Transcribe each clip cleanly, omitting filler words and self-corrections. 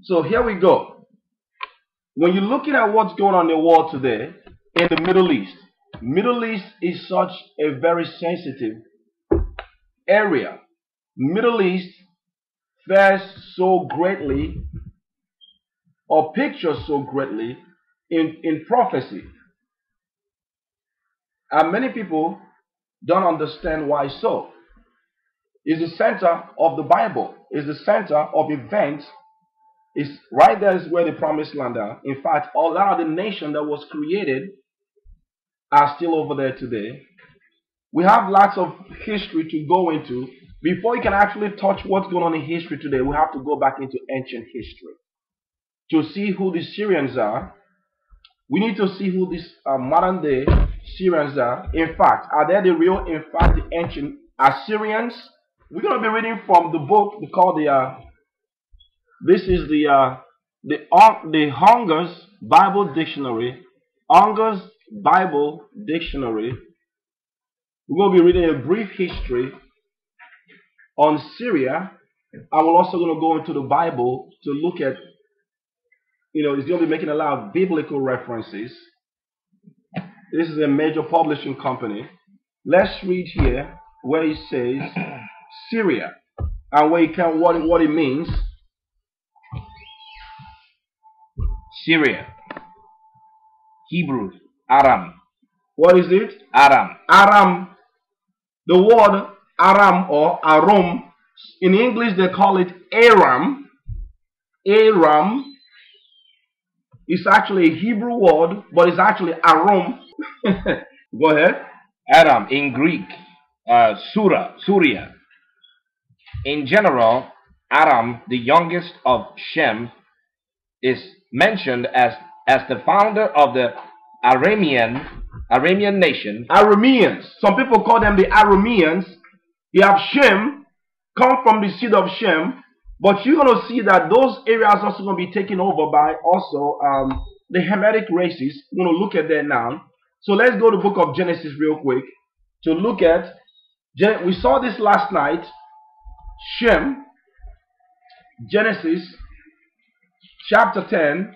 So here we go. When you're looking at what's going on in the world today, in the Middle East is such a very sensitive area. Middle East fares so greatly, or pictures so greatly in prophecy. And many people don't understand why so. It's the center of the Bible. It's the center of events. It's right there is where the promised land are. In fact, a lot of the nation that was created are still over there today. We have lots of history to go into. Before you can actually touch what's going on in history today, we have to go back into ancient history to see who the Syrians are. We need to see who these modern day Syrians are. In fact, are they the real, in fact, the ancient Assyrians? We're going to be reading from the book called this is the Hunger's Bible Dictionary. Hunger's Bible Dictionary. We're going to be reading a brief history on Syria. And we're also going to go into the Bible to look at, it's going to be making a lot of biblical references. This is a major publishing company. Let's read here where it says Syria and where it can what it means. Syria. Hebrew. Aram. What is it? Aram. Aram. The word Aram or Aram, in English they call it Aram. Aram is actually a Hebrew word, but it's actually Aram. Go ahead. Aram in Greek. Surya. In general, Aram, the youngest of Shem, is mentioned as the founder of the Aramean nation. Arameans. Some people call them the Arameans. You have Shem, come from the seed of Shem, but you're going to see that those areas also going to be taken over by also the Hamitic races. We're going to look at that now. So let's go to the book of Genesis real quick to look at. We saw this last night. Shem, Genesis chapter 10,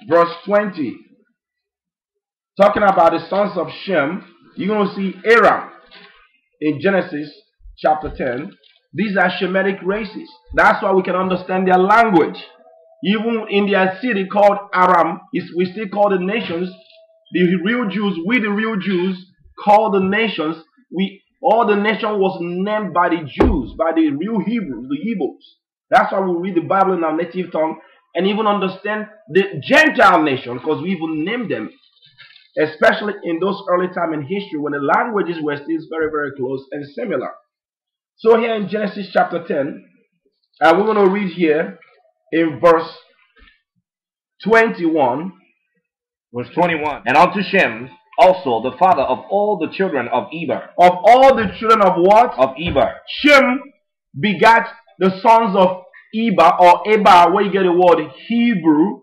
verse 20. Talking about the sons of Shem, you're going to see Aram in Genesis chapter 10. These are Shemitic races. That's why we can understand their language. Even in their city called Aram, we still call the nations, the real Jews, the real Jews call the nations, all the nation was named by the Jews, by the real Hebrews, the Hebrews. That's why we read the Bible in our native tongue and even understand the Gentile nation, because we even named them, especially in those early time in history when the languages were still very, very close and similar. So here in Genesis chapter 10, and we're going to read here in verse 21. Verse 21. And unto Shem also the father of all the children of Eber. Of all the children of what? Of Eber. Shem begat the sons of Eber, or Eber, where you get the word Hebrew.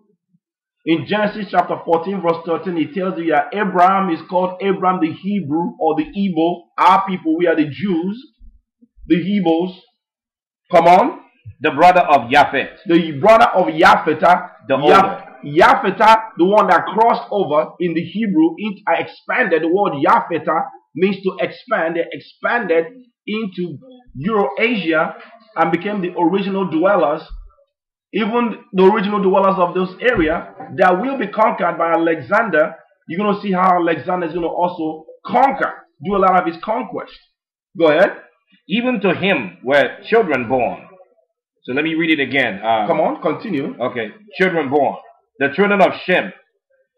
In Genesis chapter 14 verse 13, it tells you that Abraham is called Abraham the Hebrew, or the Igbo. Our people, we are the Jews, the Hebrews. Come on. The brother of Japheth. The brother of Japheth. The older. Japheth, the one that crossed over in the Hebrew, expanded. The word Japheth means to expand. They expanded into Eurasia and became the original dwellers. Even the original dwellers of those areas that will be conquered by Alexander. You're going to see how Alexander is going to also do a lot of his conquest. Go ahead. Even to him were children born. So let me read it again. Come on, continue. Okay, children born. The children of Shem,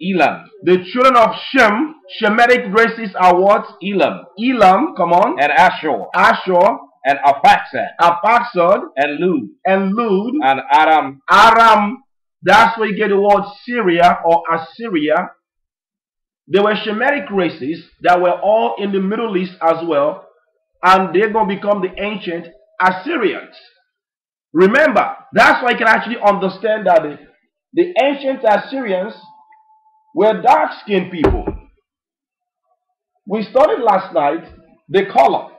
Elam. The children of Shem, Shemitic races are what? Elam. Elam, come on. And Ashur. Ashur. And Arphaxad. Arphaxad. And Lud. And Lud. And Aram. Aram. That's where you get the word Syria or Assyria. There were Shemitic races that were all in the Middle East as well. And they're going to become the ancient Assyrians. Remember, that's why you can actually understand that the ancient Assyrians were dark-skinned people. We studied last night the color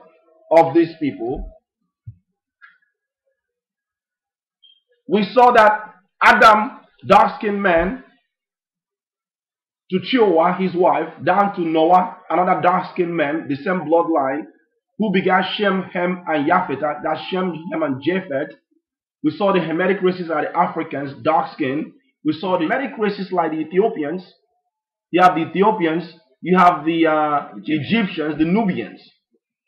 of these people. We saw that Adam, dark-skinned man, to Chihuahua, his wife, down to Noah, another dark-skinned man, the same bloodline, who begat Shem, Ham, and Japheth. That's Shem, Ham, and Japheth. We saw the Hamitic races are the Africans, dark-skinned. We saw the Hamitic races like the Ethiopians. You have the Ethiopians. You have the Egyptians, the Nubians.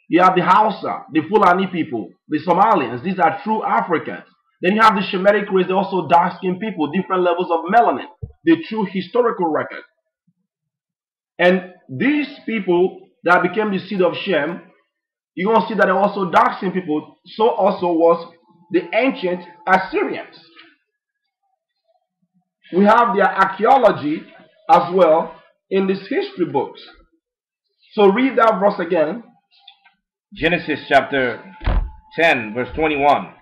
You have the Hausa, the Fulani people, the Somalians. These are true Africans. Then you have the Shemitic race. They're also dark-skinned people, different levels of melanin. The true historical record. And these people that became the seed of Shem, you're going to see that they're also dark-skinned people. So also was the ancient Assyrians. We have their archaeology as well in these history books. So read that verse again. Genesis chapter 10, verse 21.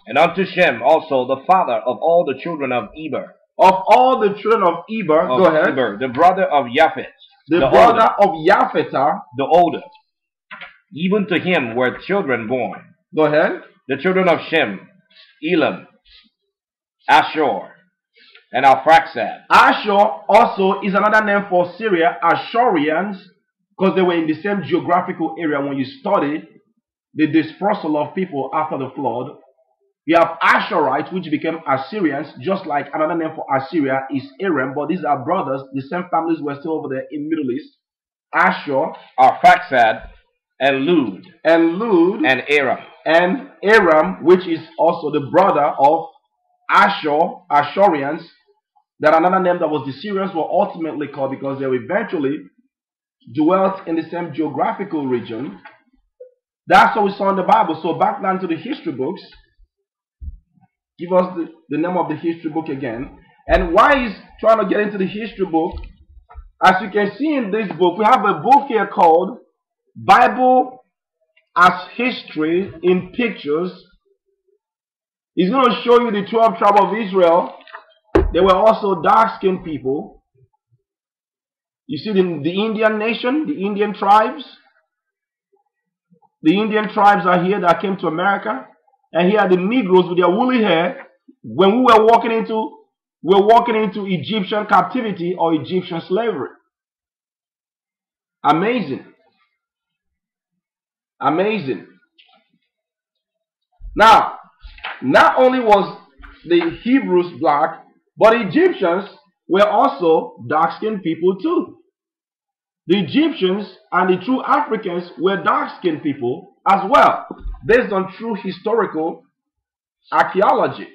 And unto Shem also the father of all the children of Eber. Of all the children of Eber, go ahead. Eber, the brother of Japheth. The brother of Japheth, the older. Even to him were children born. Go ahead. The children of Shem, Elam, Ashur, and Arphaxad. Ashur also is another name for Syria, Ashurians, because they were in the same geographical area. When you study the dispersal of people after the flood, you have Ashurites, which became Assyrians, just like another name for Assyria is Aram, but these are brothers. The same families were still over there in Middle East. Ashur, Arphaxad, and Lud, and Aram. And Aram, which is also the brother of Ashur, Ashurians, that another name that was the Syrians were ultimately called because they eventually dwelt in the same geographical region. That's what we saw in the Bible. So back down to the history books. Give us the name of the history book again. And why is trying to get into the history book? As you can see in this book, we have a book here called Bible as History in Pictures. It's going to show you the 12 tribes of Israel. They were also dark-skinned people. You see the Indian nation, the Indian tribes. The Indian tribes are here that came to America. And here are the Negroes with their woolly hair. When we were walking into Egyptian captivity or Egyptian slavery. Amazing. Amazing. Now, not only was the Hebrews black, but Egyptians were also dark-skinned people too. The Egyptians and the true Africans were dark-skinned people as well, based on true historical archaeology.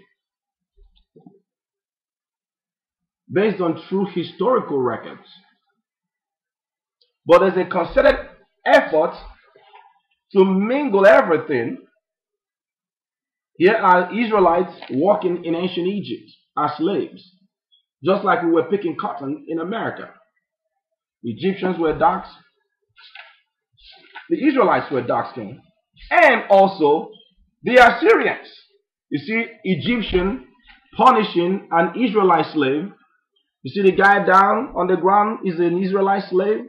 Based on true historical records. But there's a concerted effort to mingle everything. Here are Israelites walking in ancient Egypt as slaves, just like we were picking cotton in America. The Egyptians were dark. The Israelites were dark-skinned. And also the Assyrians. You see Egyptian punishing an Israelite slave. You see the guy down on the ground is an Israelite slave.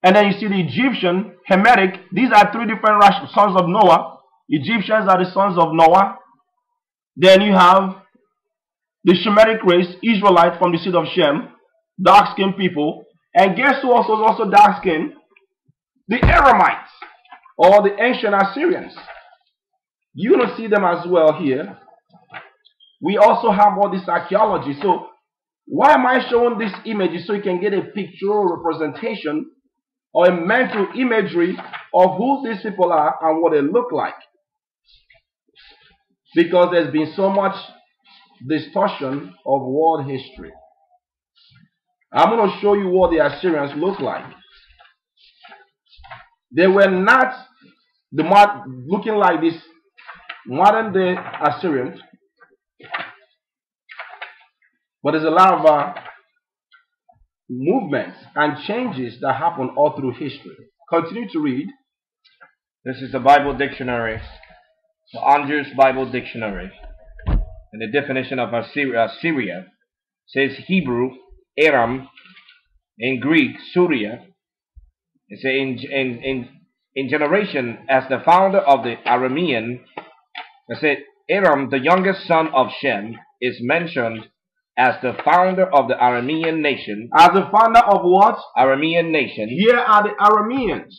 And then you see the Egyptian, Hamitic. These are three different sons of Noah. Egyptians are the sons of Noah. Then you have the Shemitic race, Israelite from the seed of Shem, dark-skinned people. And guess who also is also dark-skinned? The Aramites, or the ancient Assyrians. You're going to see them as well here. We also have all this archaeology. So why am I showing these images? So you can get a pictorial representation or a mental imagery of who these people are and what they look like. Because there's been so much distortion of world history. I'm going to show you what the Assyrians look like. They were not looking like this modern day Assyrians. But there's a lot of movements and changes that happen all through history. Continue to read. This is the Bible dictionary, the Andrews Bible Dictionary. And the definition of Assyria says Hebrew, Aram, in Greek, Syria. It says in generation as the founder of the Aramean, Aram, the youngest son of Shem, is mentioned as the founder of the Aramean nation. As the founder of what? Aramean nation. Here are the Arameans.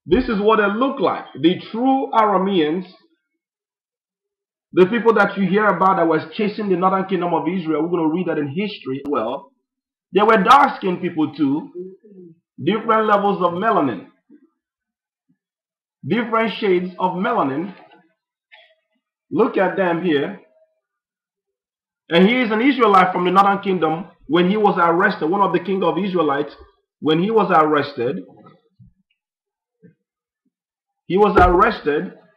This is what they look like. The true Arameans, the people that you hear about that was chasing the northern kingdom of Israel, we're going to read that in history as well. They were dark-skinned people too. Different levels of melanin. Different shades of melanin. Look at them here. And he is an Israelite from the northern kingdom. When he was arrested, one of the king of Israelites, when he was arrested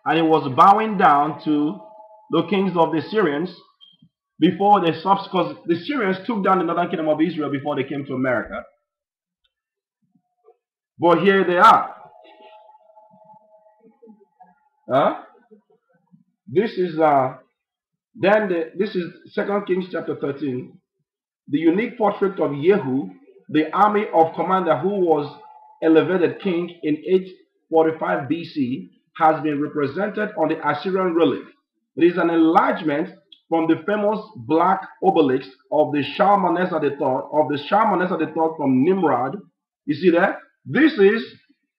and he was bowing down to the kings of the Syrians before they stopped, because the Syrians took down the northern kingdom of Israel before they came to America. But here they are. This is this is 2 Kings chapter 13. The unique portrait of Yehu, the army of commander who was elevated king in 845 BC, has been represented on the Assyrian relief. It is an enlargement from the famous black obelisk of the Shalmaneser III from Nimrod. You see that? This is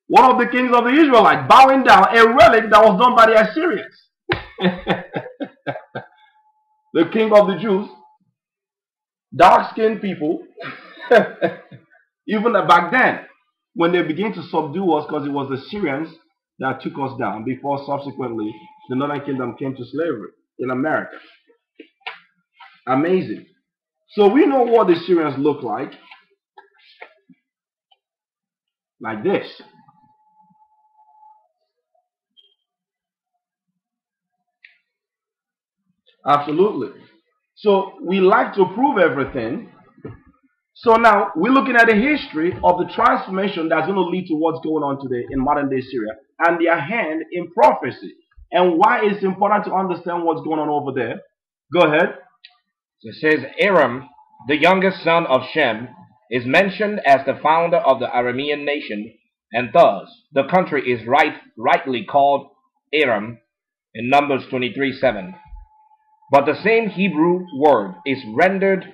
one of the kings of the Israelites bowing down, a relic that was done by the Assyrians. The king of the Jews, dark-skinned people, even back then, when they began to subdue us, because it was the Syrians that took us down before subsequently the northern kingdom came to slavery in America. Amazing. So we know what the Syrians look like this. Absolutely. So we like to prove everything. So now we're looking at the history of the transformation that's going to lead to what's going on today in modern day Syria and their hand in prophecy and why it's important to understand what's going on over there. Go ahead. So it says Aram, the youngest son of Shem, is mentioned as the founder of the Aramean nation, and thus the country is rightly called Aram in Numbers 23:7. But the same Hebrew word is rendered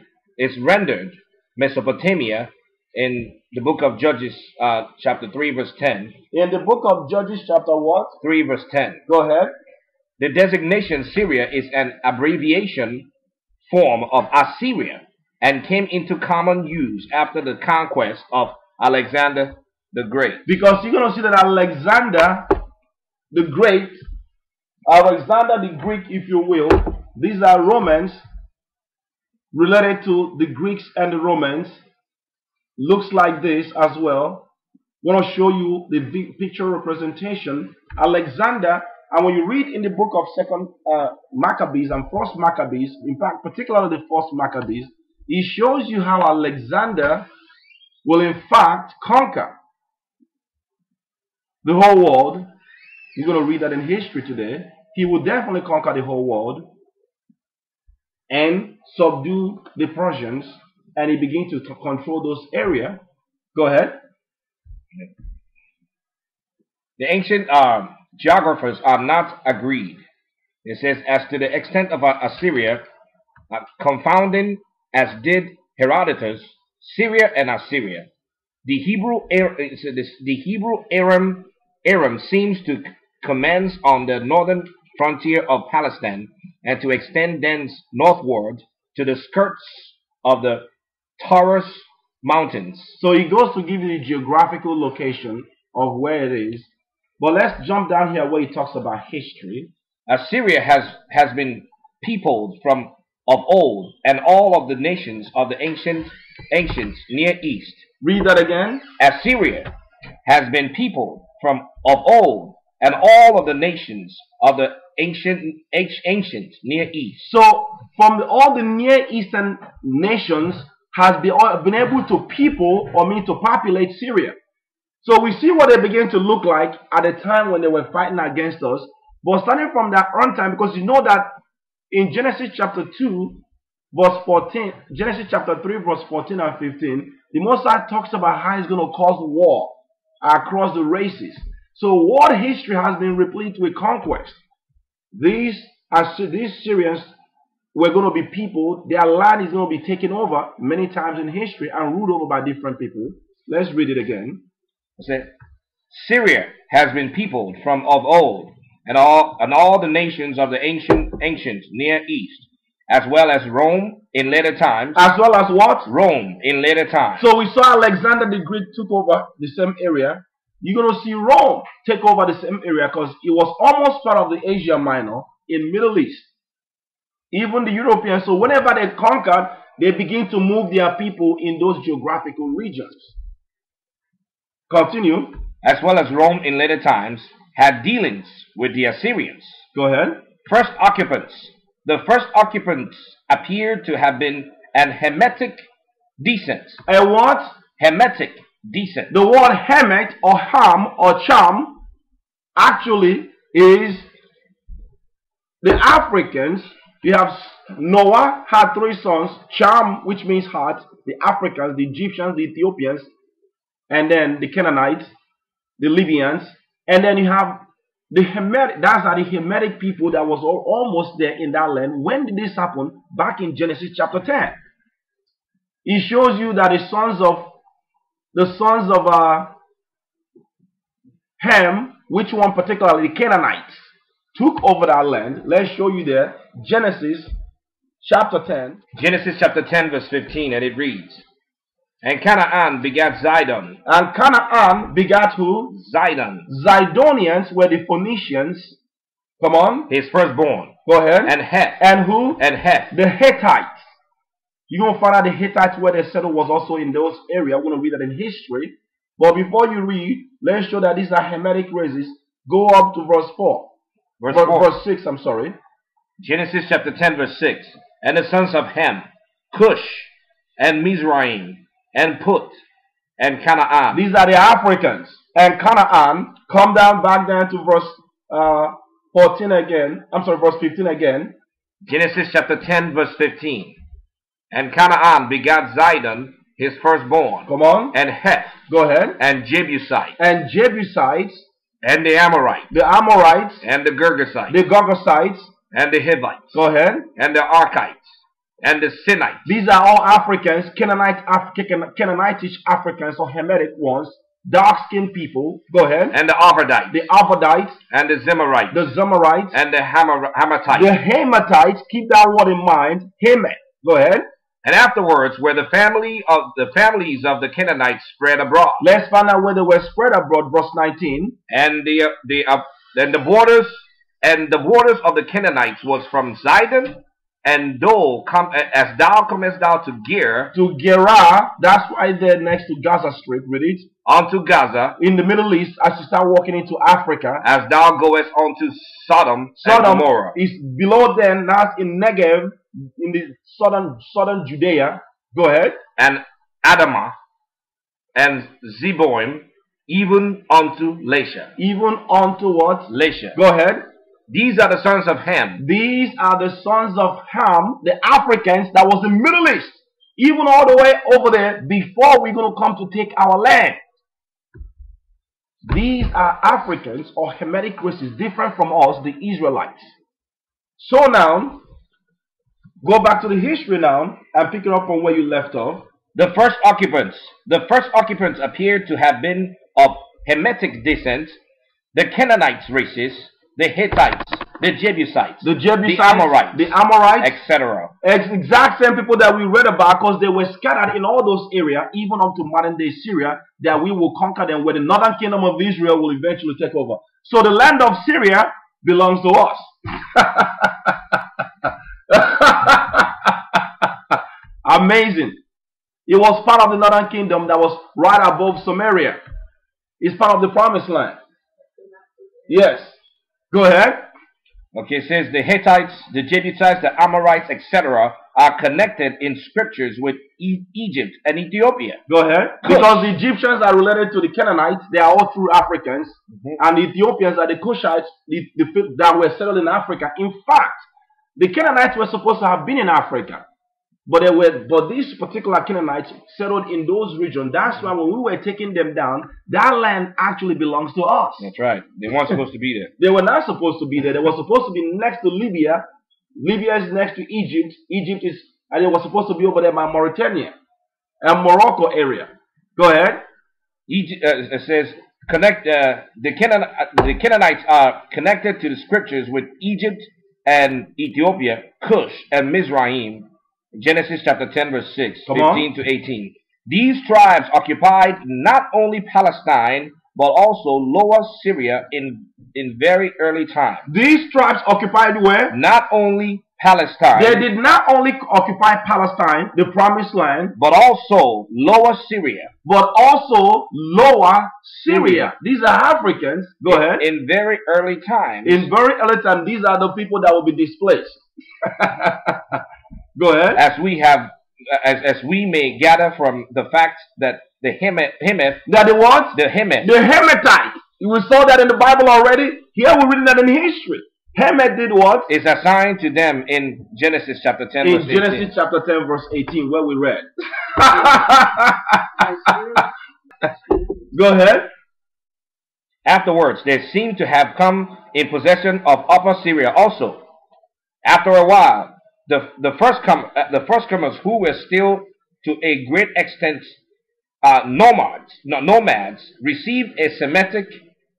Mesopotamia in the book of Judges chapter 3 verse 10. In the book of Judges chapter what? 3 verse 10. Go ahead. The designation Syria is an abbreviation form of Assyria and came into common use after the conquest of Alexander the Great. Because you're going to see that Alexander the Great, Alexander the Greek, if you will, these are Romans related to the Greeks and the Romans. Looks like this as well. I want to show you the picture representation. Alexander, and when you read in the book of Second Maccabees and First Maccabees, in fact, particularly the First Maccabees, it shows you how Alexander will in fact conquer the whole world. You're going to read that in history today. He will definitely conquer the whole world and subdue the Persians, and he begins to control those areas. Go ahead. The ancient geographers are not agreed. It says, as to the extent of Assyria, confounding as did Herodotus, Syria and Assyria. The Hebrew Aram seems to commence on the northern frontier of Palestine and to extend thence northward to the skirts of the Taurus Mountains. So he goes to give you the geographical location of where it is. But let's jump down here where he talks about history. Assyria has been peopled from of old, and all of the nations of the ancient Near East. Read that again. Assyria has been peopled from of old, and all of the nations of the ancient Near East. So from all the Near Eastern nations has been able to people, or mean to populate Syria. So we see what they began to look like at the time when they were fighting against us. But starting from that on time, because you know that in Genesis chapter 2 verse 14, Genesis chapter 3 verse 14 and 15, the Most High talks about how he's going to cause war across the races. So world history has been replete with conquest. These these Syrians were going to be people, their land is going to be taken over many times in history and ruled over by different people. Let's read it again. It said, Syria has been peopled from of old, and all the nations of the ancient Near East, as well as Rome in later times. As well as what? Rome in later times. So we saw Alexander the Great took over the same area. You're going to see Rome take over the same area because it was almost part of the Asia Minor in Middle East. Even the Europeans, so whenever they conquered, they begin to move their people in those geographical regions. Continue. As well as Rome in later times had dealings with the Assyrians. Go ahead. First occupants. The first occupants appear to have been an Hamitic descent. A what? Hamitic descent. The word Hemet or Ham or Cham actually is the Africans. You have Noah had 3 sons. Cham, which means heart. The Africans, the Egyptians, the Ethiopians, and then the Canaanites, the Libyans, and then you have the Hamitic. That's the Hamitic people that was almost there in that land. When did this happen? Back in Genesis chapter 10. It shows you that the sons of Ham, which one particularly, the Canaanites, took over that land. Let's show you there. Genesis chapter 10. Genesis chapter 10 verse 15, and it reads, And Canaan begat Zidon. And Canaan begat who? Zidon. Zidonians were the Phoenicians. Come on. His firstborn. Go ahead. And Heth. And who? And Heth. The Hittites. You're going to find out the Hittites where they settled was also in those areas. We're going to read that in history. But before you read, let's show that these are Hamitic races. Go up to verse 4. Verse 6, I'm sorry. Genesis chapter 10 verse 6. And the sons of Ham, Cush, and Mizraim, and Put, and Canaan. These are the Africans. And Canaan, come down back down to verse 14 again. I'm sorry, verse 15 again. Genesis chapter 10 verse 15. And Canaan begat Zidon, his firstborn. Come on. And Heth. Go ahead. And Jebusites. And Jebusites. And the Amorites. The Amorites. And the Girgasites. The Girgasites. And the Hivites. Go ahead. And the Archites. And the Sinites. These are all Africans, Canaanitish Africans or Hamitic ones, dark-skinned people. Go ahead. And the Arvadites. The Arvadites. And the Zemarites. The Zemarites. And the Hamatites. The Hamatites. Keep that word in mind. Hamat. Go ahead. And afterwards, where the families of the Canaanites spread abroad. Let's find out where they were spread abroad. Verse 19. And the borders of the Canaanites was from Zidon and Dol, as thou comest thou to Ger. To Gerar, that's right there next to Gaza Strip, read it. Unto Gaza. In the Middle East, as you start walking into Africa. As thou goest unto Sodom and Gomorrah. Is below them, now in Negev, in the southern Judea. Go ahead. And Adamah and Zeboim, even unto Lasha. Even unto what? Lasha. Go ahead. These are the sons of Ham. These are the sons of Ham, the Africans that was in the Middle East. Even all the way over there before we're going to come to take our land. These are Africans or Hamitic races different from us, the Israelites. So now, go back to the history now and pick it up from where you left off. The first occupants appear to have been of Hamitic descent, the Canaanites races, the Hittites, the Jebusites, the Amorites, etc. Exact same people that we read about, because they were scattered in all those areas, even up to modern day Syria, that we will conquer them, where the northern kingdom of Israel will eventually take over. So the land of Syria belongs to us. Amazing. It was part of the northern kingdom that was right above Samaria. It's part of the promised land. Yes. Go ahead. Okay, it says the Hittites, the Jebusites, the Amorites, etc. are connected in scriptures with Egypt and Ethiopia. Go ahead. Because the Egyptians are related to the Canaanites. They are all true Africans. And the Ethiopians are the Cushites that were settled in Africa. In fact, the Canaanites were supposed to have been in Africa. But these particular Canaanites settled in those regions. That's why when we were taking them down, that land actually belongs to us. That's right. They weren't supposed to be there. They were not supposed to be there. They were supposed to be next to Libya. Libya is next to Egypt. And they were supposed to be over there by Mauritania and Morocco area. Go ahead. It says the Canaanites are connected to the scriptures with Egypt and Ethiopia, Cush and Mizraim. Genesis chapter 10 verse 6, 15 to 18. These tribes occupied not only Palestine but also Lower Syria in very early time. These tribes occupied where? Not only Palestine. They did not only occupy Palestine, the promised land, but also Lower Syria. But also Lower Syria. These are Africans. Go ahead. In very early times. In very early time, these are the people that will be displaced. Go ahead. As we may gather from the fact that the Hemeth. That the what? The Hemeth. The Hemethite. We saw that in the Bible already. Here we're reading that in history. Hemeth did what? Is assigned to them in Genesis chapter 10 in verse 18. Genesis chapter 10 verse 18 where we read. Go ahead. Afterwards, they seem to have come in possession of Upper Syria also. After a while, the first comers who were still to a great extent nomads received a Semitic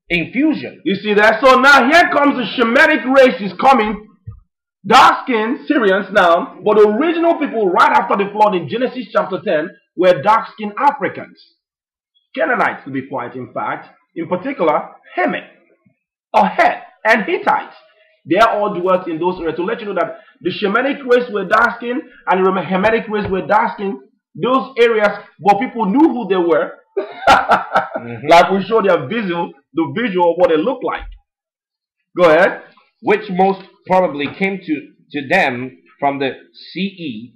infusion. You see that? So now here comes the Shemitic race is coming. Dark-skinned Syrians now, but the original people right after the flood in Genesis chapter 10 were dark-skinned Africans. Canaanites to be quite in fact. In particular, Hemeth, or Het, and Hittites. They all dwelt in those areas. To let you know that the Shemitic race were dark-skinned and the Hamitic race were dark-skinned. Those areas, but people knew who they were. Like we showed the visual of what they looked like. Go ahead. Which most probably came to them from the SE.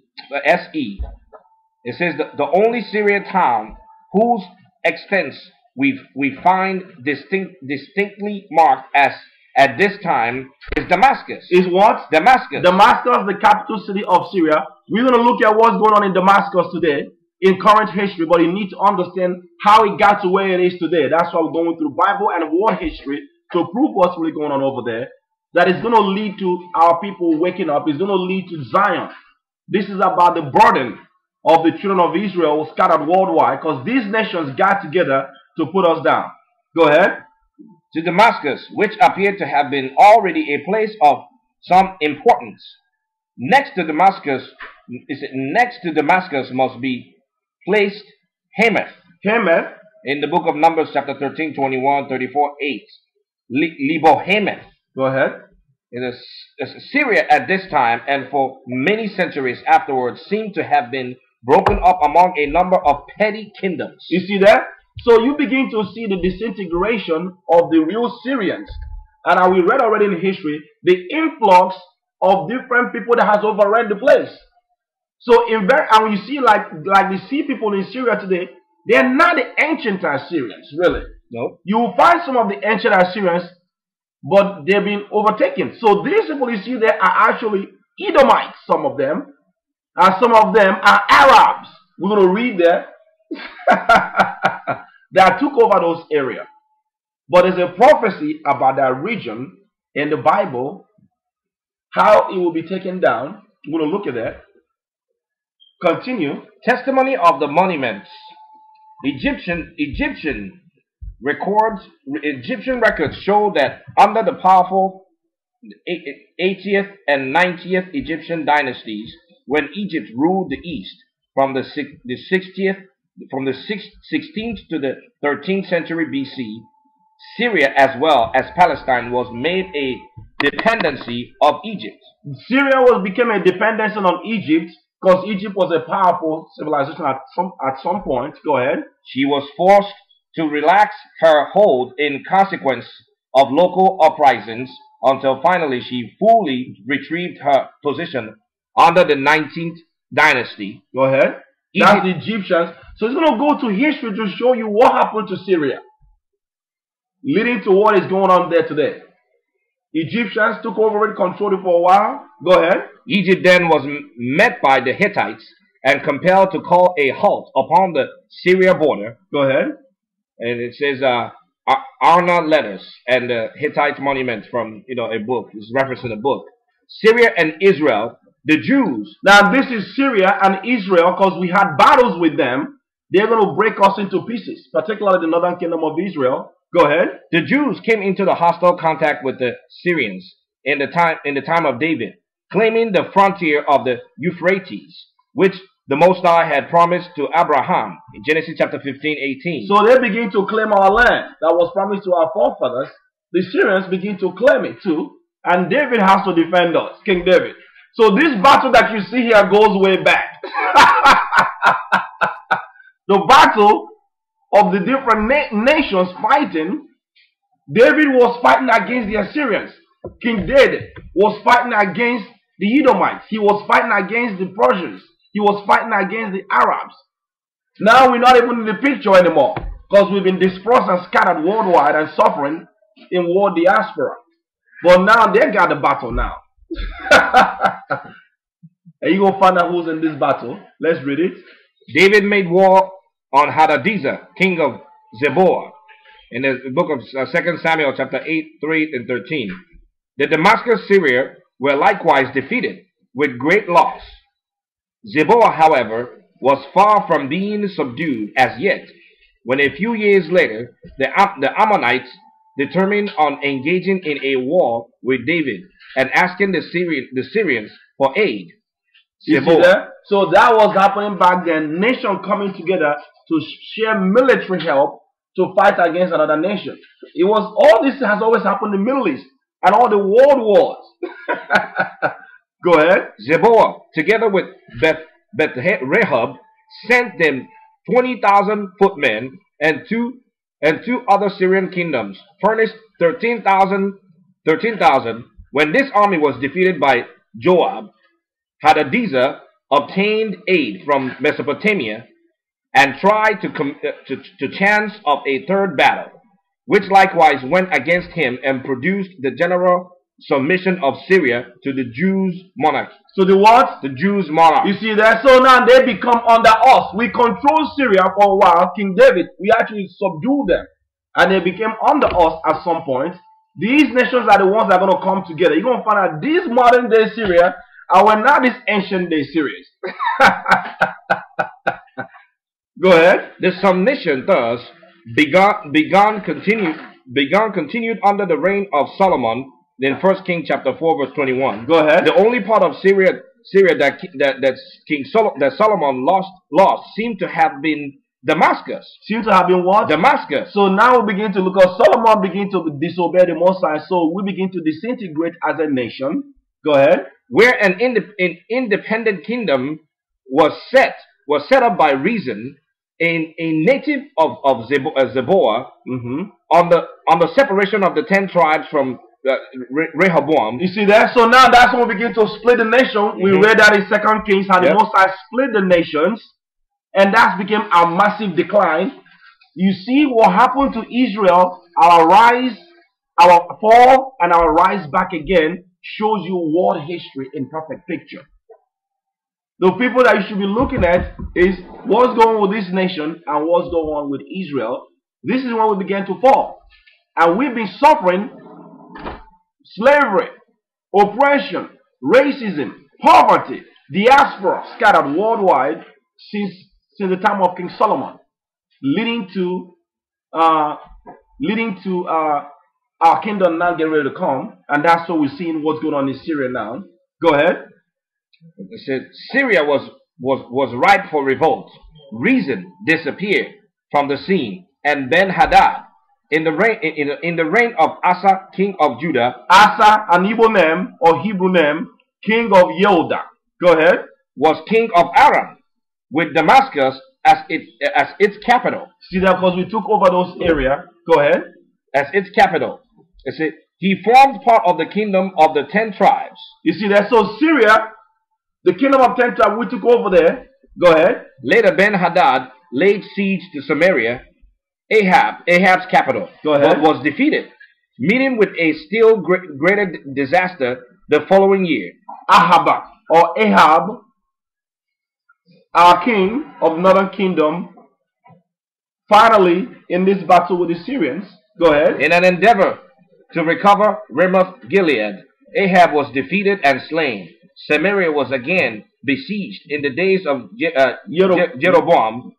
It says that the only Syrian town whose extents we find distinctly marked as at this time is Damascus. Is what? Damascus. Damascus, the capital city of Syria. We're going to look at what's going on in Damascus today in current history, but you need to understand how it got to where it is today. That's why we're going through Bible and world history to prove what's really going on over there. That is going to lead to our people waking up. It's going to lead to Zion. This is about the burden of the children of Israel scattered worldwide, because these nations got together to put us down. Go ahead. To Damascus, which appeared to have been already a place of some importance. Next to Damascus must be placed Hamath. Hamath. In the book of Numbers chapter 13, 21, 34, 8. Libo-Hamath. Go ahead. Syria at this time and for many centuries afterwards seemed to have been broken up among a number of petty kingdoms. You see that? So you begin to see the disintegration of the real Syrians. And as we read already in history, the influx of different people that has overrun the place. So and when you see like the sea people in Syria today, they're not the ancient Assyrians, really. No. You will find some of the ancient Assyrians, but they've been overtaken. So these people you see there are actually Edomites, some of them. And some of them are Arabs. We're going to read there. That took over those areas. But there's a prophecy about that region in the Bible, how it will be taken down. We're going to look at that. Continue. Testimony of the monuments. Egyptian records show that under the powerful 80th and 90th Egyptian dynasties, when Egypt ruled the East from the 16th to the 13th century BC, Syria as well as Palestine was made a dependency of Egypt. Syria became a dependency on Egypt because Egypt was a powerful civilization at some point. Go ahead. She was forced to relax her hold in consequence of local uprisings until finally she fully retrieved her position under the 19th dynasty. Go ahead. That's the Egyptians. So it's going to go to history to show you what happened to Syria, leading to what is going on there today. Egyptians took over it, controlled it for a while. Go ahead. Egypt then was met by the Hittites and compelled to call a halt upon the Syria border. Go ahead. And it says Arna letters and the Hittite monument from a book. It's referenced in a book. Syria and Israel, the Jews. Now this is Syria and Israel because we had battles with them. They're going to break us into pieces, particularly the northern kingdom of Israel. Go ahead. The Jews came into the hostile contact with the Syrians in the time of David, claiming the frontier of the Euphrates, which the Most High had promised to Abraham in Genesis chapter 15:18. So they begin to claim our land that was promised to our forefathers. The Syrians begin to claim it too, and David has to defend us, King David. So this battle that you see here goes way back. The battle of the different nations fighting. David was fighting against the Assyrians. King David was fighting against the Edomites. He was fighting against the Persians. He was fighting against the Arabs. Now we're not even in the picture anymore because we've been dispersed and scattered worldwide and suffering in war diaspora. But now they got the battle now. And you go find out who's in this battle. Let's read it. David made war on Hadadezer, king of Zeboah, in the book of 2 Samuel chapter 8, 3 and 13. The Damascus Syria were likewise defeated with great loss. Zeboah, however, was far from being subdued as yet, when a few years later the Ammonites determined on engaging in a war with David and asking the Syrians for aid. You see that? So that was happening back then. Nation coming together to share military help to fight against another nation. It was all this has always happened in the Middle East and all the world wars. Go ahead. Zeboah, together with Beth Rehob, sent them 20,000 footmen and two other Syrian kingdoms, furnished 13,000. When this army was defeated by Joab, Hadadezer obtained aid from Mesopotamia and tried to chance of a third battle, which likewise went against him and produced the general submission of Syria to the Jews' monarch. So the what? The Jews' monarch. You see that? So now they become under us. We control Syria for a while. King David, we actually subdued them. And they became under us at some point. These nations are the ones that are going to come together. You're going to find out this modern day Syria are not this ancient day Syrians. Go ahead. The submission thus continued under the reign of Solomon in 1 Kings chapter 4 verse 21. Go ahead. The only part of Syria that Solomon lost seemed to have been Damascus. Seems to have been what? Damascus. So now we begin to look at Solomon begin to disobey the Most High. So we begin to disintegrate as a nation. Go ahead. Where an independent kingdom was set up by reason, a native of Zeboah, on the separation of the 10 tribes from Rehoboam. You see that? So now that's when we begin to split the nation. We read that in 2 Kings how the Most High split the nations, and that became a massive decline. You see what happened to Israel, our rise, our fall, and our rise back again shows you world history in perfect picture. The people that you should be looking at is what's going on with this nation and what's going on with Israel. This is when we began to fall. And we've been suffering slavery, oppression, racism, poverty, diaspora scattered worldwide since the time of King Solomon, leading to our kingdom now getting ready to come, and that's what we're seeing what's going on in Syria now. Go ahead. It said Syria was ripe for revolt. Reason disappeared from the scene, and Ben-Hadad, in the reign of Asa, king of Judah. Asa, an Igbo name or Hebrew name, king of Yehuda. Go ahead. Was king of Aram, with Damascus as its capital. See that? Because we took over those areas. Go ahead. As its capital. It said he formed part of the kingdom of the 10 tribes. You see that? So Syria, the kingdom of 10 tribes, we took over there. Go ahead. Later, Ben-Hadad laid siege to Samaria, Ahab's capital. Go ahead. But was defeated. meeting with a still greater disaster the following year. Ahab, or Ahab, our king of northern kingdom, finally in this battle with the Syrians. Go ahead. In an endeavor to recover Ramoth Gilead, Ahab was defeated and slain. Samaria was again besieged in the days of Jehoram,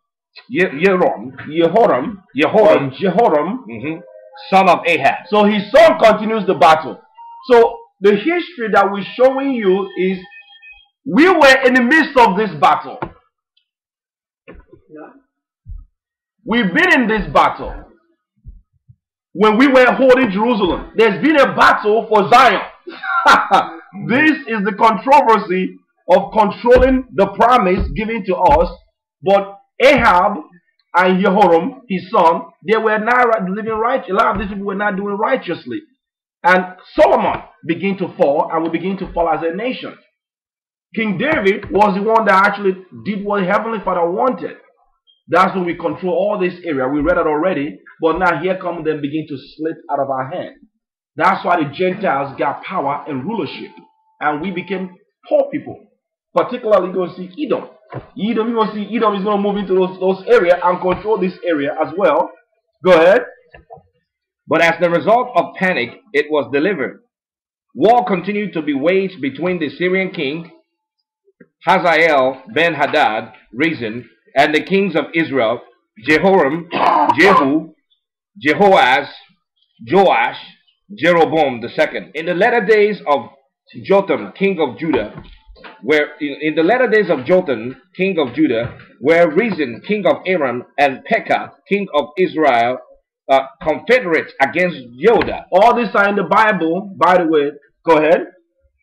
son of Ahab. So his son continues the battle. So the history that we're showing you is we were in the midst of this battle. We've been in this battle. When we were holding Jerusalem, there's been a battle for Zion. This is the controversy of controlling the promise given to us. But Ahab and Jehoram, his son, they were not living right. A lot of these people were not doing righteously. And Solomon began to fall, and we begin to fall as a nation. King David was the one that actually did what Heavenly Father wanted. That's when we control all this area. We read it already, but now here come them begin to slip out of our hand. That's why the Gentiles got power and rulership, and we became poor people. Particularly, you're going to see Edom. You're going to see Edom is going to move into those areas and control this area as well. Go ahead. But as the result of panic, it was delivered. War continued to be waged between the Syrian king Hazael ben-Hadad, Rezin, and the kings of Israel, Jehoram, Jehu, Jehoaz, Joash, Jeroboam II. In the latter days of Jotham, king of Judah, where Rezin, king of Aram, and Pekah, king of Israel, confederates against Judah. All these are in the Bible, by the way. Go ahead.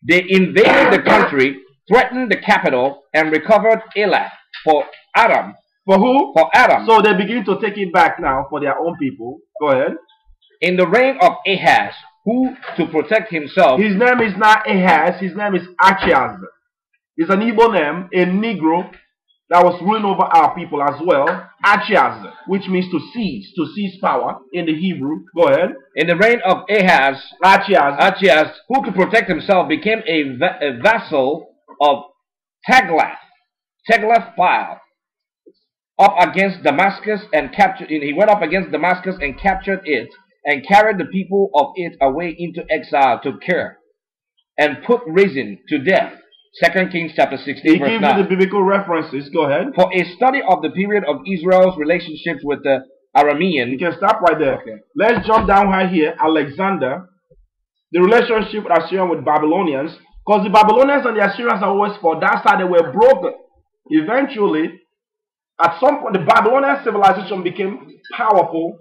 They invaded the country, threatened the capital, and recovered Elath for Aram. For who? For Aram. So they begin to take it back now for their own people. Go ahead. In the reign of Ahaz, who, to protect himself... His name is not Ahaz, his name is Achiaz. It's an Igbo name, a Negro that was ruling over our people as well. Achiaz, which means to seize power in the Hebrew. Go ahead. In the reign of Ahaz, Achiaz, who to protect himself became a vassal of Tiglath-Pileser, up against Damascus and captured it. He went up against Damascus and captured it, and carried the people of it away into exile to Kir, and put Rezin to death. 2 Kings chapter 16 he verse 9. He gives you the biblical references. Go ahead. For a study of the period of Israel's relationships with the Aramean. You can stop right there. Okay. Let's jump down right here. Alexander. The relationship with Assyrian with Babylonians. Because the Babylonians and the Assyrians are always for that side, they were broken. Eventually, at some point, the Babylonian civilization became powerful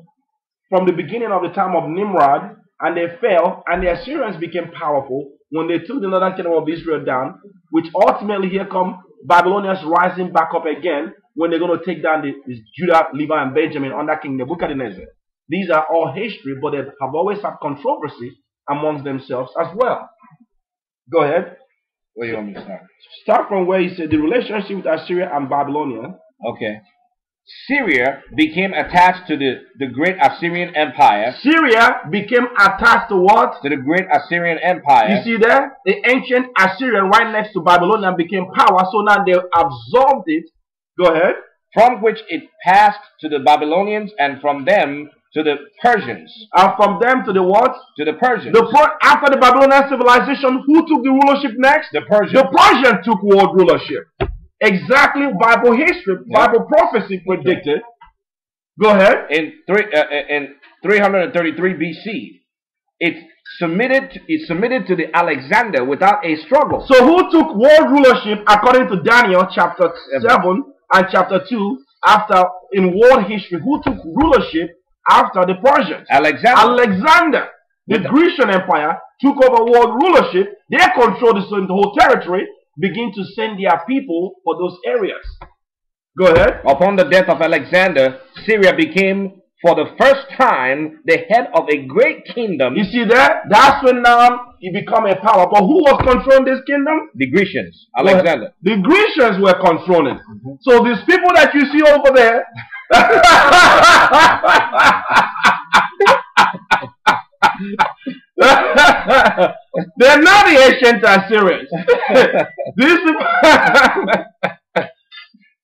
from the beginning of the time of Nimrod, and they fell, and the Assyrians became powerful when they took the northern kingdom of Israel down, which ultimately here come Babylonians rising back up again when they're going to take down this Judah, Levi, and Benjamin under King Nebuchadnezzar. These are all history, but they have always had controversy amongst themselves as well. Go ahead. Where you want me to start? Start from where he said the relationship with Assyria and Babylonia. Okay. Syria became attached to the great Assyrian Empire. Syria became attached to what? To the great Assyrian Empire. You see there? The ancient Assyrian right next to Babylonian became power, so now they absorbed it. Go ahead. From which it passed to the Babylonians, and from them to the Persians. And from them to the what? To the Persians. After the Babylonian civilization, who took the rulership next? The Persians. The Persians took world rulership. Exactly, Bible history, Bible prophecy predicted. Go ahead. In 333 BC, it submitted to the Alexander without a struggle. So who took world rulership according to Daniel chapter 7 and chapter 2 after in world history? Who took rulership after the Persians? Alexander. The Grecian Empire took over world rulership. They controlled the whole territory. Begin to send their people for those areas. Go ahead. Upon the death of Alexander, Syria became for the first time the head of a great kingdom. You see that? That's when now he became a power. But who was controlling this kingdom? The Grecians. Alexander. The Grecians were controlling. So these people that you see over there They're not the ancient Assyrians. These people,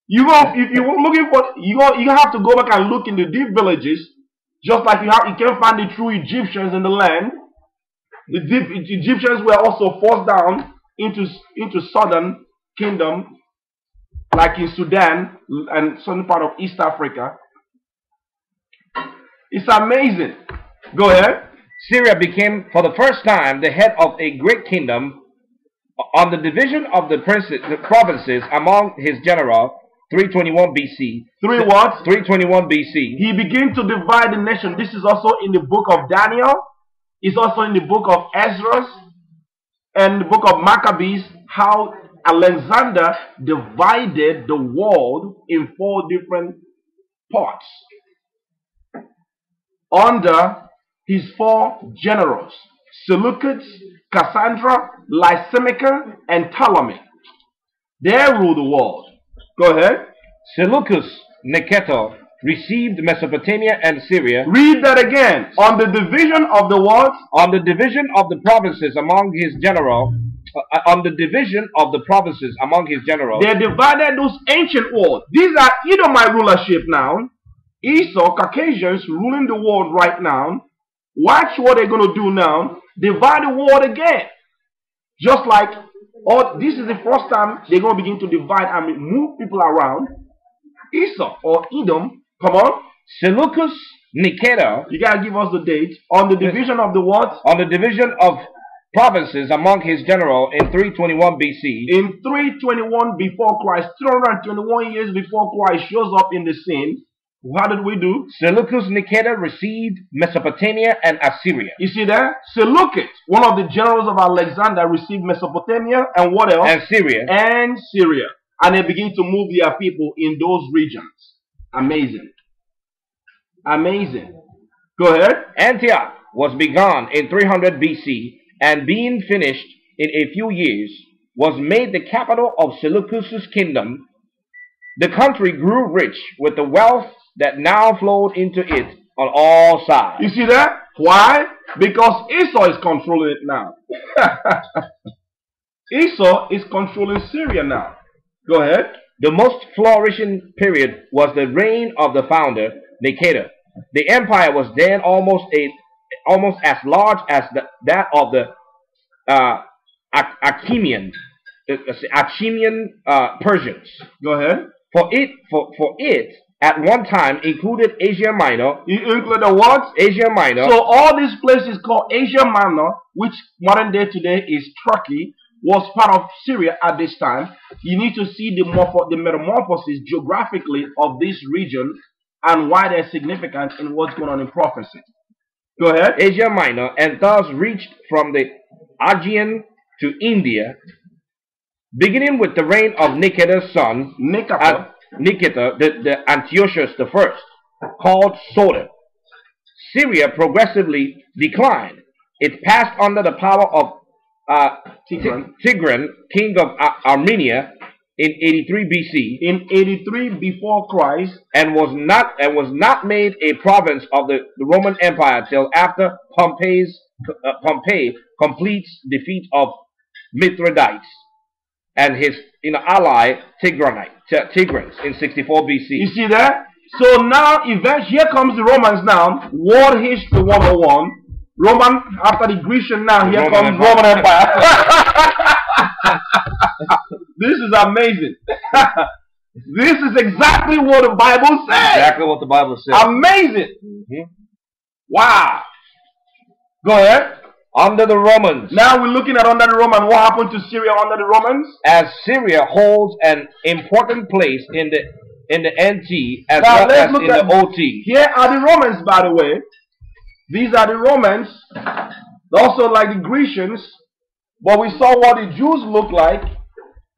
if you're looking for, you have to go back and look in the deep villages, just like you can't find the true Egyptians in the land. The deep Egyptians were also forced down into southern kingdom, like in Sudan and southern part of East Africa. It's amazing. Go ahead. Syria became, for the first time, the head of a great kingdom. On the division of the provinces among his general, 321 BC. 321 BC. He began to divide the nation. This is also in the book of Daniel. It's also in the book of Ezra and the book of Maccabees, how Alexander divided the world in 4 different parts under his 4 generals: Seleucids, Cassandra, Lysimachus, and Ptolemy. They ruled the world. Go ahead. Seleucus Nicator received Mesopotamia and Syria. Read that again. On the division of the what? On the division of the provinces among his general. On the division of the provinces among his generals. They divided those ancient worlds. These are Edomite rulership now. Esau, Caucasians ruling the world right now. Watch what they're going to do now. Divide the world again. Just like, this is the first time they're going to begin to divide and move people around. Esau or Edom, come on. Seleucus Nicator. You got to give us the date. On the division of the what? On the division of provinces among his general in 321 BC. In 321 before Christ, 321 years before Christ shows up in the scene. How did we do? Seleucus Nicator received Mesopotamia and Assyria. You see that? Seleucus, one of the generals of Alexander, received Mesopotamia and what else? And Syria. And Syria. And they begin to move their people in those regions. Amazing. Amazing. Go ahead. Antioch was begun in 300 BC and being finished in a few years was made the capital of Seleucus' kingdom. The country grew rich with the wealth that now flowed into it on all sides. You see that? Why? Because Esau is controlling it now. Esau is controlling Syria now. Go ahead. The most flourishing period was the reign of the founder, Nicator. The empire was then almost as large as that of the Achaemenid Persians. Go ahead. For it at one time included Asia Minor. You included what? Asia Minor. So all these places called Asia Minor, which modern day today is Turkey, was part of Syria at this time. You need to see the metamorphosis geographically of this region and why they're significant in what's going on in prophecy. Go ahead. Asia Minor, and thus reached from the Aegean to India, beginning with the reign of Nicator's son, Nicator, the Antiochus I, called Soter. Syria progressively declined. It passed under the power of Tigran, king of Armenia, in 83 BC. In 83 before Christ, and was not made a province of the Roman Empire till after Pompey completes defeat of Mithridates and his ally Tigrans in 64 BC. You see that? So now, here comes the Romans now. World History 101. Roman, after the Grecian now, here comes Roman Empire. This is amazing. This is exactly what the Bible says. Exactly what the Bible says. Amazing. Wow. Go ahead. Under the Romans. Now we're looking at under the Romans. What happened to Syria under the Romans? As Syria holds an important place in the NT as well as in the OT. Here are the Romans, by the way. These are the Romans. Also like the Grecians. But we saw what the Jews look like.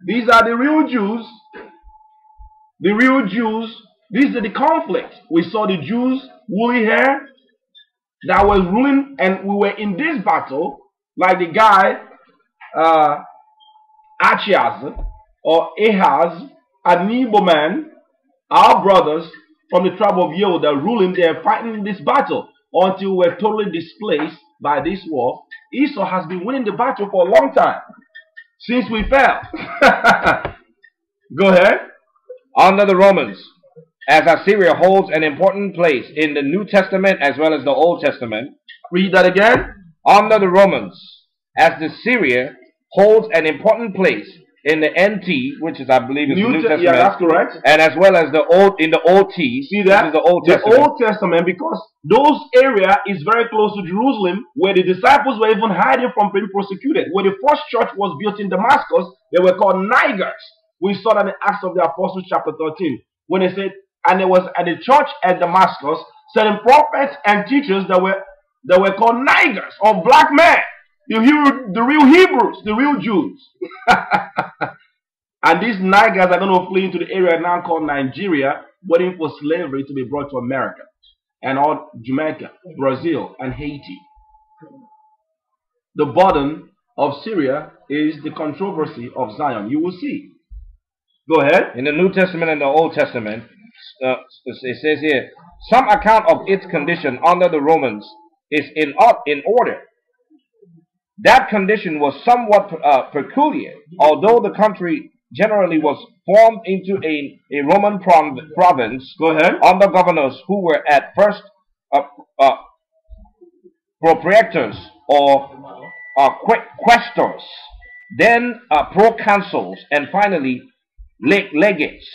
These are the real Jews. The real Jews. These are the conflicts. We saw the Jews, woolly hair, that was ruling, and we were in this battle, like the guy Achiaz or Ahaz, a Nebo man, our brothers from the tribe of Yehuda ruling there, fighting in this battle until we were totally displaced by this war, Esau has been winning the battle for a long time, since we fell. Go ahead. Under the Romans, as Assyria holds an important place in the New Testament as well as the Old Testament. Read that again. Under the Romans, as the Syria holds an important place in the NT, which is, I believe, is the New Testament. Yeah, that's correct. And as well as the Old, in the OT. See that? Which is the Old Testament. The Old Testament, because those area is very close to Jerusalem, where the disciples were even hiding from being persecuted. Where the first church was built in Damascus, they were called Negroes. We saw that in Acts of the Apostles chapter 13, when they said, and there was at the church at Damascus certain prophets and teachers that were called Negroes, or black men. The real Hebrews, the real Jews. And these Negroes are going to flee into the area now called Nigeria, waiting for slavery to be brought to America, and all Jamaica, Brazil, and Haiti. The burden of Syria is the controversy of Zion. You will see. Go ahead. In the New Testament and the Old Testament, it says here, some account of its condition under the Romans is in order. That condition was somewhat peculiar, although the country generally was formed into a Roman province. Go ahead. Under governors who were at first propraetors or quaestors, then proconsuls, and finally legates.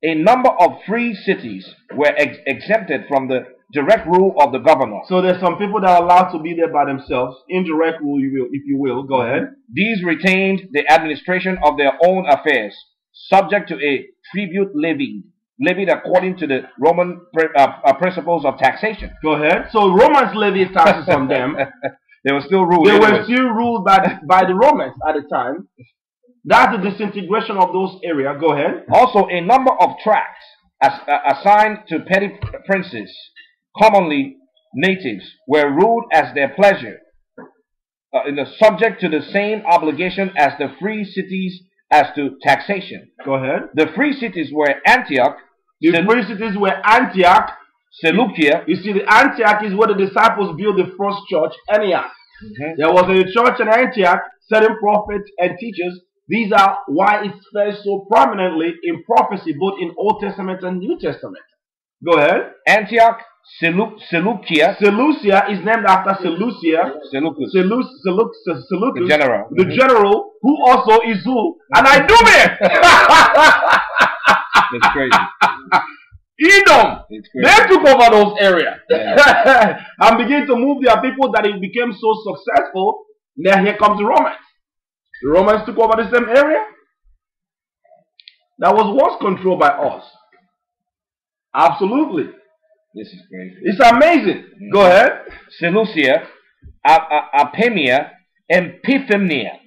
A number of free cities were exempted from the direct rule of the governor. So there's some people that are allowed to be there by themselves, indirect rule, if you will. Go ahead. These retained the administration of their own affairs, subject to a tribute levied according to the Roman principles of taxation. Go ahead. So Romans levied taxes on them. They were still ruled. They were still ruled by the Romans at the time. That's the disintegration of those areas. Go ahead. Also, a number of tracts assigned to petty princes, commonly natives, were ruled as their pleasure, subject to the same obligation as the free cities as to taxation. Go ahead. The free cities were Antioch. The free cities were Antioch, Seleucia. You see, the Antioch is where the disciples built the first church, Antioch. There was a church in Antioch, certain prophets and teachers. These are why it says so prominently in prophecy, both in Old Testament and New Testament. Go ahead. Antioch, Seleucia. Seleucia is named after Seleucia. Seleucus. The general. The general, who also is who? And I do it! That's crazy. Edom. They took over those areas. Yeah. And began to move their people that it became so successful. Now here comes the Romans. The Romans took over the same area that was once controlled by us. Absolutely. This is crazy. It's amazing. Go ahead. Seleucia, Apamea, and Bithynia.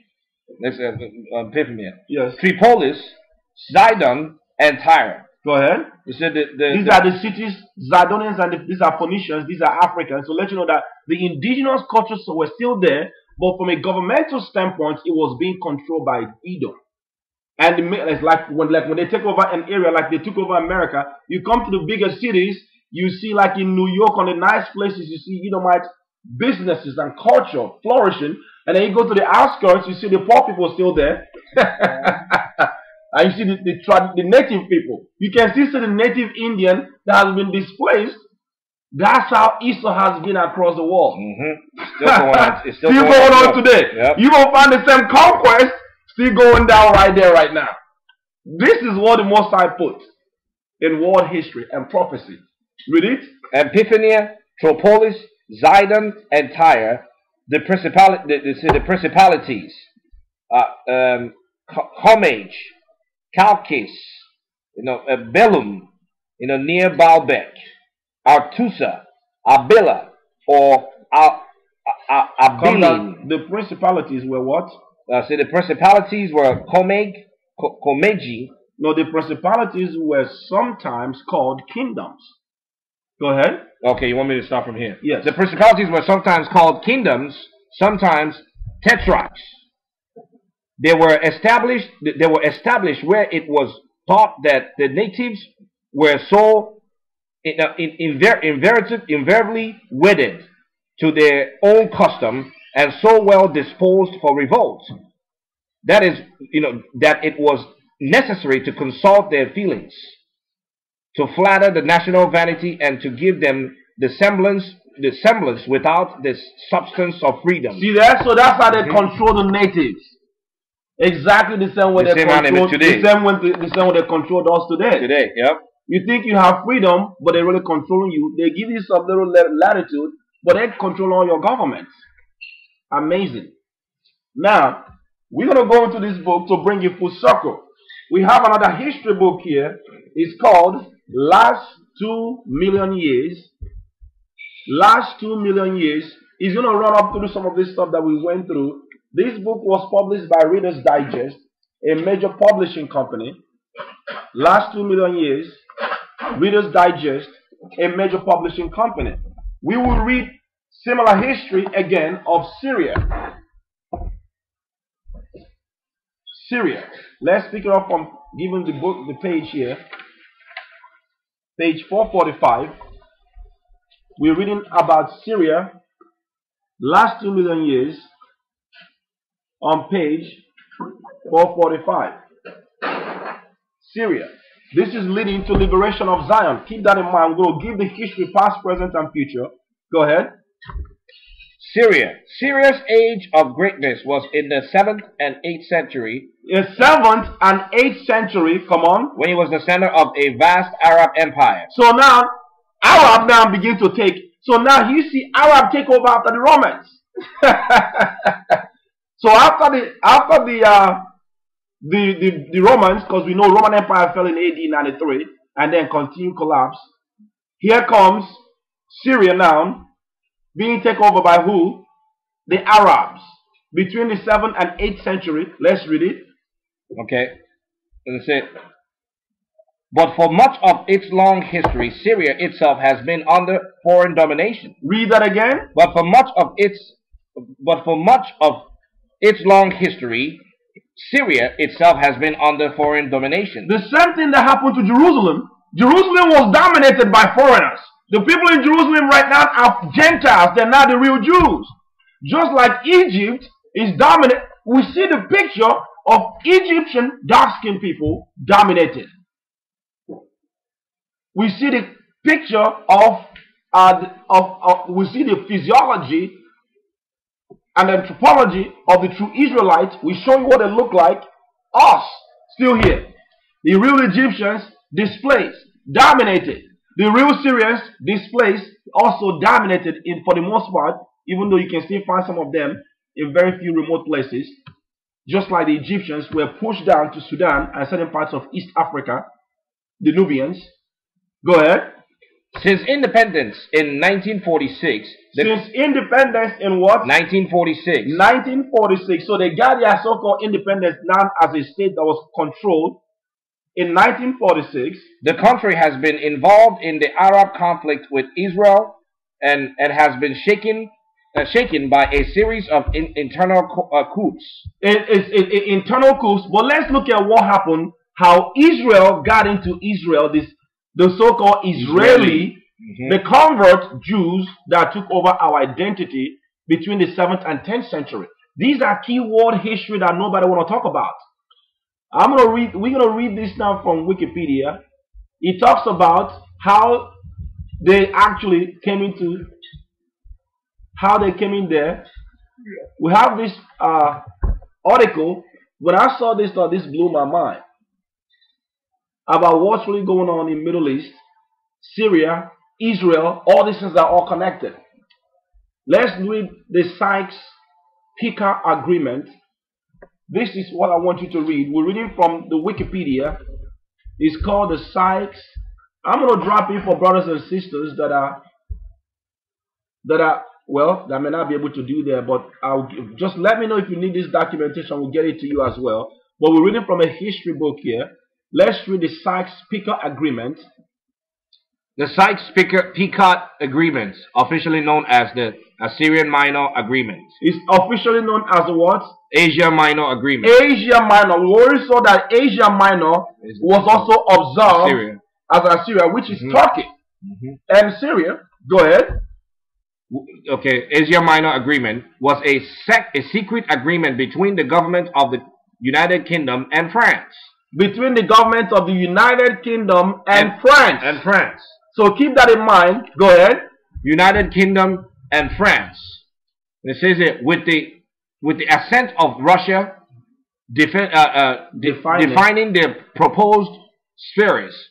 Bithynia. Yes. Tripolis, Sidon, and Tyre. Go ahead. You said these are the cities, Zidonians, and these are Phoenicians, these are Africans. So let you know that the indigenous cultures were still there, but from a governmental standpoint, it was being controlled by Edom. And it's like when they take over an area, like they took over America, you come to the bigger cities, you see like in New York, on the nice places, you see Edomite businesses and culture flourishing. And then you go to the outskirts, you see the poor people still there. And you see the native people. You can see the native Indian that has been displaced. That's how Esau has been across the world. Still going on today. Yep. You will find the same conquest still going down right there, right now. This is what the Most High put in world history and prophecy. Read it. And Bithynia, Tripolis, Zidon, and Tyre, the principalities, Homage, Chalcis, Belum, near Baalbek, Artusa, Abila, or Abilin. The principalities were what? The principalities were Komegi. No, the principalities were sometimes called kingdoms. Go ahead. Okay, you want me to start from here? Yes. The principalities were sometimes called kingdoms, sometimes tetrarchs. They were established where it was thought that the natives were so invariably wedded to their own custom and so well disposed for revolt. That is, that it was necessary to consult their feelings, to flatter the national vanity, and to give them the semblance without the substance of freedom. See that? So that's how they control the natives. Exactly the same way they control us today. Today, yep. You think you have freedom, but they're really controlling you. They give you some little latitude, but they control all your governments. Amazing. Now, we're going to go into this book to bring you full circle. We have another history book here. It's called Last 2 Million Years. Last 2 million years. It's going to run up through some of this stuff that we went through. This book was published by Reader's Digest, a major publishing company. Last 2 million years. Reader's Digest, a major publishing company. We will read similar history again of Syria. Syria. Let's pick it up from giving the book the page here. Page 445. We're reading about Syria. Last 2 million years. On page 445. Syria. This is leading to liberation of Zion. Keep that in mind. We're going to give the history, past, present, and future. Go ahead. Syria. Syria's age of greatness was in the 7th and 8th century. In 7th and 8th century, come on. When it was the center of a vast Arab empire. So now, Arab now begin to take. So now you see Arab take over after the Romans. So after the Romans, because we know Roman Empire fell in AD 93 and then continued collapse. Here comes Syria now, being taken over by who? The Arabs. Between the 7th and 8th century. Let's read it. Okay. Let's say, but for much of its long history, Syria itself has been under foreign domination. Read that again. But for much of its long history, Syria itself has been under foreign domination. The same thing that happened to Jerusalem. Jerusalem was dominated by foreigners. The people in Jerusalem right now are Gentiles. They're not the real Jews. Just like Egypt is dominant. We see the picture of Egyptian dark-skinned people dominated. We see the picture of we see the physiology and anthropology of the true Israelites. We show you what they look like. Us, still here. The real Egyptians displaced, dominated. The real Syrians displaced, also dominated for the most part, even though you can still find some of them in very few remote places. Just like the Egyptians were pushed down to Sudan and certain parts of East Africa, the Nubians. Go ahead. Since independence in 1946. Since independence in what? 1946. 1946. So they got their so-called independence now as a state that was controlled. In 1946. The country has been involved in the Arab conflict with Israel and has been shaken by a series of internal coups. Internal coups. But let's look at what happened. How Israel got into Israel. The so-called Israeli, the convert Jews that took over our identity between the 7th and 10th century. These are key world history that nobody want to talk about. We're gonna read this now from Wikipedia. It talks about how they actually came in there. We have this article. When I saw this, this blew my mind. About what's really going on in Middle East, Syria, Israel, all these things are all connected. Let's read the Sykes-Picot Agreement. This is what I want you to read. We're reading from the Wikipedia. It's called the Sykes. I'm going to drop in for brothers and sisters that may not be able to do that, but just let me know if you need this documentation. We'll get it to you as well. But we're reading from a history book here. Let's read the Sykes-Picot Agreement. The Sykes-Picot Agreement, officially known as the Assyrian Minor Agreement. It's officially known as the what? Asia Minor Agreement. Asia Minor. We already saw that Asia Minor was also observed as Assyria, which is Turkey and Syria. Go ahead. Okay, Asia Minor Agreement was a secret agreement between the government of the United Kingdom and France. Between the government of the United Kingdom and France. So keep that in mind. Go ahead. United Kingdom and France. And it says it with the assent of Russia, defining the proposed spheres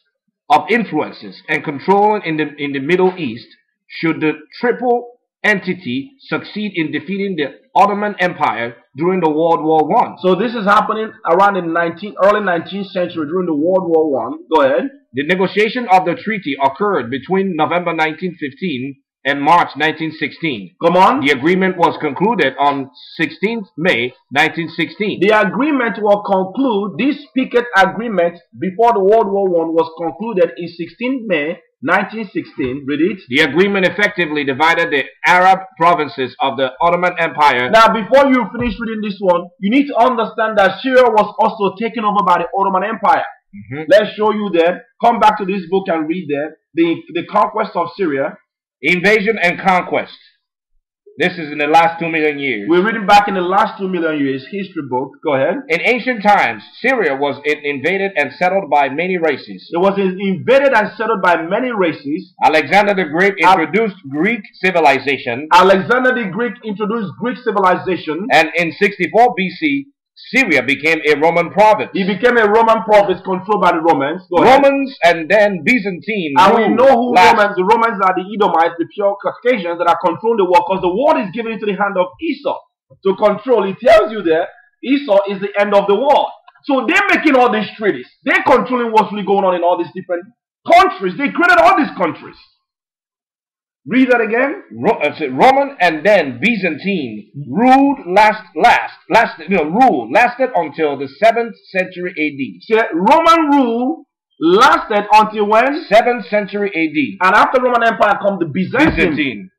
of influences and control in the Middle East, should the triple entity succeed in defeating the Ottoman Empire during the World War I. So this is happening around the early 19th century during the World War I. Go ahead. The negotiation of the treaty occurred between November 1915 and March 1916. Come on. The agreement was concluded on 16th May 1916. The agreement will conclude, this picket agreement before the World War I was concluded in 16th May 1916. Read it. The agreement effectively divided the Arab provinces of the Ottoman Empire. Now, before you finish reading this one, you need to understand that Syria was also taken over by the Ottoman Empire. Let's show you that. Come back to this book and read that. The conquest of Syria. Invasion and conquest. This is in the last 2 million years. We're reading back in the last 2 million years. History book. Go ahead. In ancient times, Syria was invaded and settled by many races. It was invaded and settled by many races. Alexander the Great introduced Greek civilization. Alexander the Great introduced Greek civilization. And in 64 BC, Syria became a Roman province. It became a Roman province controlled by the Romans. Romans and then Byzantine. And we know who Romans. The Romans are the Edomites, the pure Caucasians that are controlling the world, because the world is given into the hand of Esau to control. It tells you there, Esau is the end of the world. So they're making all these treaties. They're controlling what's really going on in all these different countries. They created all these countries. Read that again. Roman and then Byzantine ruled lasted until the 7th century AD. So Roman rule lasted until when? 7th century AD. And after Roman Empire comes the Byzantine,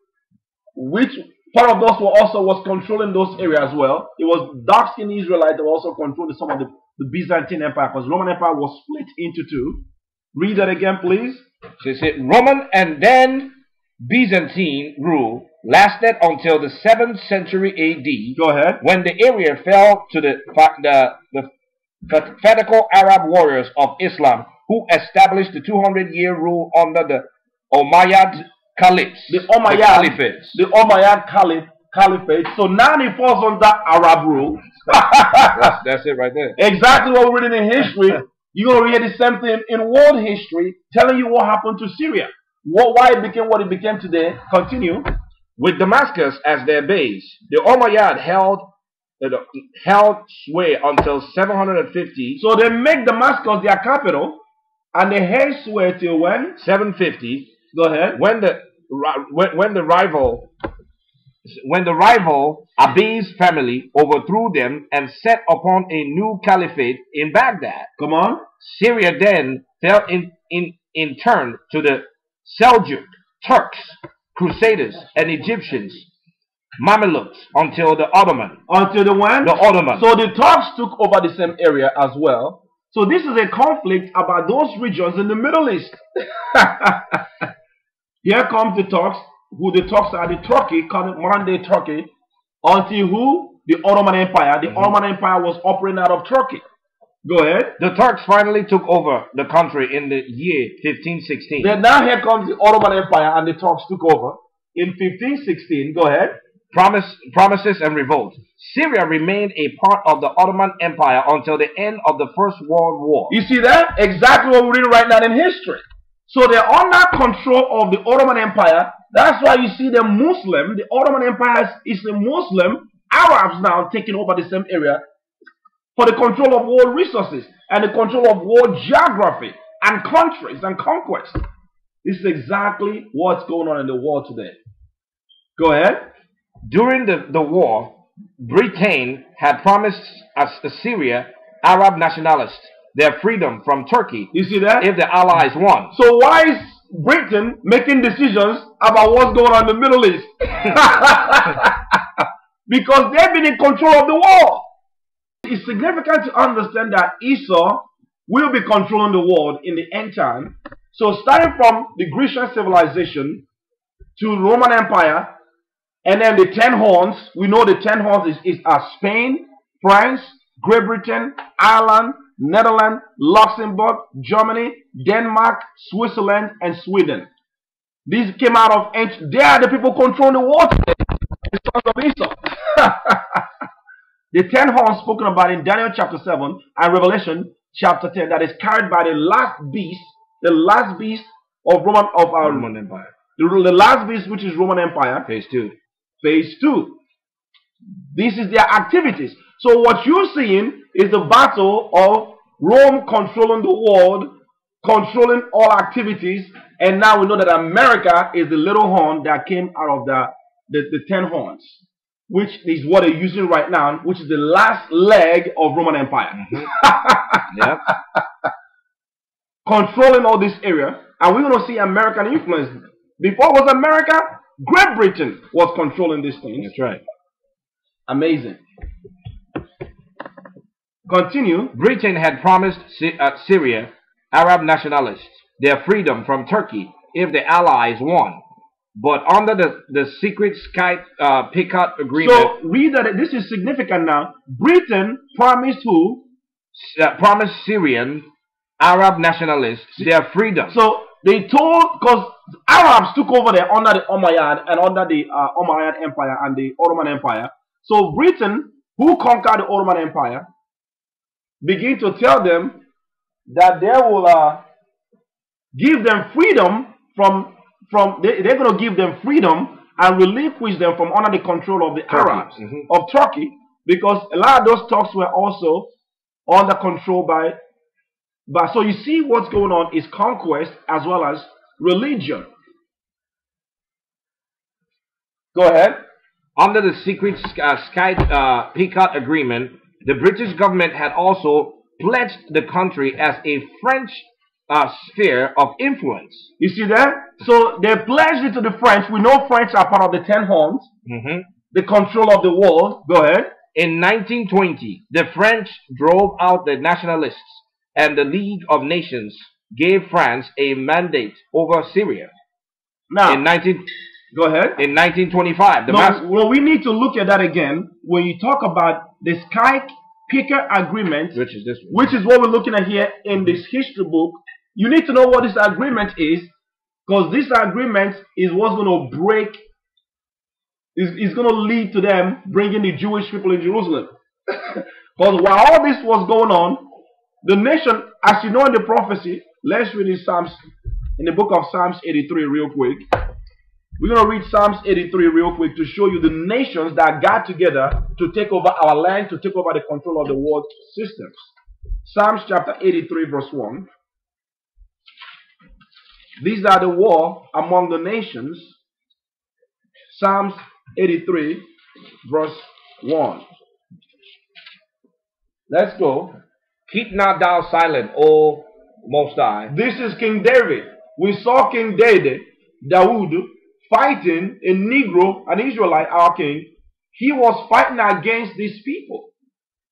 which part of those was controlling those areas as well. It was dark-skinned Israelites that were also controlling some of the Byzantine Empire, because Roman Empire was split into two. Read that again, please. So it said Roman and then Byzantine rule lasted until the 7th century AD. Go ahead. When the area fell to the fanatical Arab warriors of Islam, who established the 200-year rule under the Umayyad Caliphs. The Umayyad Caliphate. So now it falls under Arab rule. That's it right there. Exactly what we're reading in history. You're going to read the same thing in world history, telling you what happened to Syria. Why it became what it became today. Continue. With Damascus as their base, the Umayyad held sway until 750. So they make Damascus their capital, and they held sway till when? 750. Go ahead. When the rival Abi's family overthrew them and set upon a new caliphate in Baghdad. Come on. Syria then fell in turn to the Seljuk, Turks, Crusaders, and Egyptians, Mamelukes, until the Ottoman. Until the when? The Ottoman. So the Turks took over the same area as well. So this is a conflict about those regions in the Middle East. Here comes the Turks, who the Turks are the Turkey, modern day Turkey, until who? The Ottoman Empire. The Ottoman Empire was operating out of Turkey. Go ahead. The Turks finally took over the country in the year 1516. Then now here comes the Ottoman Empire, and the Turks took over in 1516. Go ahead. Promises and revolt. Syria remained a part of the Ottoman Empire until the end of the First World War. You see that? Exactly what we're reading right now in history. So they're under control of the Ottoman Empire. That's why you see the Muslim, the Ottoman Empire is the Muslim, Arabs now taking over the same area for the control of world resources and the control of world geography and countries and conquest. This is exactly what's going on in the world today. Go ahead. During the war, Britain had promised Syria Arab nationalists their freedom from Turkey. You see that? If the Allies won. So why is Britain making decisions about what's going on in the Middle East? Because they've been in control of the war. It's significant to understand that Esau will be controlling the world in the end time. So starting from the Grecian civilization to Roman Empire And then the 10 horns, we know the 10 horns is Spain, France, Great Britain, Ireland, Netherlands, Luxembourg, Germany, Denmark, Switzerland, and Sweden. These came out of ancient. They are the people controlling the world today, the sons of Esau. The 10 horns spoken about in Daniel chapter 7 and Revelation chapter 10, that is carried by the last beast of Roman Empire. The last beast, which is Roman Empire. Phase 2. Phase 2. This is their activities. So what you're seeing is the battle of Rome controlling the world, controlling all activities, and now we know that America is the little horn that came out of the 10 horns, which is what they're using right now, which is the last leg of Roman Empire. Yeah. Controlling all this area, and we're going to see American influence. Before it was America, Great Britain was controlling these things. That's right. Amazing. Continue. Britain had promised Syria, Arab nationalists, their freedom from Turkey if the Allies won. But under the secret Picard agreement... So, read that. This is significant now. Britain promised who? Promised Syrian, Arab nationalists their freedom. So, they told... Because Arabs took over there under the Umayyad and under the Umayyad Empire and the Ottoman Empire. So, Britain, who conquered the Ottoman Empire, begin to tell them that they will give them freedom they're going to give them freedom and relinquish them from under the control of the Arabs of Turkey, because a lot of those talks were also under control by so you see what's going on is conquest as well as religion. Go ahead. Under the secret Picard agreement, the British government had also pledged the country as a French sphere of influence. You see that? So they pledged it to the French. We know French are part of the 10 horns, the control of the world. Go ahead. In 1920, the French drove out the nationalists, and the League of Nations gave France a mandate over Syria. Now, go ahead. In 1925, well, we need to look at that again when you talk about the Sky-Picker Agreement, which is what we're looking at here in this history book. You need to know what this agreement is, because this agreement is what's going to break, is going to lead to them bringing the Jewish people in Jerusalem. Because while all this was going on, the nation, as you know in the prophecy, let's read in the book of Psalms 83 real quick. We're going to read Psalms 83 real quick to show you the nations that got together to take over our land, to take over the control of the world systems. Psalms chapter 83 verse 1. These are the war among the nations. Psalms 83 verse 1. Let's go. Keep not thou silent, O Most High. This is King David. We saw King Dawood, fighting a Negro, an Israelite, our king. He was fighting against these people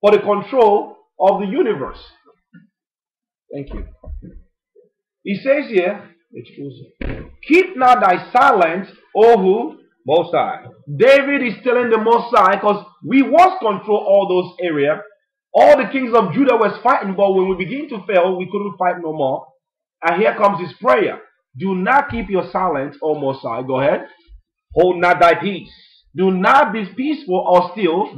for the control of the universe. Thank you. He says here, keep not thy silence, O who? Most High. David is telling the Most High, because we once control all those areas. All the kings of Judah was fighting, but when we begin to fail, we couldn't fight no more. And here comes his prayer. Do not keep your silence, O Most High. Go ahead. Hold not thy peace. Do not be peaceful or still.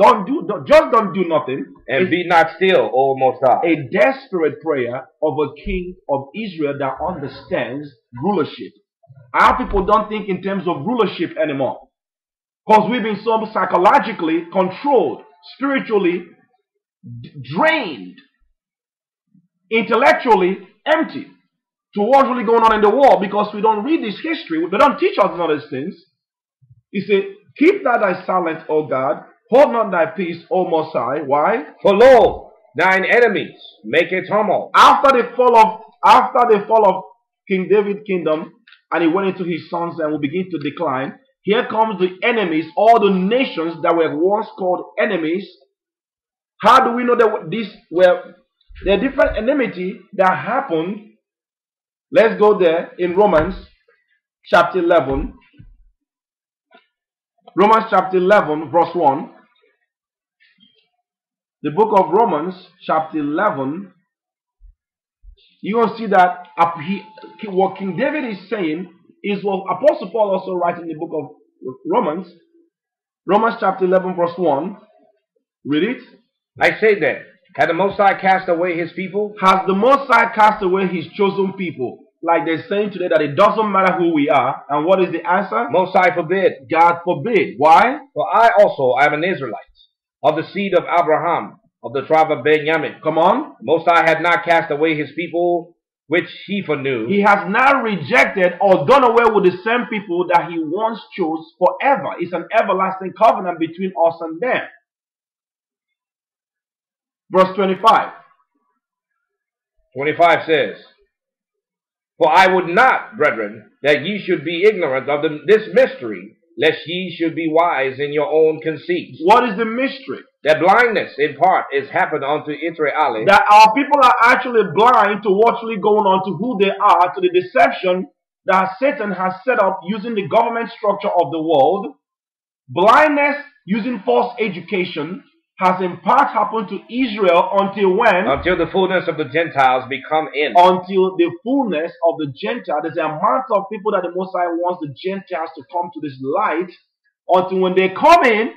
Just don't do nothing. And be not still, O Most High. A desperate prayer of a king of Israel that understands rulership. Our people don't think in terms of rulership anymore, because we've been so psychologically controlled, spiritually drained, intellectually empty to what's really going on in the world, because we don't read this history. They don't teach us none of these things. He said, keep not thy silence, O God, hold not thy peace, O Most High. Why? For lo, thine enemies make a tumult. After the fall of King David's kingdom, and he went into his sons and will begin to decline, here comes the enemies, all the nations that were once called enemies. How do we know that there are different enmity that happened? Let's go there in Romans chapter 11. Romans chapter 11, verse 1. The book of Romans chapter 11. You're going to see that what King David is saying is what Apostle Paul also writes in the book of Romans. Romans chapter 11, verse 1. Read it. I say then, had the Most High cast away his people? Has the Most High cast away his chosen people? Like they're saying today that it doesn't matter who we are. And what is the answer? Most High forbid. God forbid. Why? For I also am an Israelite, of the seed of Abraham, of the tribe of Benjamin. Come on. Most High had not cast away his people, which he foreknew. He has not rejected or done away with the same people that he once chose forever. It's an everlasting covenant between us and them. Verse 25. 25 says, For I would not, brethren, that ye should be ignorant of this mystery, lest ye should be wise in your own conceits. What is the mystery? That blindness in part is happened unto Israel. That our people are actually blind to what's really going on, to who they are, to the deception that Satan has set up using the government structure of the world. Blindness using false education has in part happened to Israel until when? Until the fullness of the Gentiles become in. Until the fullness of the Gentiles. There's an amount of people that the Most High wants the Gentiles to come to this light. Until when they come in,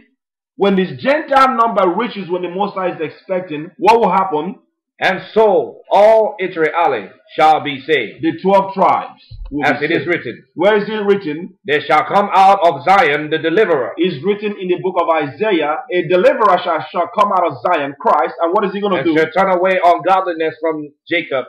when this Gentile number reaches when the Most High is expecting, what will happen? And so all Israel shall be saved. The 12 tribes. As it is written. Where is it written? There shall come out of Zion the deliverer. Is written in the book of Isaiah. A deliverer shall come out of Zion, Christ. And what is he going to do? And shall turn away ungodliness from Jacob.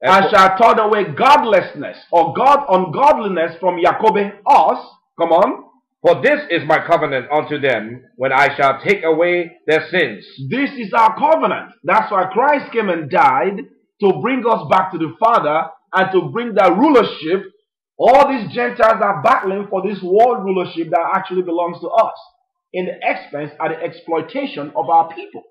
And shall turn away godlessness or ungodliness from Jacob, us. Come on. For this is my covenant unto them, when I shall take away their sins. This is our covenant. That's why Christ came and died, to bring us back to the Father and to bring that rulership. All these Gentiles are battling for this world rulership that actually belongs to us, in the expense and the exploitation of our people.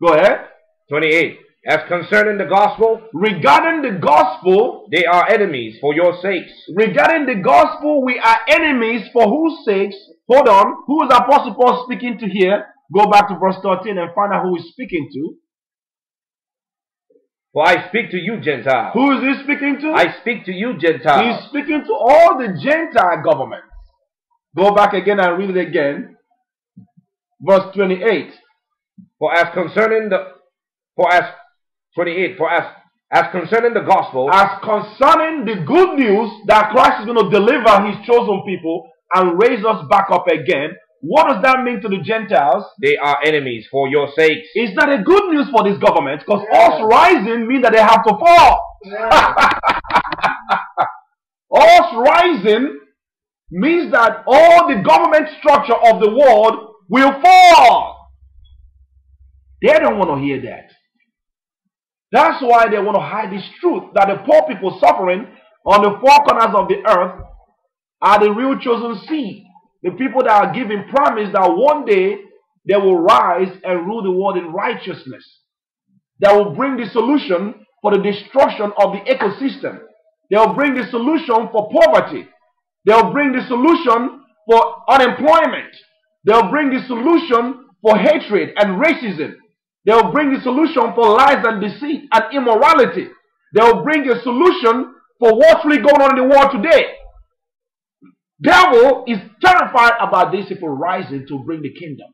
Go ahead. 28. As concerning the gospel, regarding the gospel, they are enemies for your sakes. Regarding the gospel, we are enemies for whose sakes? Hold on. Who is Apostle Paul speaking to here? Go back to verse 13 and find out who he's speaking to. For I speak to you, Gentiles. Who is he speaking to? I speak to you, Gentiles. He's speaking to all the Gentile governments. Go back again and read it again. Verse 28. For as concerning the 28. For as concerning the gospel, as concerning the good news that Christ is going to deliver his chosen people and raise us back up again, what does that mean to the Gentiles? They are enemies for your sakes. Is that a good news for this government? Because us rising means that they have to fall. Us rising means that all the government structure of the world will fall. They don't want to hear that. That's why they want to hide this truth, that the poor people suffering on the four corners of the earth are the real chosen seed. The people that are given promise that one day they will rise and rule the world in righteousness. That will bring the solution for the destruction of the ecosystem. They will bring the solution for poverty. They will bring the solution for unemployment. They will bring the solution for hatred and racism. They will bring the solution for lies and deceit and immorality. They will bring a solution for what's really going on in the world today. Devil is terrified about these people rising to bring the kingdom.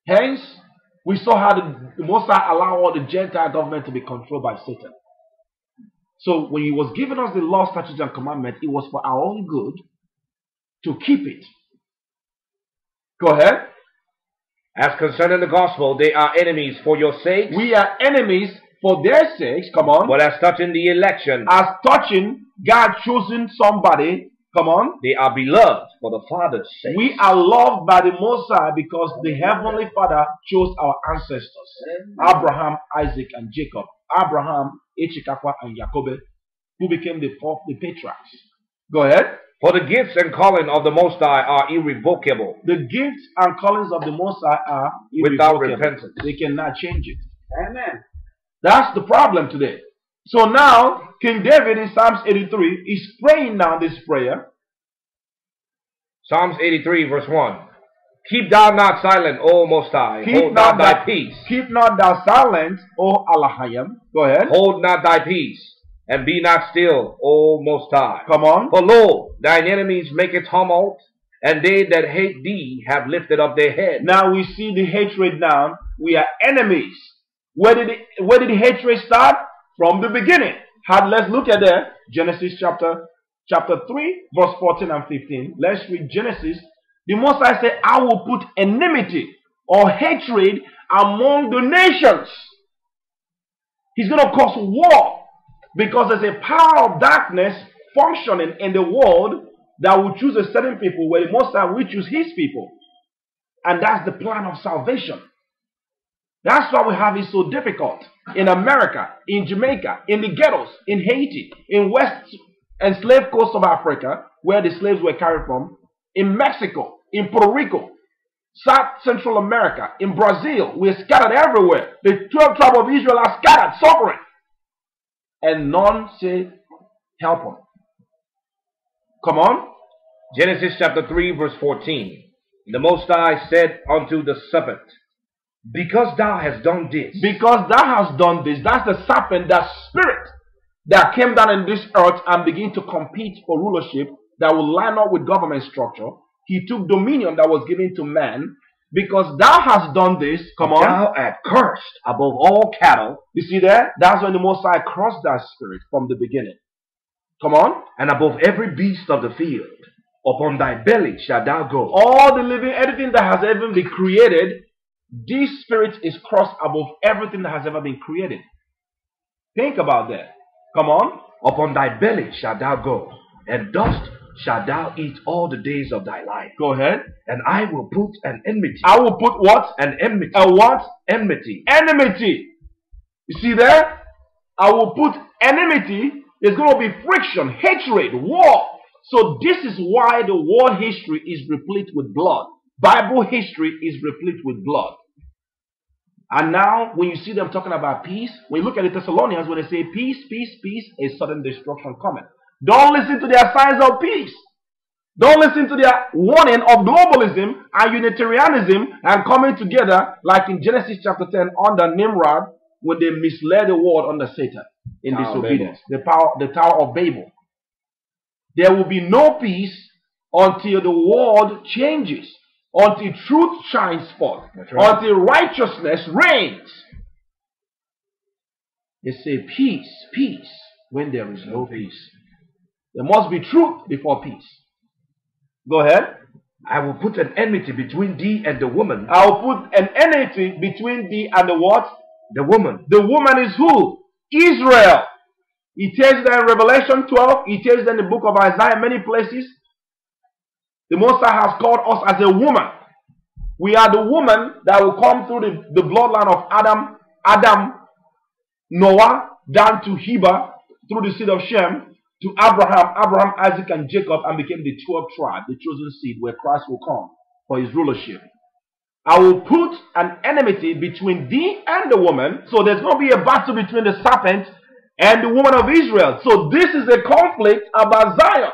Hence, we saw how the Most High allowed all the Gentile government to be controlled by Satan. So when he was giving us the law, statutes, and commandments, it was for our own good to keep it. Go ahead. As concerning the gospel, they are enemies for your sakes. We are enemies for their sakes. Come on. But as touching the election, as touching God choosing somebody, come on. They are beloved for the Father's sake. We are loved by the Most High because the Heavenly Father chose our ancestors. Abraham, Isaac, and Jacob. Abraham, Echikakwa, and Jacob, who became the patriarchs. Go ahead. For the gifts and calling of the Most High are irrevocable. The gifts and callings of the Most High are irrevocable. Without repentance. They cannot change it. Amen. That's the problem today. So now, King David in Psalms 83 is praying now this prayer. Psalms 83 verse 1. Keep thou not silent, O Most High. Hold not thy peace. Keep not thou silent, O Alahayim. Go ahead. Hold not thy peace, and be not still, O Most High. Come on. For lo, thine enemies make a tumult, and they that hate thee have lifted up their head. Now we see the hatred now. We are enemies. Where did the hatred start? From the beginning. Let's look at that. Genesis chapter 3, verse 14 and 15. Let's read Genesis. The Most High said, I will put enmity or hatred among the nations. He's going to cause war because there's a power of darkness functioning in the world that will choose a certain people, where the Most High will choose his people. And that's the plan of salvation. That's why we have it so difficult in America, in Jamaica, in the ghettos, in Haiti, in West and slave coast of Africa, where the slaves were carried from, in Mexico, in Puerto Rico, South Central America, in Brazil. We're scattered everywhere. The 12 tribes of Israel are scattered, suffering. And none say, help them. Come on. Genesis chapter 3 verse 14. The Most High said unto the serpent, because thou hast done this. Because thou hast done this. That's the serpent, that spirit that came down in this earth and began to compete for rulership that will line up with government structure. He took dominion that was given to man. Because thou hast done this, come on. Thou art cursed above all cattle. You see that? That's when the Most High crossed that spirit from the beginning. Come on. And above every beast of the field, upon thy belly shalt thou go. All the living, everything that has ever been created, this spirit is crossed above everything that has ever been created. Think about that. Come on. Upon thy belly shalt thou go, and dust shalt thou eat all the days of thy life. Go ahead. And I will put an enmity. I will put what? An enmity. A what? Enmity. Enmity. You see there? I will put enmity. There's going to be friction, hatred, war. So this is why the world history is replete with blood. Bible history is replete with blood. And now, when you see them talking about peace, when you look at the Thessalonians, when they say peace, peace, peace, a sudden destruction coming. Don't listen to their signs of peace. Don't listen to their warning of globalism and Unitarianism and coming together like in Genesis chapter 10 under Nimrod, when they misled the world under Satan in disobedience. The Tower of Babel. There will be no peace until the world changes. Until truth shines forth. Right. Until righteousness reigns. They say peace, peace, when there is no peace. There must be truth before peace. Go ahead. I will put an enmity between thee and the woman. I will put an enmity between thee and the what? The woman. The woman is who? Israel. He tells that in Revelation 12. He tells that in the book of Isaiah, many places. The Most High has called us as a woman. We are the woman that will come through the bloodline of Adam, Noah, down to Heber, through the seed of Shem, to Abraham, Isaac, and Jacob, and became the 12 tribe, the chosen seed, where Christ will come for his rulership. I will put an enmity between thee and the woman. So there's going to be a battle between the serpent and the woman of Israel. So this is a conflict about Zion.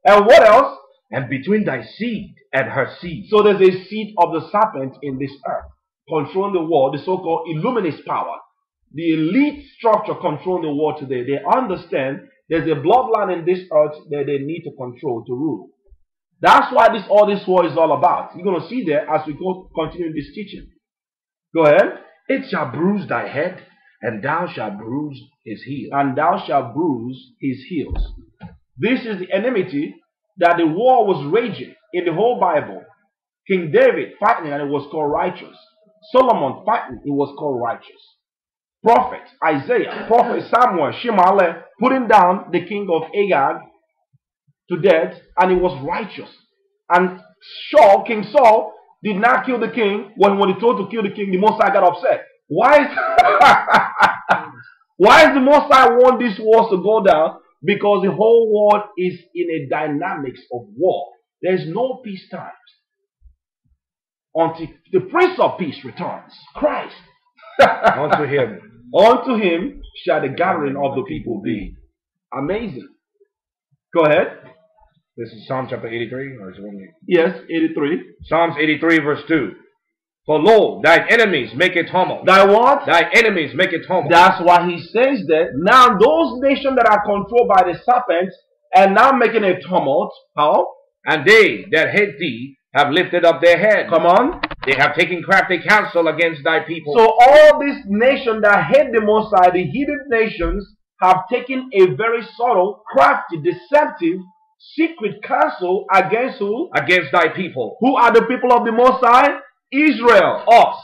And what else? And between thy seed and her seed. So there's a seed of the serpent in this earth, controlling the world, the so-called Illuminist power. The elite structure controlling the world today. They understand there's a bloodline in this earth that they need to control, to rule. That's why all this war is all about. You're going to see there as we continue this teaching. Go ahead. It shall bruise thy head, and thou shalt bruise his heel. And thou shalt bruise his heels. This is the enmity that the war was raging in the whole Bible. King David fighting, and it was called righteous. Solomon fighting, it was called righteous. Prophet Isaiah, Prophet Samuel, Shemaiah, putting down the king of Agag to death, and it was righteous. And King Saul, did not kill the king. When he told to kill the king, the Most High got upset. Why is the Most High want these wars to go down? Because the whole world is in a dynamics of war. There is no peace times until the Prince of Peace returns, Christ. Unto him shall the gathering of the people be. Amazing. Go ahead. This is Psalm chapter 83, or is it one? Yes, 83. Psalms 83 verse 2. For lo, thine enemies make a tumult. Thy what? Thy enemies make a tumult. That's why he says that. Now those nations that are controlled by the serpent and now making a tumult. How? And they that hate thee have lifted up their head. Come on. They have taken crafty counsel against thy people. So all these nations that hate the Most High, the hidden nations, have taken a very subtle, crafty, deceptive, secret counsel against who? Against thy people. Who are the people of the Most High? Israel, us.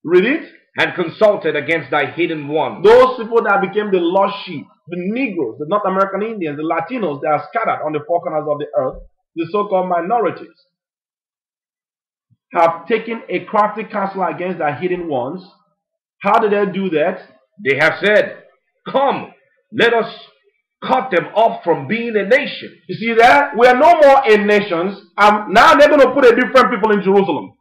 Read it. And consulted against thy hidden ones. Those people that became the lost sheep, the Negroes, the North American Indians, the Latinos that are scattered on the four corners of the earth, the so-called minorities, have taken a crafty counsel against thy hidden ones. How did they do that? They have said, come, let us cut them off from being a nation. You see that? We are no more a nation. Now they're going to put a different people in Jerusalem.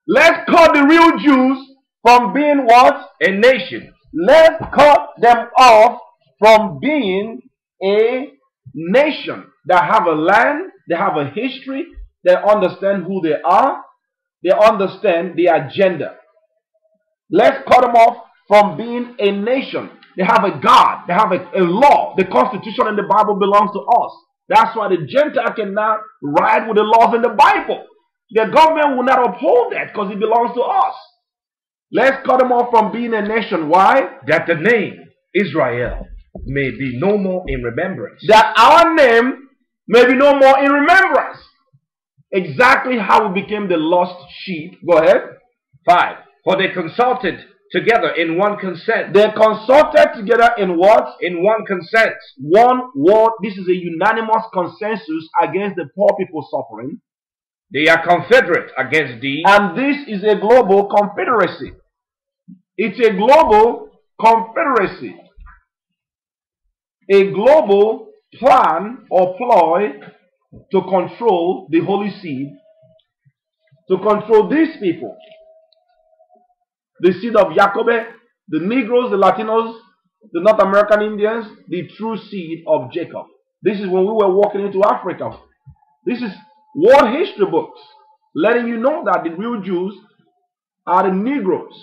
Let's cut the real Jews from being what? A nation. Let's cut them off from being a nation that have a land, they have a history, they understand who they are, they understand the agenda. Let's cut them off from being a nation. They have a God, they have a law. The Constitution in the Bible belongs to us. That's why the Gentile cannot ride with the laws in the Bible. The government will not uphold that because it belongs to us. Let's cut them off from being a nation. Why? That the name Israel may be no more in remembrance. That our name may be no more in remembrance. Exactly how we became the lost sheep. Go ahead. 5. For they consulted together in one consent. They consulted together in what? In one consent. One word. This is a unanimous consensus against the poor people suffering. They are confederate against thee. And this is a global confederacy. It's a global confederacy. A global plan or ploy to control the Holy Seed, to control these people. The seed of Jacob, the Negroes, the Latinos, the North American Indians, the true seed of Jacob. This is when we were walking into Africa. This is world history books letting you know that the real Jews are the Negroes.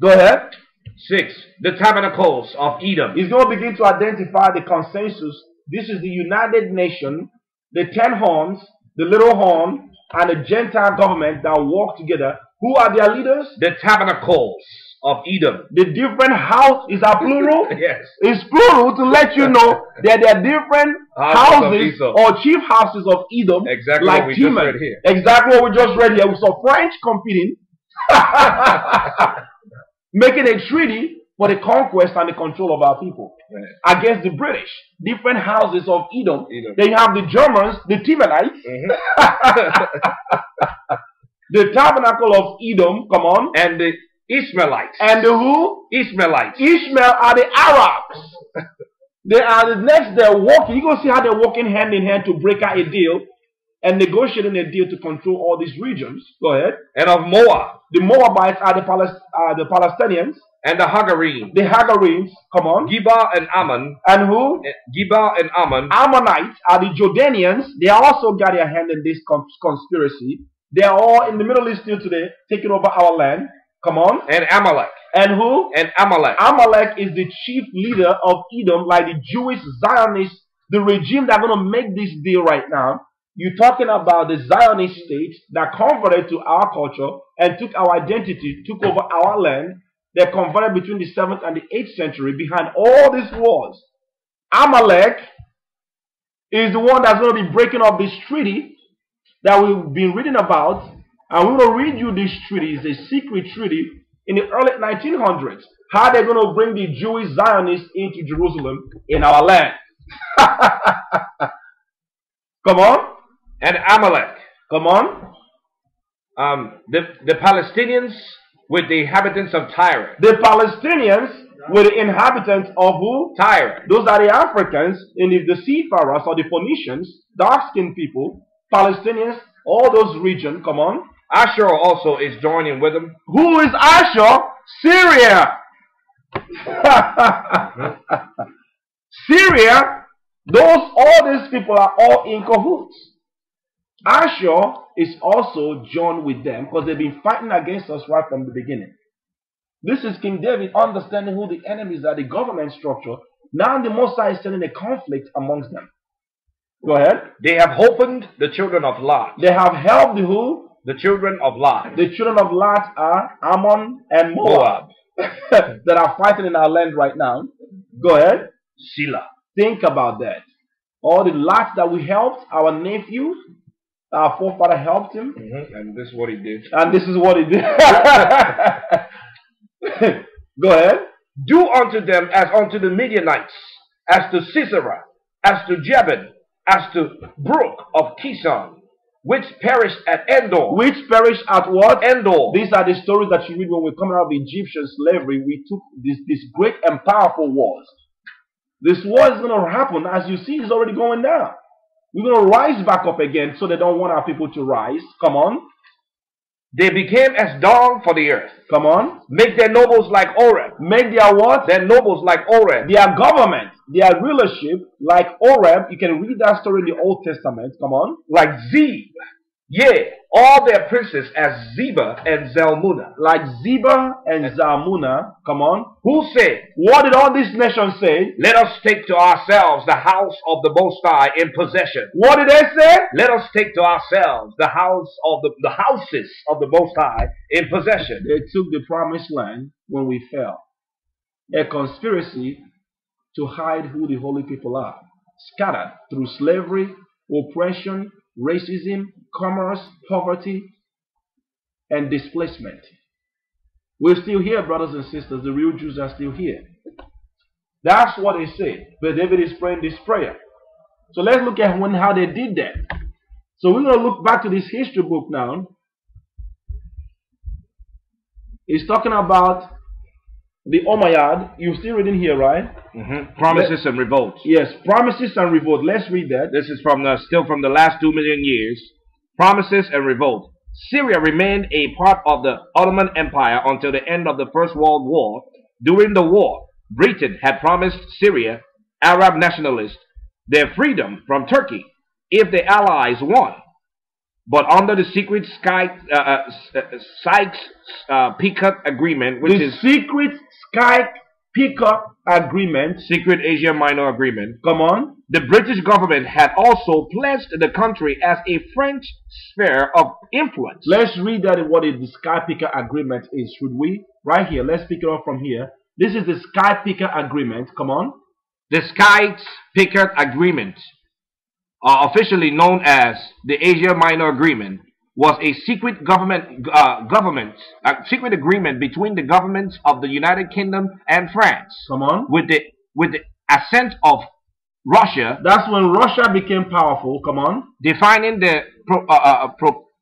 Go ahead. 6. The tabernacles of Edom. He's going to begin to identify the consensus. This is the United Nation, the 10 horns, the little horn, and the Gentile government that work together. Who are their leaders? The tabernacles of Edom. The different house is a plural. Yes. It's plural to let you know that there are different houses or chief houses of Edom. Exactly like what we just read here. Exactly what we just read here. We saw French competing, making a treaty for the conquest and the control of our people against the British. Different houses of Edom. Then you have the Germans, the Timonites. The tabernacle of Edom, come on. And the Ishmaelites. And the who? Ishmaelites. Ishmael are the Arabs. They are the next, they're walking. You're going to see how they're walking hand in hand to break out a deal and negotiating a deal to control all these regions. Go ahead. And of Moab. The Moabites are the Palestinians. And the Hagarenes. The Hagarenes, come on. Geba and Ammon. And who? Geba and Ammon. Ammonites are the Jordanians. They also got their hand in this conspiracy. They are all in the Middle East still today, taking over our land. Come on. And Amalek. And who? And Amalek. Amalek is the chief leader of Edom, like the Jewish Zionists, the regime that are going to make this deal right now. You're talking about the Zionist state that converted to our culture and took our identity, took over our land. They converted between the 7th and the 8th century behind all these wars. Amalek is the one that's going to be breaking up this treaty that we've been reading about. And we're going to read you this treaty. It's a secret treaty in the early 1900s. How they're going to bring the Jewish Zionists into Jerusalem in our land. Come on. And Amalek. Come on. The Palestinians with the inhabitants of Tyre. The Palestinians with the inhabitants of who? Tyre. Those are the Africans, and if the seafarers or the Phoenicians, dark-skinned people, Palestinians, all those regions, come on. Ashur also is joining with them. Who is Ashur? Syria. Syria, all these people are all in cahoots. Ashur is also joined with them because they've been fighting against us right from the beginning. This is King David understanding who the enemies are, the government structure. Now the Most High is sending a conflict amongst them. Go ahead. They have opened the children of Lot. They have helped the who? The children of Lot. The children of Lot are Ammon and Moab. That are fighting in our land right now. Go ahead. Selah. Think about that. All the Lot that we helped, our nephew, our forefather helped him. And this is what he did. And this is what he did. Go ahead. Do unto them as unto the Midianites, as to Sisera, as to Jebin, as to Brook of Kison, which perished at Endor. Which perished at what? Endor. These are the stories that you read when we come out of Egyptian slavery. We took these great and powerful wars. This war is going to happen. As you see, it's already going down. We're going to rise back up again, so they don't want our people to rise. Come on. They became as dung for the earth. Come on. Make their nobles like Oreb. Make their what? Their nobles like Oreb. Their government, their rulership like Oreb. You can read that story in the Old Testament. Come on. Like Zeb. Yea, all their princes as Zebah and Zalmunna. Like Zebah and Zalmunna. Come on. Who say? What did all these nations say? Let us take to ourselves the house of the Most High in possession. What did they say? Let us take to ourselves the house of the houses of the Most High in possession. They took the promised land when we fell. A conspiracy to hide who the holy people are. Scattered through slavery, oppression, racism, commerce, poverty, and displacement. We're still here, brothers and sisters. The real Jews are still here. That's what they say. But David is praying this prayer. So let's look at how they did that. So we're going to look back to this history book now. It's talking about the Umayyad. You're still reading here, right? Promises and revolt. Yes, promises and revolt. Let's read that. This is still from the last 2 million years. Promises and revolt. Syria remained a part of the Ottoman Empire until the end of the First World War. During the war, Britain had promised Syria, Arab nationalists, their freedom from Turkey if the Allies won. But under the secret Sykes-Picot Agreement, which is secret Sykes-Picot Agreement, secret Asia Minor Agreement. Come on. The British government had also pledged the country as a French sphere of influence. Let's read that what the Sykes-Picot Agreement is, should we? Right here. Let's pick it up from here. This is the Sykes-Picot Agreement. Come on. The Sykes-Picot Agreement, officially known as the Asia Minor Agreement, was a secret secret agreement between the governments of the United Kingdom and France. Come on. With the assent of Russia. That's when Russia became powerful. Come on. Defining the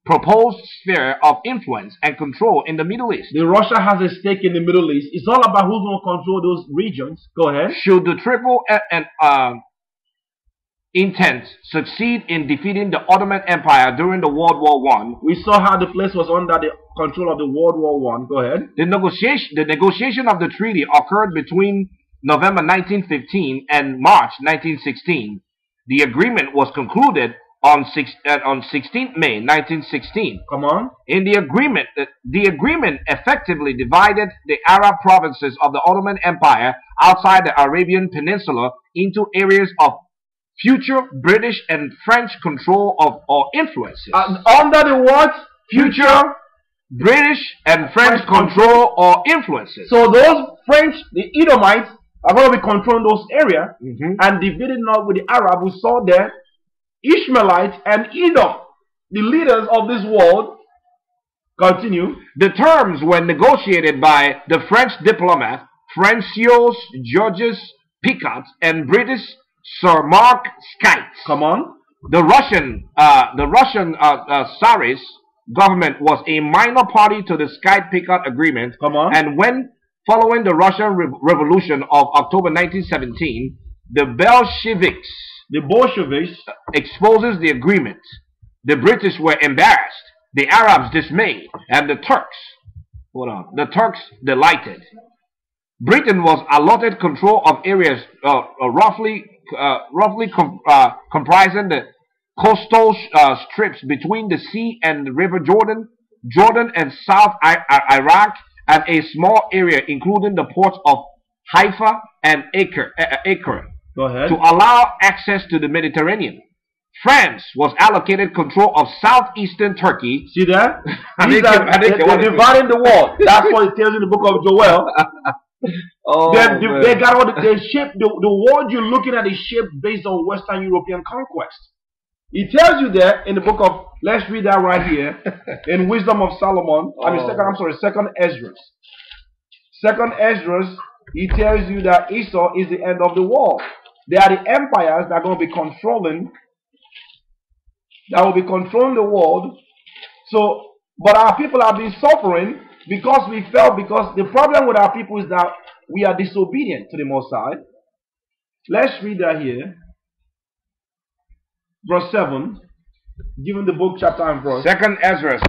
proposed sphere of influence and control in the Middle East. The Russia has a stake in the Middle East. It's all about who's going to control those regions. Go ahead. Should the triple intent succeed in defeating the Ottoman Empire during the World War I. We saw how the place was under the control of the World War I. Go ahead. The negotiation of the treaty occurred between November 1915 and March 1916. The agreement was concluded on 16th May 1916. Come on. In the agreement effectively divided the Arab provinces of the Ottoman Empire outside the Arabian Peninsula into areas of future British and French control of or influences. Under the what? Future British and French control or influences. So those French, the Edomites, are going to be controlling those areas and dividing up with the Arab who saw there, Ishmaelites and Edom, the leaders of this world. Continue. The terms were negotiated by the French diplomat François Georges Picot and British Sir Mark Sykes. Come on. The Russian Tsarist government was a minor party to the Sykes-Picot Agreement. Come on. And when, following the Russian Revolution of October 1917, the Bolsheviks exposes the agreement, the British were embarrassed the Arabs dismayed, and the Turks delighted. Britain was allotted control of areas roughly comprising the coastal strips between the sea and the River Jordan and South Iraq, and a small area including the ports of Haifa and Acre Go ahead. to allow access to the Mediterranean. France was allocated control of southeastern Turkey. See that? They're dividing the world. That's what it tells in the book of Joel. They got all the shape. The world you're looking at is shaped based on Western European conquest. It tells you that in the book of, let's read that right here, in Wisdom of Solomon. Second Esdras. Second Esdras, he tells you that Esau is the end of the world. They are the empires that are going to be controlling, that will be controlling the world. So, but our people have been suffering because we fell, because the problem with our people is that we are disobedient to the Most High. Let's read that here. Verse 7. Given the book, chapter and verse. Second Ezra,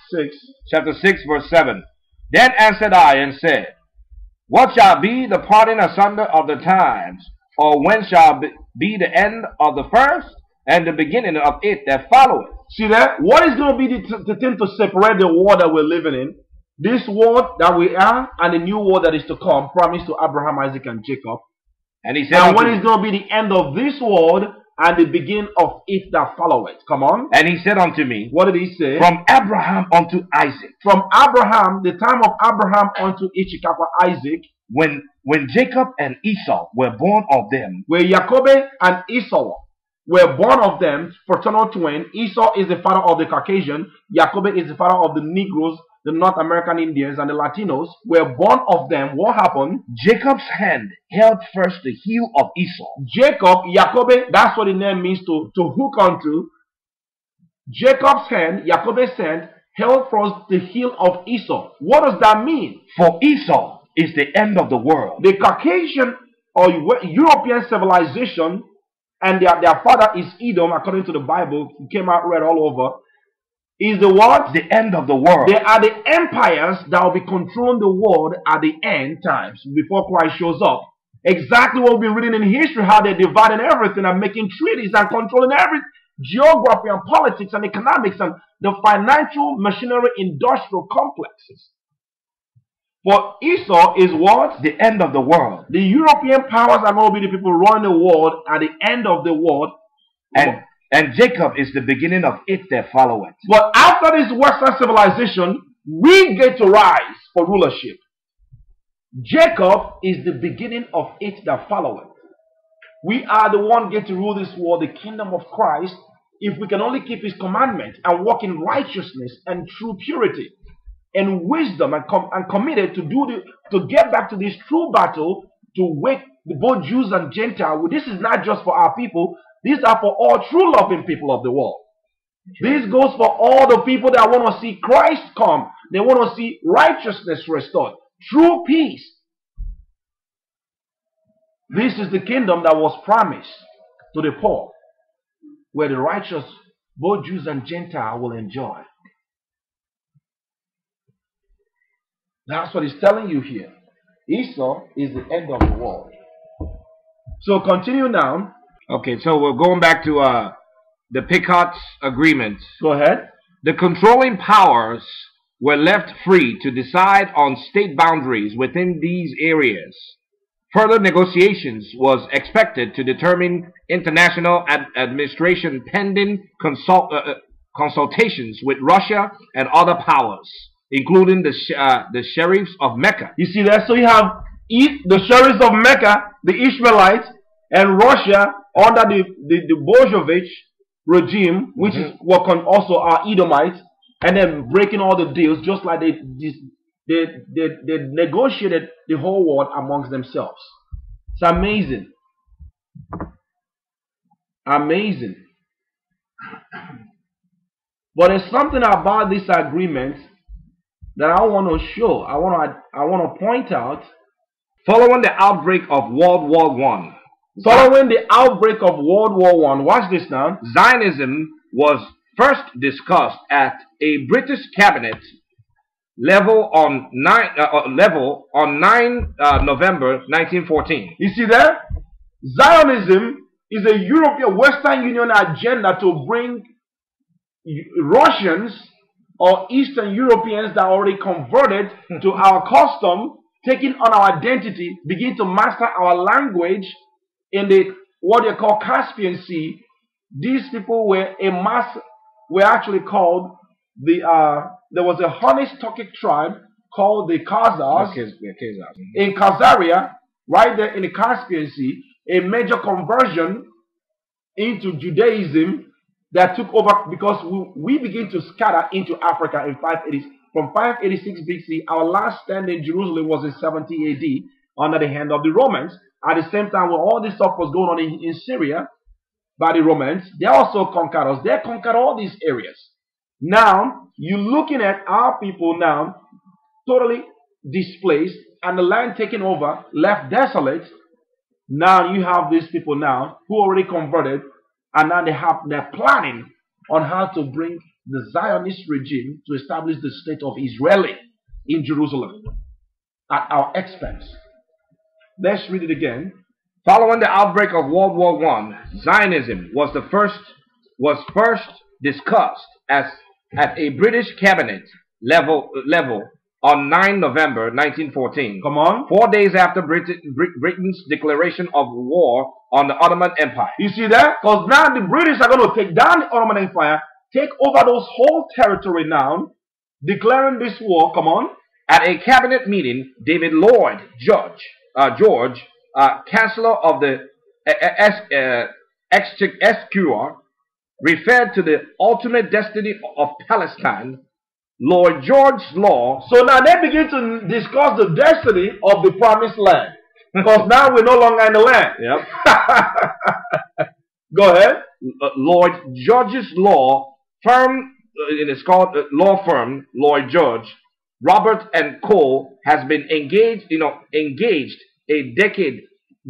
6. Chapter 6, verse 7. Then answered I and said, what shall be the parting asunder of the times? Or when shall be the end of the first, and the beginning of it that followeth? See that? What is going to be the thing to separate the world that we're living in? This world that we are and the new world that is to come, promised to Abraham, Isaac, and Jacob. And he said, and when is going to be the end of this world and the beginning of it that followeth? Come on. And he said unto me, what did he say? From Abraham unto Isaac. From Abraham, the time of Abraham unto Isaac. When Jacob and Esau were born of them. Where Jacob and Esau were born of them, fraternal twin. Esau is the father of the Caucasian. Jacob is the father of the Negroes, the North American Indians, and the Latinos. Were born of them. What happened? Jacob's hand held first the heel of Esau. Jacob, that's what the name means, to hook onto. Jacob's hand, Jacob's hand, held first the heel of Esau. What does that mean? For Esau is the end of the world. The Caucasian or European civilization, and their father is Edom, according to the Bible, who came out read all over, is the what? The end of the world. They are the empires that will be controlling the world at the end times, before Christ shows up. Exactly what we've been reading in history, how they're dividing everything and making treaties and controlling everything. Geography and politics and economics and the financial, machinery, industrial complexes. But Esau is what? The end of the world. The European powers are going to be the people running the world at the end of the world. And Jacob is the beginning of it that followeth. But after this Western civilization, we get to rise for rulership. Jacob is the beginning of it that followeth. We are the one get to rule this world, the kingdom of Christ, if we can only keep his commandments and walk in righteousness and true purity and wisdom, and committed to get back to this true battle to wake both Jews and Gentiles. This is not just for our people. These are for all true loving people of the world. This goes for all the people that want to see Christ come. They want to see righteousness restored. True peace. This is the kingdom that was promised to the poor, where the righteous, both Jews and Gentiles, will enjoy. That's what he's telling you here. Esau is the end of the world. So continue now. Okay, so we're going back to the Picot's agreement. Go ahead. The controlling powers were left free to decide on state boundaries within these areas. Further negotiations was expected to determine international administration pending consultations with Russia and other powers, including the sheriffs of Mecca. You see that? So you have the sheriffs of Mecca, the Ishmaelites, and Russia under the Bolshevik regime, which is what can also are Edomites, and then breaking all the deals, just like they negotiated the whole world amongst themselves. It's amazing. Amazing. But there's something about this agreement that I want to show. I want to point out. Following the outbreak of World War I. Following the outbreak of World War I. Watch this now. Zionism was first discussed at a British cabinet level on 9 November 1914. You see that? Zionism is a European Western Union agenda to bring Russians or Eastern Europeans that are already converted to our custom, taking on our identity, begin to master our language in the what they call Caspian Sea. These people were were actually called there was a Hunnish Turkic tribe called the Khazars in Khazaria, right there in the Caspian Sea, a major conversion into Judaism that took over because we begin to scatter into Africa in 580. From 586 BC, our last stand in Jerusalem was in 70 AD under the hand of the Romans. At the same time, when all this stuff was going on in Syria by the Romans, they also conquered us. They conquered all these areas. Now, you're looking at our people now totally displaced and the land taken over, left desolate. Now you have these people now who already converted, and now they're planning on how to bring the Zionist regime to establish the state of Israel in Jerusalem at our expense. Let's read it again. Following the outbreak of World War I, Zionism was first discussed at a British cabinet level on 9 November 1914. Come on. 4 days after Britain's declaration of war on the Ottoman Empire. You see that? Because now the British are going to take down the Ottoman Empire, take over those whole territory now, declaring this war. Come on. At a cabinet meeting, David Lloyd George, Chancellor of the Exchequer, referred to the ultimate destiny of Palestine, Lord George's law. So now they begin to discuss the destiny of the promised land. Because now we're no longer in the land. Yep. Go ahead. Lord George's law firm, it is called law firm, Lord George, Robert and Co. has been engaged a decade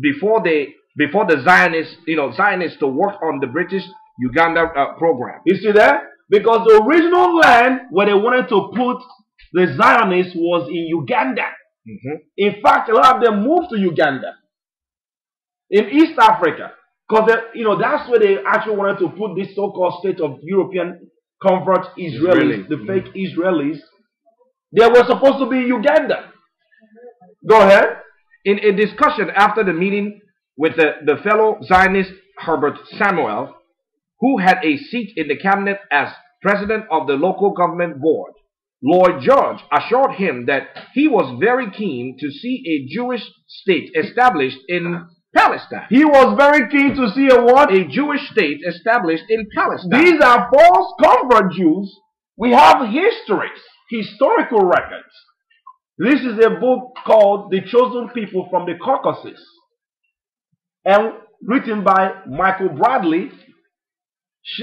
before the Zionists to work on the British Uganda program. You see that? Because the original land where they wanted to put the Zionists was in Uganda. In fact, a lot of them moved to Uganda, in East Africa, because that's where they actually wanted to put this so-called state of European convert Israelis, the fake Israelis. They were supposed to be in Uganda. Go ahead. In a discussion after the meeting with the fellow Zionist Herbert Samuel, who had a seat in the cabinet as president of the local government board, Lord George assured him that he was very keen to see a Jewish state established in Palestine. He was very keen to see a what? A Jewish state established in Palestine. These are false convert Jews. We have historical records. This is a book called The Chosen People from the Caucasus, and written by Michael Bradley,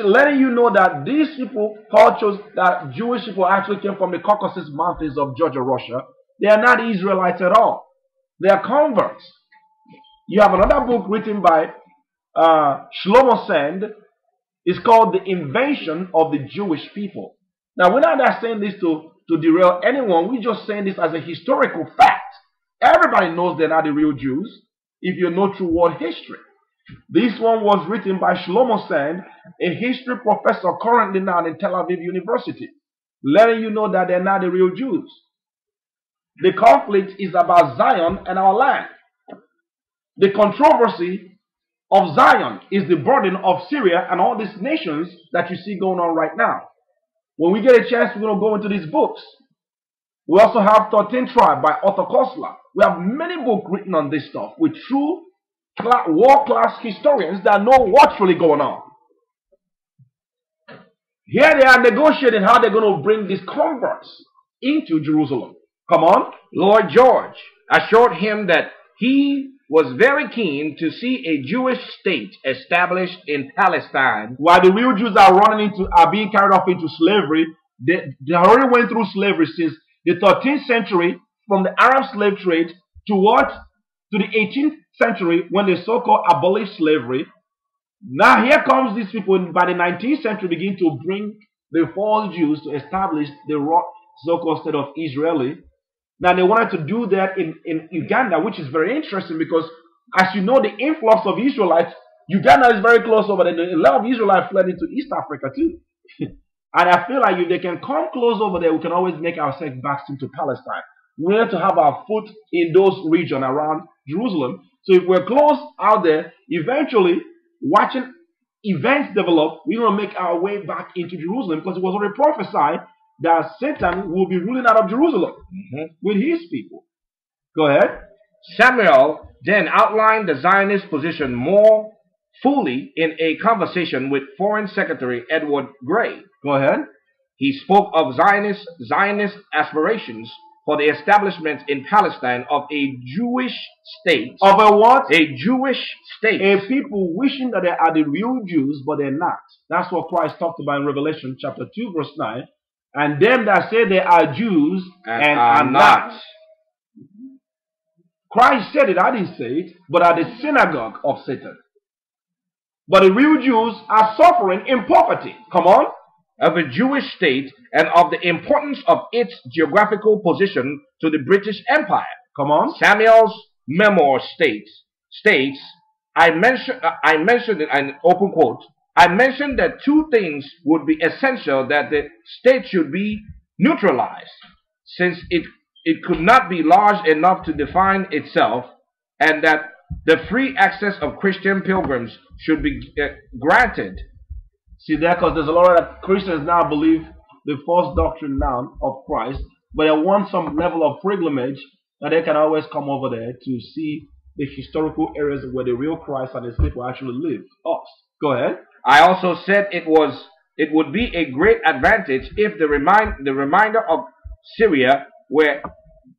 letting you know that these people, cultures, that Jewish people actually came from the Caucasus Mountains of Georgia, Russia. They are not Israelites at all. They are converts. You have another book written by Shlomo Sand. It's called The Invention of the Jewish People. Now, we're not saying this to derail anyone. We're just saying this as a historical fact. Everybody knows they're not the real Jews if you know true world history. This one was written by Shlomo Sand, a history professor currently now in Tel Aviv University, letting you know that they're not the real Jews. The conflict is about Zion and our land. The controversy of Zion is the burden of Syria and all these nations that you see going on right now. When we get a chance, we're going to go into these books. We also have 13 Tribe by Arthur Koestler. We have many books written on this stuff with true world-class historians that know what's really going on. Here they are negotiating how they're going to bring these converts into Jerusalem. Come on. Lord George assured him that he was very keen to see a Jewish state established in Palestine. While the real Jews are being carried off into slavery, they already went through slavery since the 13th century, from the Arab slave trade to what? To the 18th century, when they so-called abolished slavery. Now here comes these people by the 19th century begin to bring the false Jews to establish the so-called state of Israeli. Now they wanted to do that in Uganda, which is very interesting because as you know the influx of Israelites, Uganda is very close over there. A lot of Israelites fled into East Africa too. And I feel like if they can come close over there, we can always make ourselves back into Palestine. We have to have our foot in those regions around Jerusalem. So if we're close out there, eventually, watching events develop, we will make our way back into Jerusalem because it was already prophesied that Satan will be ruling out of Jerusalem with his people. Go ahead. Samuel then outlined the Zionist position more fully in a conversation with Foreign Secretary Edward Gray. Go ahead. He spoke of Zionist aspirations for the establishment in Palestine of a Jewish state. Of a what? A Jewish state. A people wishing that they are the real Jews, but they're not. That's what Christ talked about in Revelation chapter 2 verse 9. And them that say they are Jews and are not. Christ said it, I didn't say it, but are the synagogue of Satan. But the real Jews are suffering in poverty. Come on. Of a Jewish state and of the importance of its geographical position to the British Empire. Come on. Samuel's memoir states, I mentioned in an open quote, I mentioned that two things would be essential: that the state should be neutralized, since it could not be large enough to define itself, and that the free access of Christian pilgrims should be granted. See there, because there's a lot of Christians now believe the false doctrine now of Christ, but they want some level of pilgrimage that they can always come over there to see the historical areas where the real Christ and his people actually lived. Us. Go ahead. I also said it would be a great advantage if the remainder of Syria were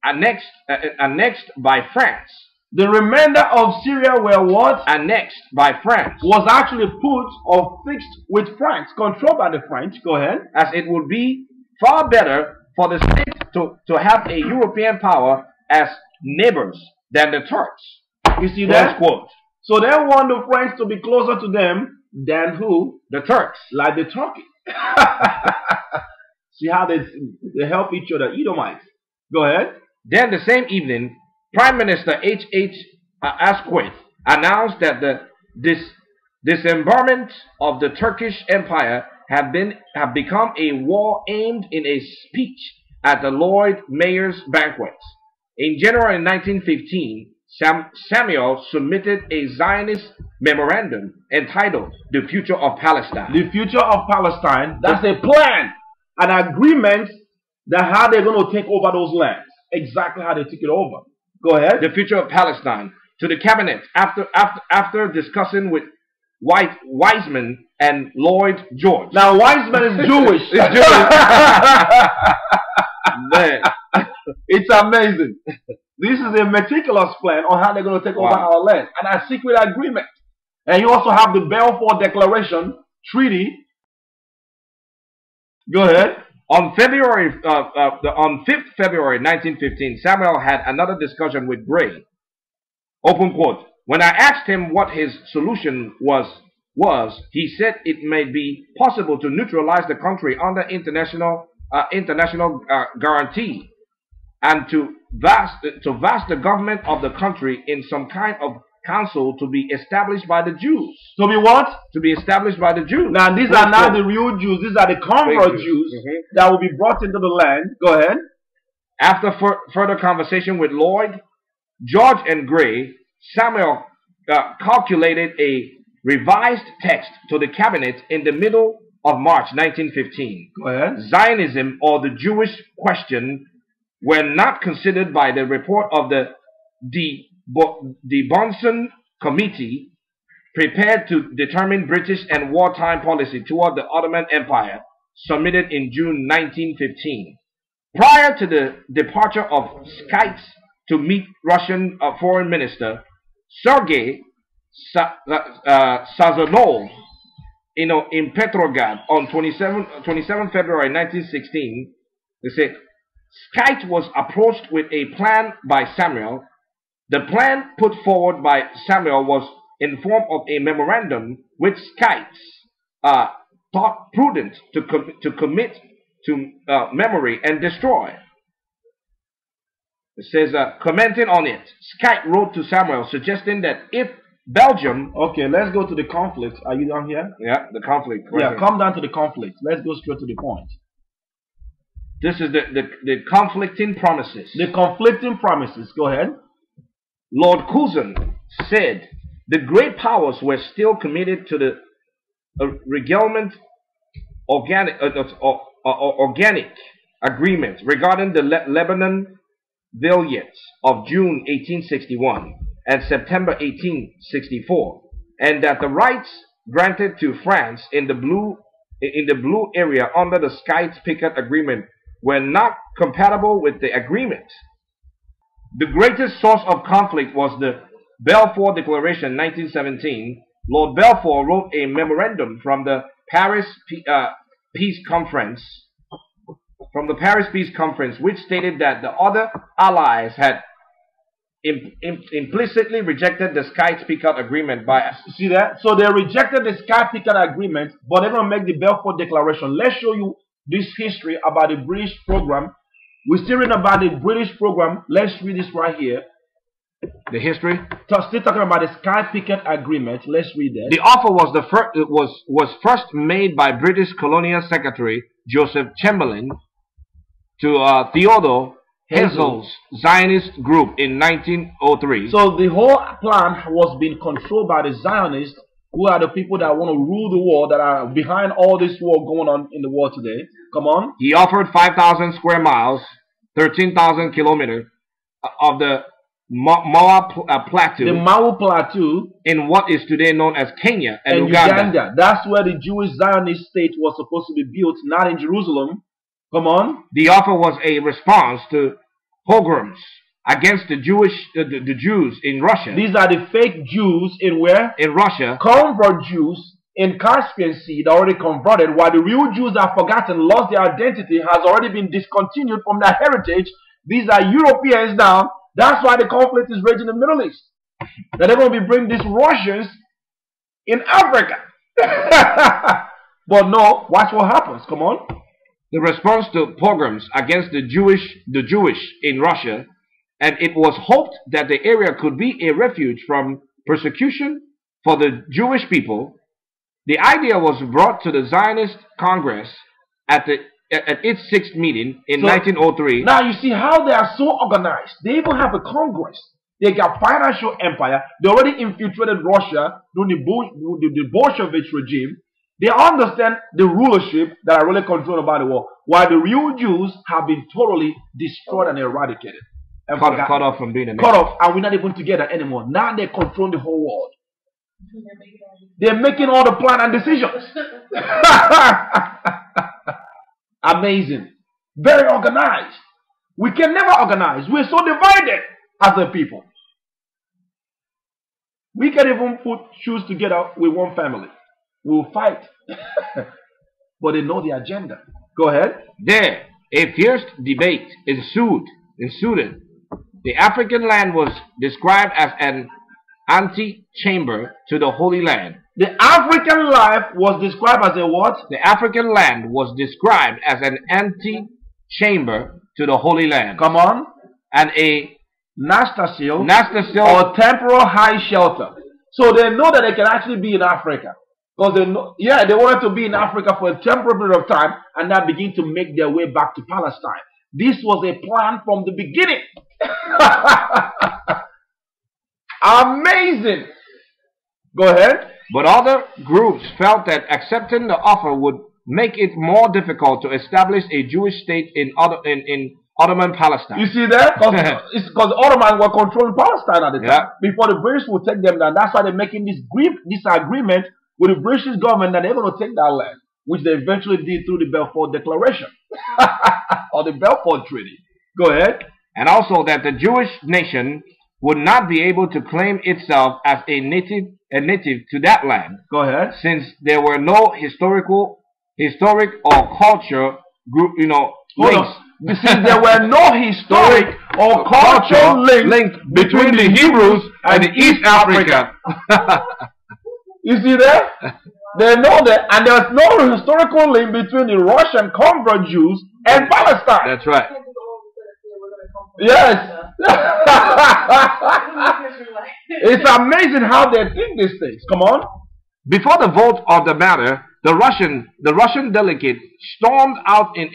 annexed by France. The remainder of Syria were what? Annexed by France. Was actually put or fixed with France, controlled by the French. Go ahead. As it would be far better for the state to have a European power as neighbors than the Turks. You see that? Quote. So they want the French to be closer to them than who? The Turks. Like the Turkey. See how they help each other, Edomites. Go ahead. Then the same evening, Prime Minister H.H. Asquith announced that the dismemberment of the Turkish Empire have become a war aimed in a speech at the Lloyd Mayor's banquet. In January 1915, Samuel submitted a Zionist memorandum entitled "The Future of Palestine." The future of Palestine. That's a plan, an agreement that how they're going to take over those lands. Exactly how they took it over. Go ahead. The future of Palestine to the cabinet after discussing with Wiseman and Lloyd George. Now Wiseman is Jewish. Man, it's amazing. This is a meticulous plan on how they're going to take over our land, and a secret agreement. And you also have the Balfour Declaration Treaty. Go ahead. On 5th February 1915, Samuel had another discussion with Gray. Open quote. When I asked him what his solution was, he said it may be possible to neutralize the country under international guarantee, and to vest the government of the country in some kind of council to be established by the Jews. To be what? To be established by the Jews. Now these are not the real Jews. These are the convert Jews that will be brought into the land. Go ahead. After further conversation with Lloyd, George, and Gray, Samuel calculated a revised text to the cabinet in the middle of March 1915. Go ahead. Zionism or the Jewish question were not considered by the report of the Bonson Committee prepared to determine British and wartime policy toward the Ottoman Empire, submitted in June 1915. Prior to the departure of Sykes to meet Russian Foreign Minister Sergei Sazonov in Petrograd on 27 February 1916, they said, Sykes was approached with a plan by Samuel. The plan put forward by Samuel was in form of a memorandum which Skytes thought prudent to commit to memory and destroy. It says, commenting on it, Skyte wrote to Samuel suggesting that if Belgium... Okay, let's go to the conflict. Are you down here? Yeah, the conflict. Yeah, come down to the conflict. Let's go straight to the point. This is the conflicting promises. The conflicting promises. Go ahead. Lord Curzon said the great powers were still committed to the regalement organic agreement regarding the Lebanon Vignette of June 1861 and September 1864, and that the rights granted to France in the blue area under the Sykes-Picot Agreement were not compatible with the agreement. The greatest source of conflict was the Balfour Declaration 1917. Lord Balfour wrote a memorandum from the Paris Peace Conference, which stated that the other allies had implicitly rejected the Sykes-Picot Agreement by... See that? So they rejected the Sykes-Picot Agreement, but they're going to make the Balfour Declaration. Let's show you this history about the British program. We're still reading about the British program. Let's read this right here. The history? Still talking about the Sykes-Picot Agreement. Let's read that. The offer was first made by British Colonial Secretary Joseph Chamberlain to Theodore Herzl's Zionist group in 1903. So the whole plan was being controlled by the Zionists, who are the people that want to rule the world, that are behind all this war going on in the world today. Come on. He offered 5,000 square miles, 13,000 kilometers of the Mawa Plateau. The Mawa Plateau. In what is today known as Kenya and Uganda. That's where the Jewish Zionist state was supposed to be built, not in Jerusalem. Come on. The offer was a response to pogroms against the Jews in Russia. These are the fake Jews in where? In Russia. Convert Jews in Caspian Sea that already converted, while the real Jews are forgotten, lost their identity, has already been discontinued from their heritage. These are Europeans now. That's why the conflict is raging in the Middle East. That they're going to be bringing these Russians in Africa. But no, watch what happens. Come on. The response to pogroms against the Jewish in Russia, and it was hoped that the area could be a refuge from persecution for the Jewish people. The idea was brought to the Zionist Congress at its sixth meeting in 1903. Now you see how they are so organized. They even have a Congress. They got financial empire. They already infiltrated Russia during the Bolshevik regime. They understand the rulership that are really controlled by the world, while the real Jews have been totally destroyed and eradicated. And cut off from being a nation. Cut off, and we're not even together anymore. Now they control the whole world. They're making all the plan and decisions. Amazing. Very organized. We can never organize. We're so divided as a people. We can even put shoes together with one family. We'll fight. But they know the agenda. Go ahead. There, a fierce debate ensued. The African land was described as an antechamber to the Holy Land. The African life was described as a what? The African land was described as an antechamber to the Holy Land. Come on. And a Nastacil or temporal high shelter. So they know that they can actually be in Africa. Because they know, yeah, they wanted to be in Africa for a temporary period of time and now begin to make their way back to Palestine. This was a plan from the beginning. Amazing. Go ahead. But other groups felt that accepting the offer would make it more difficult to establish a Jewish state in Ottoman Palestine. You see that? Because the Ottomans were controlling Palestine at the time. Before the British would take them down. That's why they're making this agreement with the British government that they're going to take that land, which they eventually did through the Balfour Declaration or the Balfour Treaty. Go ahead. And also that the Jewish nation would not be able to claim itself as a native to that land. Go ahead. Since there were no historic or culture group, links See, there were no historic or cultural link between the Hebrews and the East Africa. You see that? They know that, and there's no historical link between the Russian convert Jews and Palestine. That's right. Yes. It's amazing how they think these things. Come on. Before the vote of the matter, the Russian delegate stormed out in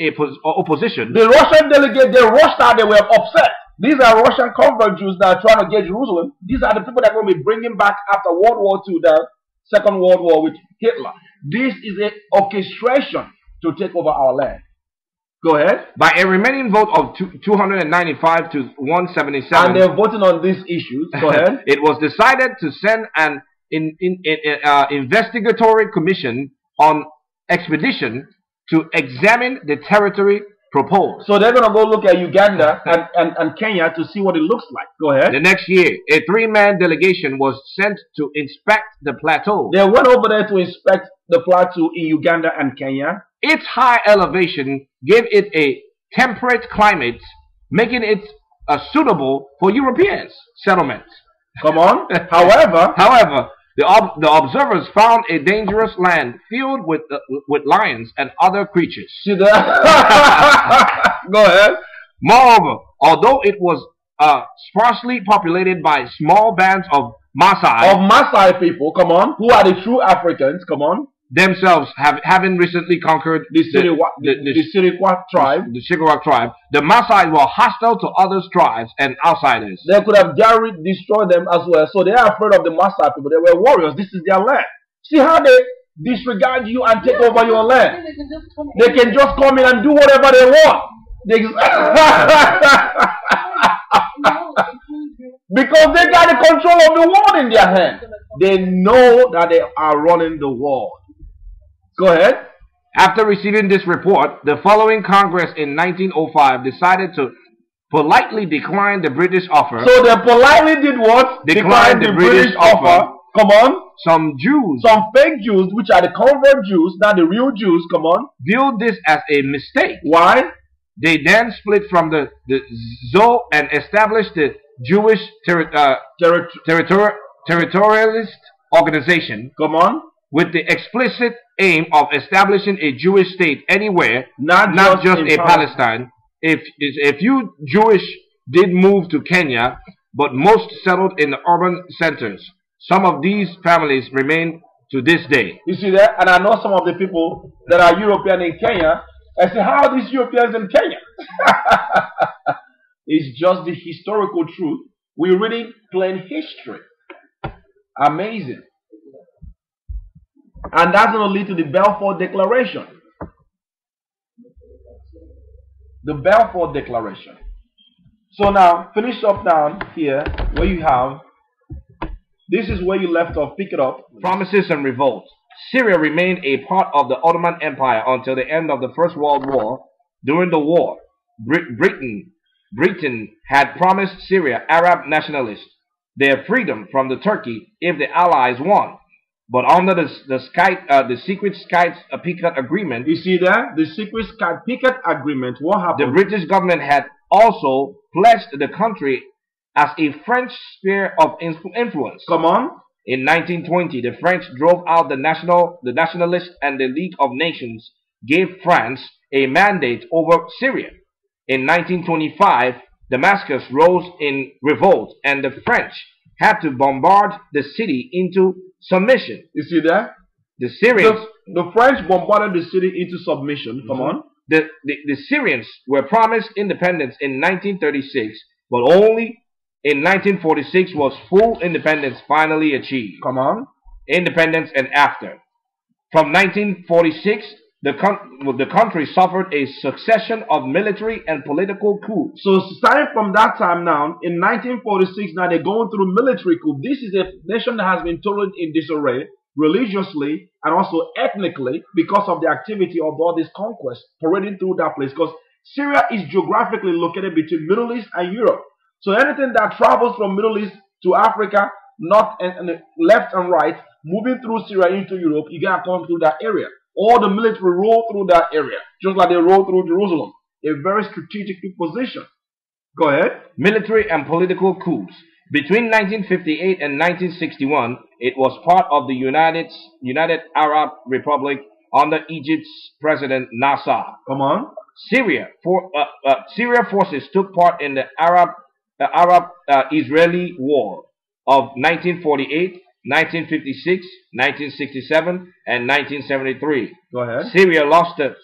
opposition. The Russian delegate, they rushed out, they were upset. These are Russian convert Jews that are trying to get Jerusalem. These are the people that are going to be bringing back after World War II, the Second World War with Hitler. This is an orchestration to take over our land. Go ahead. By a remaining vote of 295 to 177. And they're voting on these issues. Go ahead. It was decided to send an investigatory commission on expedition to examine the territory proposed. So they're going to go look at Uganda and Kenya to see what it looks like. Go ahead. The next year, a 3-man delegation was sent to inspect the plateau. They went over there to inspect the plateau in Uganda and Kenya. Its high elevation gave it a temperate climate, making it suitable for Europeans' settlement. Come on. However, the observers found a dangerous land filled with lions and other creatures. See that? Go ahead. Moreover, although it was sparsely populated by small bands of Maasai people, come on, who are the true Africans, come on, themselves having recently conquered the Siriquat tribe. The Siriquat tribe. The Maasai were hostile to other tribes and outsiders. They could have destroyed them as well. So they are afraid of the Maasai people. They were warriors. This is their land. See how they disregard you and take over your land. They can just come in and do whatever they want. Because they got the control of the world in their hand. They know that they are running the world. Go ahead. After receiving this report, the following Congress in 1905 decided to politely decline the British offer. So they politely did what? Declined the British offer. Come on. Some fake Jews, which are the convert Jews, not the real Jews, come on, viewed this as a mistake. Why? They then split from the Zoo and established the Jewish territorialist organization. Come on. With the explicit aim of establishing a Jewish state anywhere, not just a Palestine. If few Jewish did move to Kenya, but most settled in the urban centers. Some of these families remain to this day. You see that? And I know some of the people that are European in Kenya. I say, how are these Europeans in Kenya? It's just the historical truth. We're reading plain history. Amazing. And that's going to lead to the Balfour Declaration. The Balfour Declaration. So now, finish up down here where you have, this is where you left off, pick it up. Promises and revolt. Syria remained a part of the Ottoman Empire until the end of the First World War. During the war, Britain had promised Syria Arab nationalists their freedom from the Turkey if the Allies won. But under the secret Skype-Picot agreement, you see that? The secret Skype-Picot agreement, what happened? The British government had also pledged the country as a French sphere of influence. Come on. In 1920, the French drove out the Nationalists, and the League of Nations gave France a mandate over Syria. In 1925, Damascus rose in revolt, and the French had to bombard the city into submission. You see that? The Syrians, the French bombarded the city into submission. Come on. The Syrians were promised independence in 1936, but only in 1946 was full independence finally achieved. Come on. Independence and after. From 1946, the country suffered a succession of military and political coups. So starting from that time now, in 1946, now they're going through military coup. This is a nation that has been totally in disarray, religiously and also ethnically, because of the activity of all this conquest parading through that place. Because Syria is geographically located between Middle East and Europe. So anything that travels from Middle East to Africa, north and left and right, moving through Syria into Europe, you gotta come through that area. All the military roll through that area, just like they roll through Jerusalem. a very strategic position. Go ahead. Military and political coups. Between 1958 and 1961, it was part of the United Arab Republic under Egypt's President Nasser. Come on. Syria forces took part in the Arab-Israeli War of 1948, 1956, 1967, and 1973. Go ahead. Syria lost the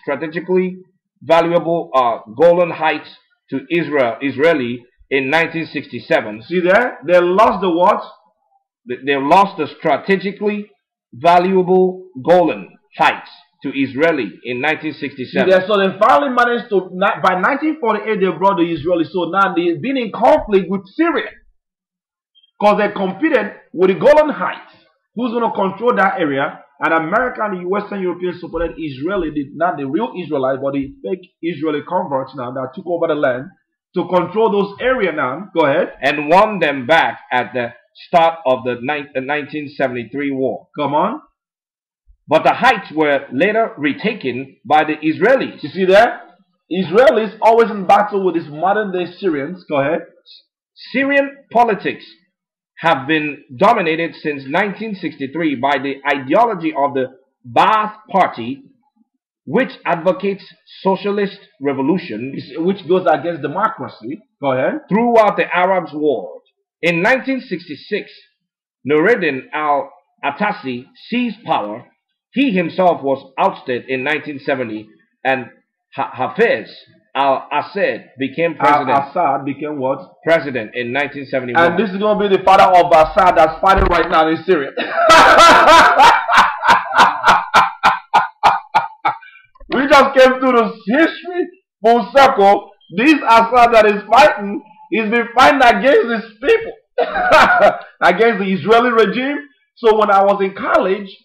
strategically valuable Golan Heights to Israeli in 1967. See there? They lost the what? They lost the strategically valuable Golan Heights to Israeli in 1967. Yeah, so they finally managed to, by 1948 they brought the Israelis, so now they've been in conflict with Syria. Because they competed with the Golan Heights. Who's going to control that area? And America and the Western Europeans supported Israeli, not the real Israelites, but the fake Israeli converts now that took over the land to control those areas now. Go ahead. And won them back at the start of the 1973 war. Come on. But the heights were later retaken by the Israelis. You see that? Israelis always in battle with these modern day Syrians. Go ahead. Syrian politics have been dominated since 1963 by the ideology of the Ba'ath Party, which advocates socialist revolution, which goes against democracy. Go ahead. Throughout the Arab world. In 1966, Nureddin al-Atassi seized power. He himself was ousted in 1970, and Hafez al-Assad became president. Al-Assad became what? President in 1971. And this is going to be the father of Assad that's fighting right now in Syria. We just came through the history full circle. This Assad that is fighting, he's been fighting against these people, against the Israeli regime. So when I was in college,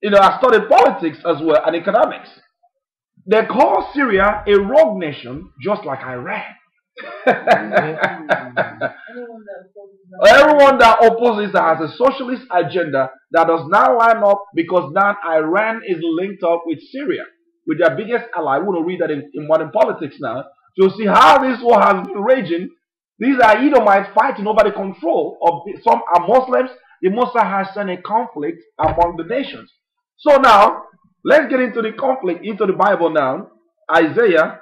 I studied politics as well and economics. They call Syria a rogue nation, just like Iran. Everyone that opposes that has a socialist agenda that does not line up, because now Iran is linked up with Syria, with their biggest ally. We want to read that in modern politics now. So see how this war has been raging. These are Edomites fighting over the control of some are Muslims. The Mosai has sent a conflict among the nations. So now, let's get into the conflict, into the Bible now. Isaiah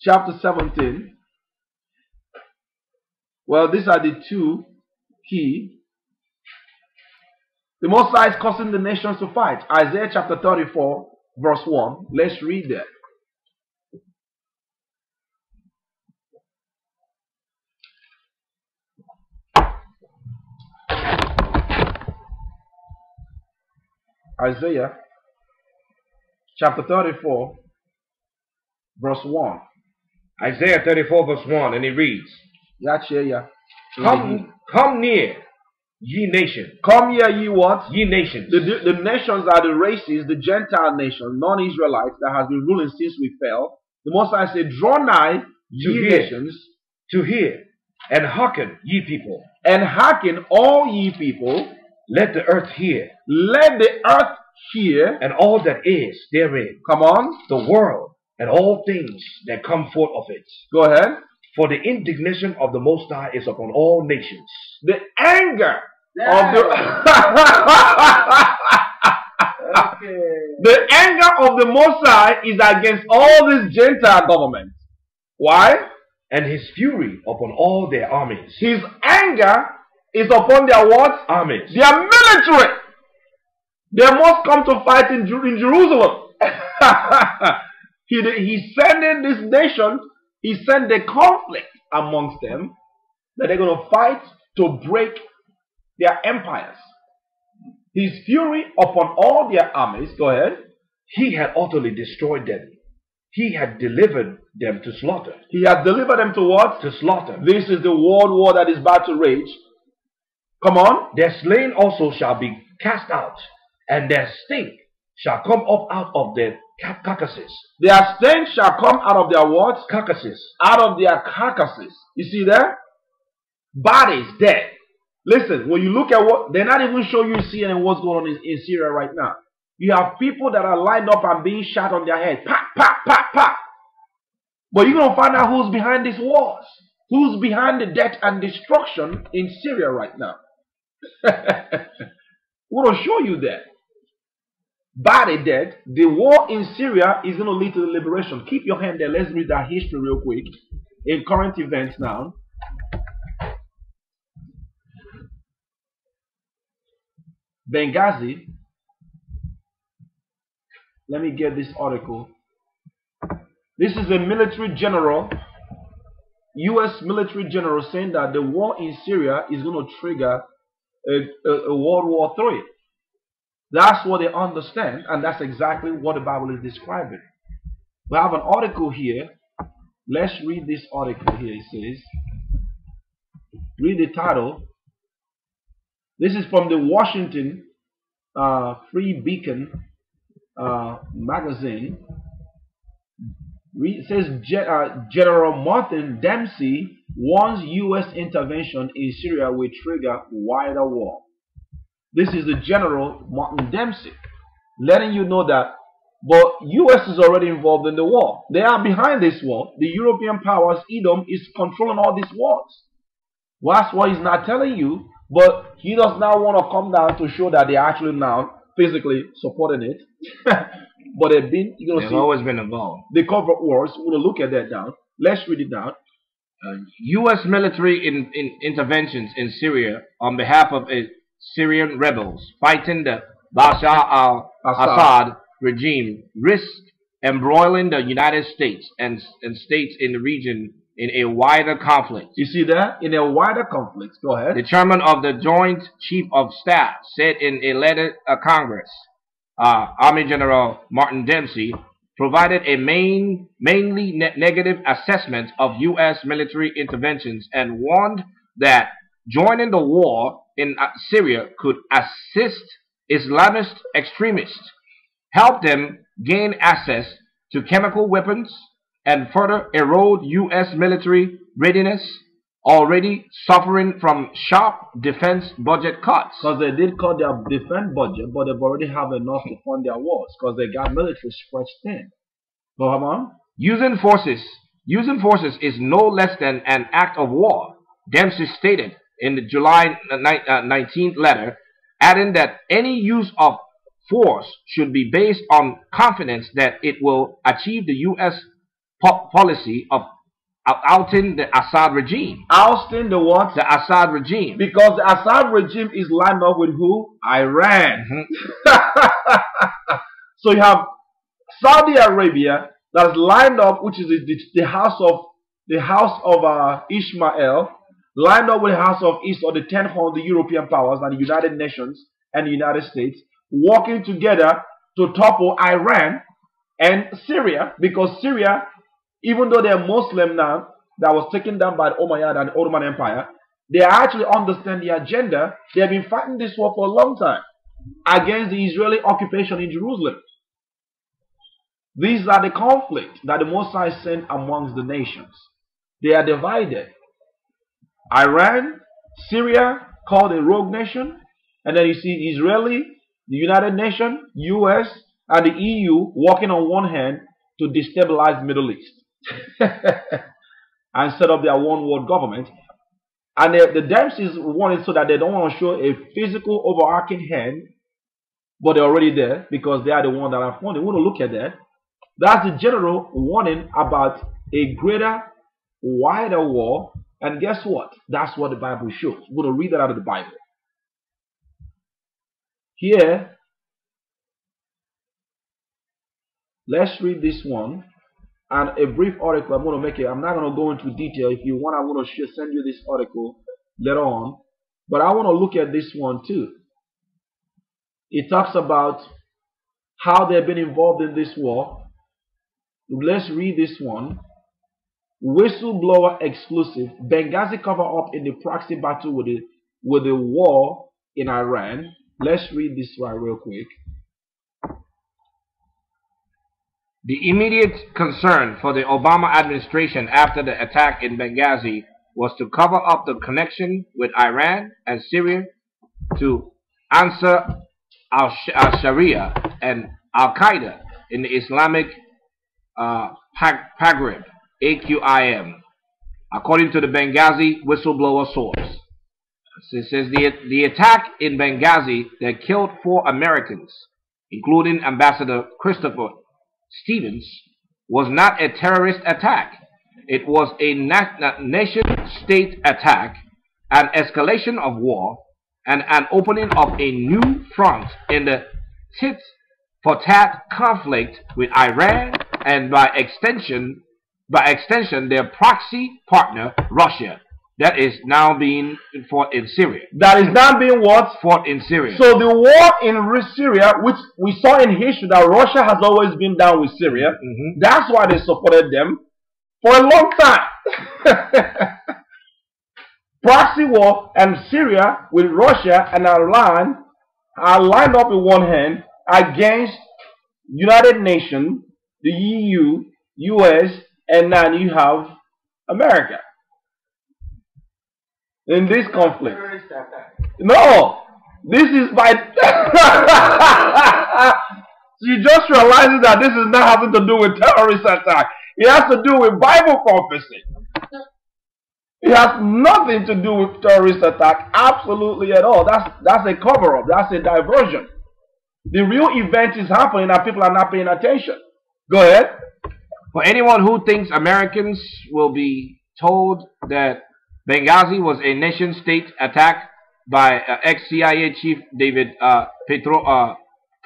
chapter 17. Well, these are the two key. The Mosai is causing the nations to fight. Isaiah chapter 34, verse 1. Let's read that. Isaiah chapter 34, verse 1. Isaiah 34, verse 1, and it reads, Yeah. Come near, ye nations. Come here, ye what? Ye nations. The nations are the races, the Gentile nations, non-Israelites that has been ruling since we fell. The Most High said, draw nigh, ye nations. To hear, and hearken, ye people. And hearken, all ye people. Let the earth hear. Let the earth hear. And all that is therein. Come on. The world and all things that come forth of it. Go ahead. For the indignation of the Most High is upon all nations. The anger of the the anger of the Most High is against all these Gentile governments. Why? And his fury upon all their armies. His anger is upon their what? Armies. Their military. They must come to fight in Jerusalem. He's sending this nation, he sent the conflict amongst them that they're going to fight to break their empires. His fury upon all their armies. Go ahead. He had utterly destroyed them. He had delivered them to slaughter. He had delivered them to what? To slaughter. This is the world war that is about to rage. Come on. Their slain also shall be cast out, and their stink shall come up out of their carcasses. Their stink shall come out of their what? Carcasses. Out of their carcasses. You see there? Bodies dead. Listen, when you look at what, they're not even showing you CNN what's going on in Syria right now. You have people that are lined up and being shot on their head. Pop, pop, pop, pop. But you're going to find out who's behind these wars. Who's behind the death and destruction in Syria right now. We're going to show you that. By the death, the war in Syria is going to lead to the liberation. Keep your hand there. Let's read that history real quick. In current events now. Benghazi. Let me get this article. This is a military general, U.S. military general, saying that the war in Syria is going to trigger a World War III. That's what they understand, and that's exactly what the Bible is describing. We have an article here. Let's read this article here. It says, read the title. This is from the Washington Free Beacon magazine. It says General Martin Dempsey warns U.S. intervention in Syria will trigger wider war. This is the General Martin Dempsey letting you know that, but U.S. is already involved in the war. They are behind this war. The European powers, Edom, is controlling all these wars. Well, that's what he's not telling you, but he does not want to come down to show that they're actually now physically supporting it. But they've been, you're going to see, always been involved. The covert wars. We're going to look at that now. Let's read it down. U.S. military interventions in Syria on behalf of Syrian rebels fighting the Bashar al-Assad regime risk embroiling the United States and states in the region in a wider conflict. You see that? In a wider conflict. Go ahead. The chairman of the Joint Chief of Staff said in a letter to Congress, Army General Martin Dempsey provided a mainly negative assessment of U.S. military interventions and warned that joining the war in Syria could assist Islamist extremists, help them gain access to chemical weapons, and further erode U.S. military readiness, already suffering from sharp defense budget cuts. Because they did cut their defense budget, but they've already have enough to fund their wars, because they got military stretched thin. So come on. Using forces is no less than an act of war, Dempsey stated in the July 19th letter, adding that any use of force should be based on confidence that it will achieve the U.S. policy of ousting the Assad regime. Ousting the what? The Assad regime. Because the Assad regime is lined up with who? Iran. So you have Saudi Arabia that's lined up, which is the house of Ishmael, lined up with the house of East, or the 10 horn, the European powers and the United Nations and the United States, working together to topple Iran and Syria, because Syria, even though they're Muslim now, that was taken down by the Umayyad and the Ottoman Empire, they actually understand the agenda. They have been fighting this war for a long time against the Israeli occupation in Jerusalem. These are the conflicts that the Most High sent amongst the nations. They are divided. Iran, Syria, called a rogue nation, and then you see Israeli, the United Nations, US, and the EU working on one hand to destabilize the Middle East and set up their one world government. And the Dempseys want it so that they don't want to show a physical overarching hand, but they're already there because they are the one that are funding. We want to look at that. That's the general warning about a greater, wider war. And guess what? That's what the Bible shows. We're going to read that out of the Bible. Here, let's read this one. And a brief article, I'm going to make it. I'm not going to go into detail. If you want, I'm going to send you this article later on. But I want to look at this one too. It talks about how they've been involved in this war. Let's read this one. Whistleblower exclusive. Benghazi cover up in the proxy battle with the war in Iran. Let's read this one real quick. The immediate concern for the Obama administration after the attack in Benghazi was to cover up the connection with Iran and Syria to Ansar al-Sharia and Al-Qaeda in the Islamic Maghreb, AQIM, according to the Benghazi whistleblower source. It says the attack in Benghazi that killed 4 Americans, including Ambassador Christopher Stevens, was not a terrorist attack. It was a nation-state attack, an escalation of war, and an opening of a new front in the tit-for-tat conflict with Iran and by extension their proxy partner Russia, that is now being fought in Syria. That is now being what? Fought in Syria. So the war in Syria, which we saw in history that Russia has always been down with Syria, that's why they supported them for a long time. Proxy war and Syria with Russia and Iran are lined up in one hand against United Nations, the EU, US, and now you have America in this conflict. No, this is by you just realizing that this is not having to do with terrorist attack. It has to do with Bible prophecy. It has nothing to do with terrorist attack, absolutely at all. That's a cover-up. That's a diversion. The real event is happening and people are not paying attention. Go ahead. For anyone who thinks Americans will be told that Benghazi was a nation-state attack by ex-CIA chief David Petraeus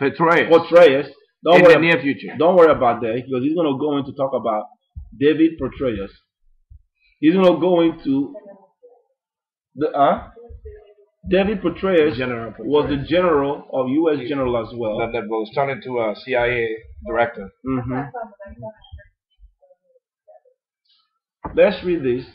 in the near future. Don't worry about that, because he's going to go in to talk about David Petraeus. He's going to go into the David Petraeus was the general of U.S. general as well. That was turned into a CIA director. Let's read this.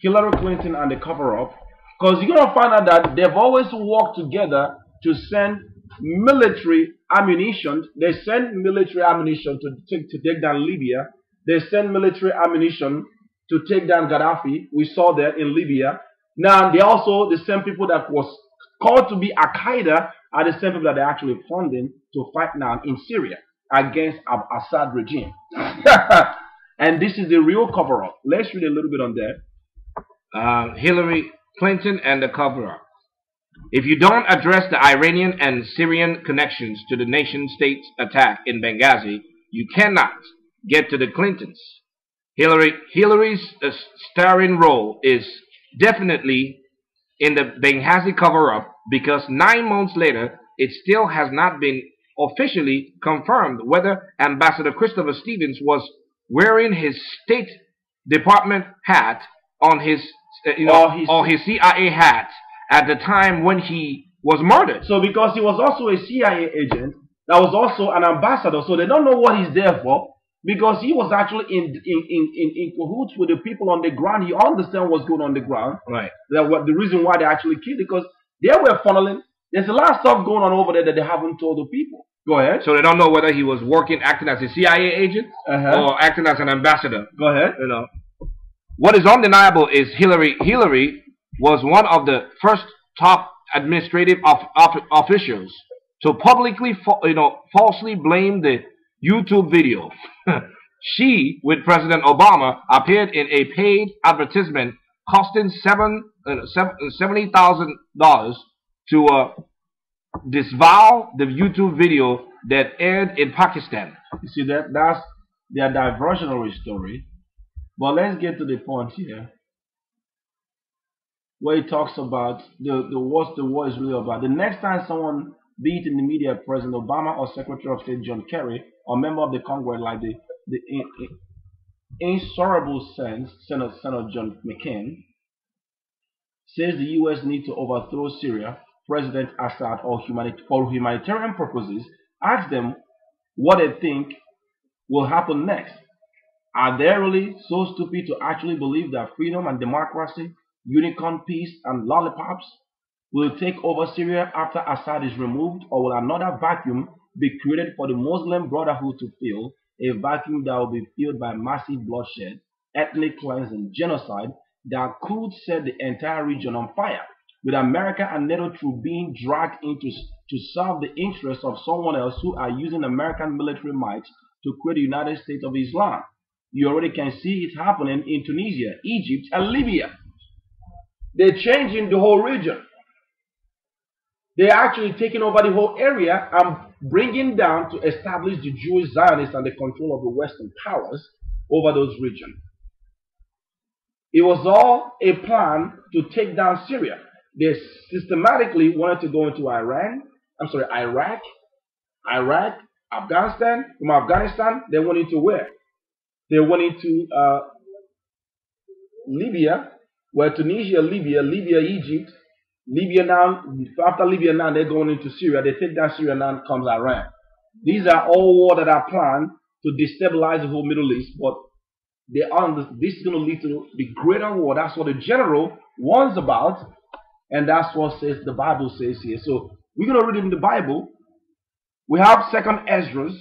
Hillary Clinton and the cover-up. Because you're going to find out that they've always worked together to send military ammunition. They send military ammunition to take down Libya. They send military ammunition to take down Gaddafi. We saw that in Libya. Now, they also, the same people that was called to be Al-Qaeda are the same people that they're actually funding to fight now in Syria against Assad regime. And this is the real cover-up. Let's read a little bit on that. Hillary Clinton and the cover-up. If you don't address the Iranian and Syrian connections to the nation-state's attack in Benghazi, you cannot get to the Clintons. Hillary's starring role is definitely in the Benghazi cover-up, because 9 months later, it still has not been officially confirmed whether Ambassador Christopher Stevens was wearing his State Department hat on his, or his CIA hat at the time when he was murdered. So because he was also a CIA agent, that was also an ambassador, so they don't know what he's there for. Because he was actually in cahoots with the people on the ground. He understands what's going on the ground. Right. The reason why they actually killed, because they were funneling. There's a lot of stuff going on over there that they haven't told the people. Go ahead. So they don't know whether he was acting as a CIA agent or acting as an ambassador. Go ahead. What is undeniable is Hillary was one of the first top administrative officials to publicly, falsely blame the YouTube video. She, with President Obama, appeared in a paid advertisement costing $70,000 to disavow the YouTube video that aired in Pakistan. You see, that's their diversionary story. But let's get to the point here, where he talks about what the war is really about. The next time someone, be it in the media, President Obama or Secretary of State John Kerry, or member of the Congress like the insurable Senator John McCain, says the U.S. needs to overthrow Syria, President Assad, or for humanitarian purposes, ask them what they think will happen next. Are they really so stupid to actually believe that freedom and democracy, unicorn peace and lollipops will take over Syria after Assad is removed, or will another vacuum be created for the Muslim Brotherhood to fill, a vacuum that will be filled by massive bloodshed, ethnic cleansing, genocide that could set the entire region on fire? with America and NATO troops being dragged into to serve the interests of someone else who are using American military might to create the United States of Islam. You already can see it happening in Tunisia, Egypt, and Libya. They're changing the whole region. They're actually taking over the whole area and bringing down to establish the Jewish Zionists and the control of the Western powers over those regions. It was all a plan to take down Syria. They systematically wanted to go into Iraq, Afghanistan. From Afghanistan, they went into where? They went into Libya, where Tunisia, Libya, Egypt. Libya now, after Libya now, they're going into Syria. They take down Syria, now comes Iran. These are all wars that are planned to destabilize the whole Middle East, but this is going to lead to the greater war. That's what the general warns about, and that's what the Bible says here. So we're going to read in the Bible. We have Second Esdras.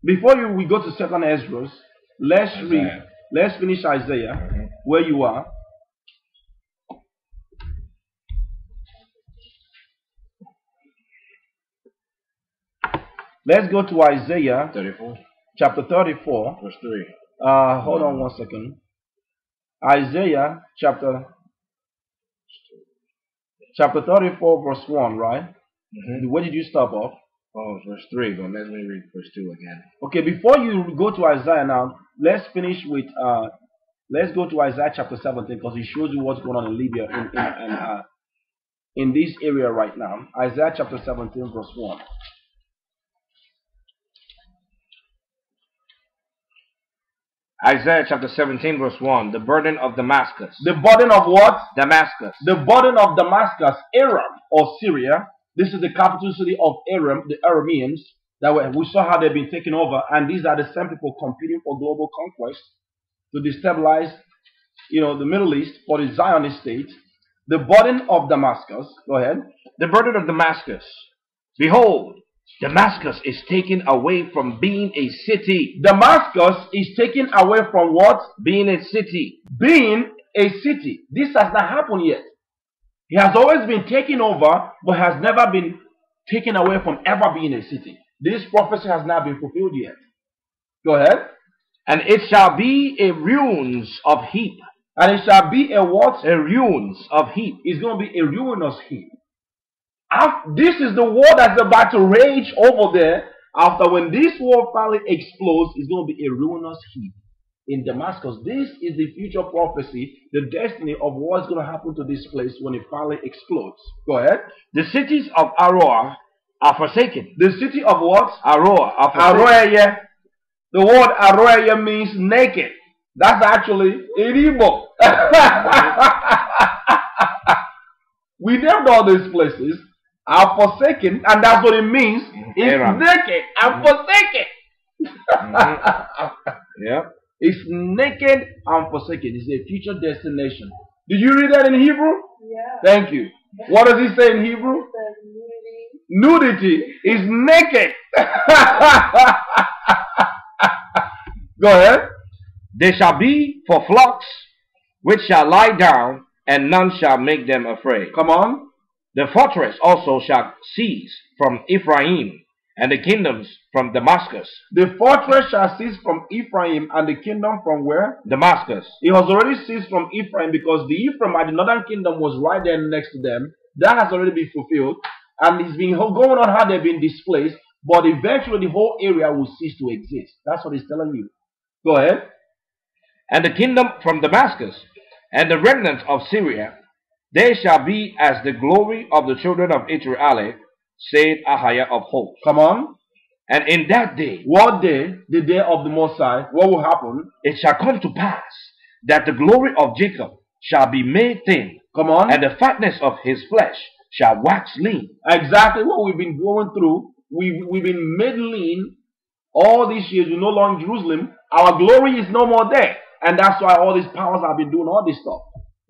Before we go to Second Esdras, let's read. Let's finish Isaiah where you are. Let's go to Isaiah 34. Chapter 34. Verse 3. Hold on 1 second. Isaiah chapter 34 verse 1, right? Where did you stop off? Oh, verse 3, but let me read verse 2 again. Okay, before you go to Isaiah now, let's finish with let's go to Isaiah chapter 17, because it shows you what's going on in Libya in this area right now. Isaiah chapter 17 verse 1. Isaiah chapter 17 verse 1. The burden of Damascus. The burden of what? Damascus. The burden of Damascus, Aram or Syria. This is the capital city of Aram, the Arameans. We saw how they've been taken over, and these are the same people competing for global conquest to destabilize, the Middle East for the Zionist state. The burden of Damascus. Go ahead. The burden of Damascus. Behold, Damascus is taken away from being a city. Damascus is taken away from what? Being a city. Being a city. This has not happened yet. It has always been taken over, but has never been taken away from ever being a city. This prophecy has not been fulfilled yet. Go ahead. And it shall be a ruins of heap. And it shall be a what? A ruins of heap. It's going to be a ruinous heap. This is the war that's about to rage over there. After when this war finally explodes, it's going to be a ruinous heap in Damascus. This is the future prophecy, the destiny of what's going to happen to this place when it finally explodes. Go ahead. The cities of Aroer are forsaken. The city of what? Aroer are forsaken. Aroer, yeah. The word Aroer means naked. That's actually in Igbo. We named all these places are forsaken, and that's what it means. It's naked and forsaken. Yeah. It's naked and forsaken. It's a future destination. Did you read that in Hebrew? Yeah. Thank you. What does it say in Hebrew? Nudity is naked. Go ahead. They shall be for flocks which shall lie down, and none shall make them afraid. Come on. The fortress also shall cease from Ephraim, and the kingdoms from Damascus. The fortress shall cease from Ephraim, and the kingdom from where? Damascus. It has already ceased from Ephraim, because the Ephraimite, the northern kingdom, was right there next to them. That has already been fulfilled, and it's been going on how they've been displaced, but eventually the whole area will cease to exist. That's what he's telling you. Go ahead. And the kingdom from Damascus, and the remnant of Syria, they shall be as the glory of the children of Israel, said Ahiah of hosts. Come on. And in that day, what day? The day of the Most High. What will happen? It shall come to pass that the glory of Jacob shall be made thin. Come on. And the fatness of his flesh shall wax lean. Exactly what we've been going through. We've been made lean all these years. We're no longer in Jerusalem. Our glory is no more there. And that's why all these powers have been doing all this stuff.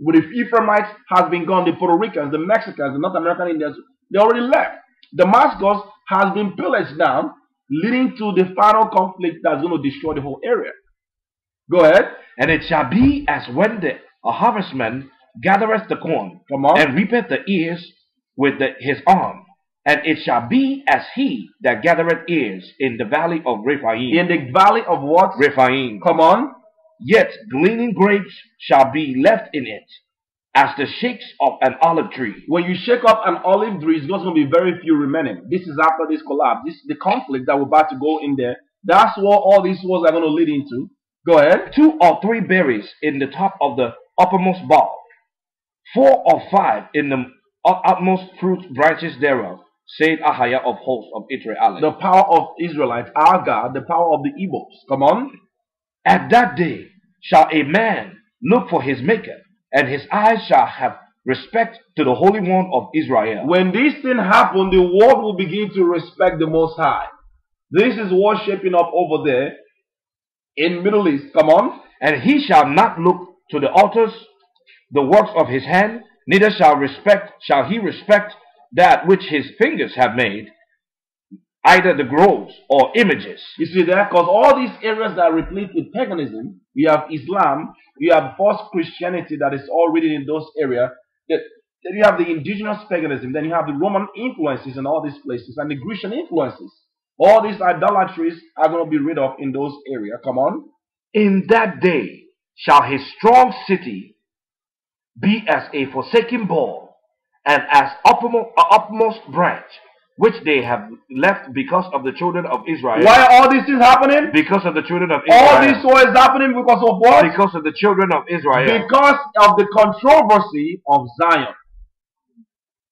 But the Ephraimites has been gone, the Puerto Ricans, the Mexicans, the North American Indians, they already left. Damascus has been pillaged now, leading to the final conflict that's going to destroy the whole area. Go ahead. And it shall be as when the harvestman gathereth the corn, Come on. and reapeth the ears with his arm. And it shall be as he that gathereth ears in the valley of Rephaim. In the valley of what? Rephaim. Come on. Yet gleaning grapes shall be left in it, as the shakes of an olive tree. When you shake up an olive tree, it's going to be very few remaining. This is after this collapse. This is the conflict that we're about to go in there. That's what all these wars are going to lead into. Go ahead. 2 or 3 berries in the top of the uppermost bough, 4 or 5 in the utmost fruit branches thereof, said Ahiah of hosts of Israel. The power of Israelites, our God, the power of the Igbos. Come on. At that day shall a man look for his maker, and his eyes shall have respect to the Holy One of Israel. When this thing happen, the world will begin to respect the Most High. This is what's shaping up over there in Middle East. Come on. And he shall not look to the altars, the works of his hand, neither shall he respect that which his fingers have made, either the groves or images. You see that? Because all these areas that are replete with paganism, we have Islam, we have false Christianity that is all written in those areas. Then you have the indigenous paganism, then you have the Roman influences in all these places, and the Grecian influences. All these idolatries are going to be rid of in those areas. Come on. In that day shall his strong city be as a forsaken ball, and as uppermost branch, which they have left because of the children of Israel. Why are all these things happening? Because of the children of Israel. All this war is happening because of what? Because of the children of Israel. Because of the controversy of Zion.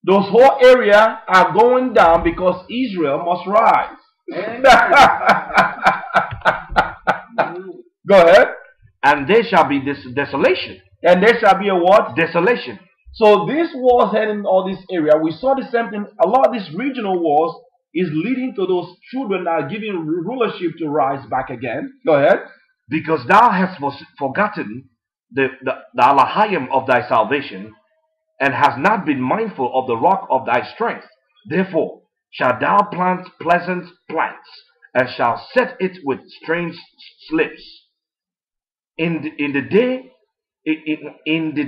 Those whole areas are going down because Israel must rise. Go ahead. And there shall be this desolation. And there shall be a what? Desolation. So this wars heading in all this area. We saw the same thing. A lot of these regional wars is leading to those children that are giving rulership to rise back again. Go ahead. Because thou hast forgotten the Elohim of thy salvation, and hast not been mindful of the rock of thy strength. Therefore shalt thou plant pleasant plants, and shalt set it with strange slips. In the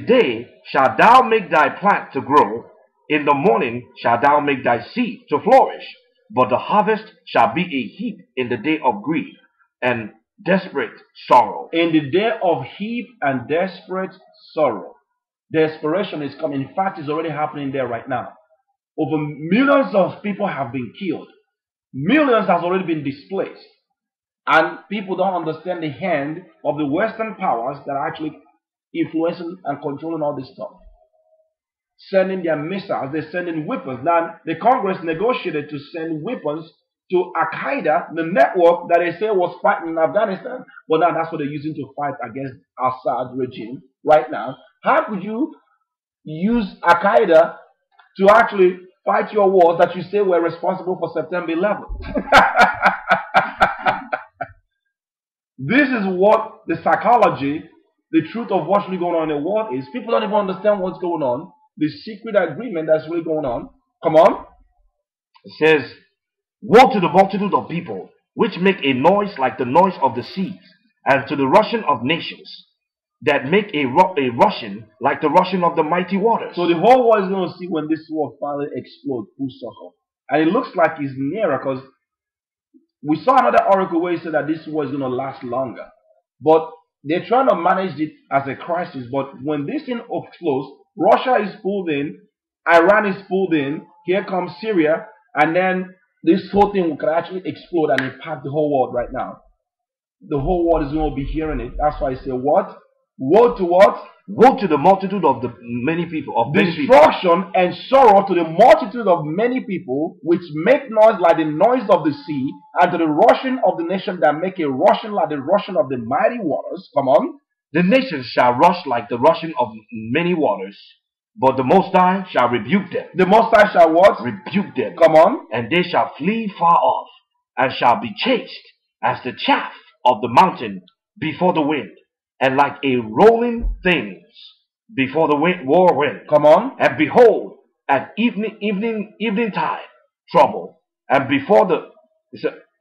day shalt thou make thy plant to grow. In the morning shalt thou make thy seed to flourish. But the harvest shall be a heap in the day of grief and desperate sorrow. In the day of heap and desperate sorrow. Desperation is coming. In fact, it's already happening there right now. Over millions of people have been killed. Millions has already been displaced. And people don't understand the hand of the Western powers that are actually influencing and controlling all this stuff. Sending their missiles, they're sending weapons. Now, the Congress negotiated to send weapons to Al-Qaeda, the network that they say was fighting in Afghanistan. But now that's what they're using to fight against Assad regime right now. How could you use Al-Qaeda to actually fight your wars that you say were responsible for September 11th? This is what the psychology, the truth of what's really going on in the world is. People don't even understand what's going on. The secret agreement that's really going on. Come on. It says, woe to the multitude of people, which make a noise like the noise of the seas, and to the rushing of nations, that make a rushing like the rushing of the mighty waters. So the whole world is going to see when this war finally explodes, full circle. And it looks like it's nearer, because we saw another oracle where it said that this war is going to last longer. But they're trying to manage it as a crisis. But when this thing explodes, Russia is pulled in, Iran is pulled in, here comes Syria, and then this whole thing could actually explode and impact the whole world right now. The whole world is going to be hearing it. That's why I say what? Woe to what? Woe to the multitude of the many people. Of destruction and sorrow to the multitude of many people, which make noise like the noise of the sea, and to the rushing of the nation that make a rushing like the rushing of the mighty waters. Come on. The nations shall rush like the rushing of many waters, but the Most High shall rebuke them. The Most High shall what? Rebuke them. Come on. And they shall flee far off, and shall be chased as the chaff of the mountain before the wind, and like a rolling things before the whirlwind. Come on. And behold, at evening tide trouble, and before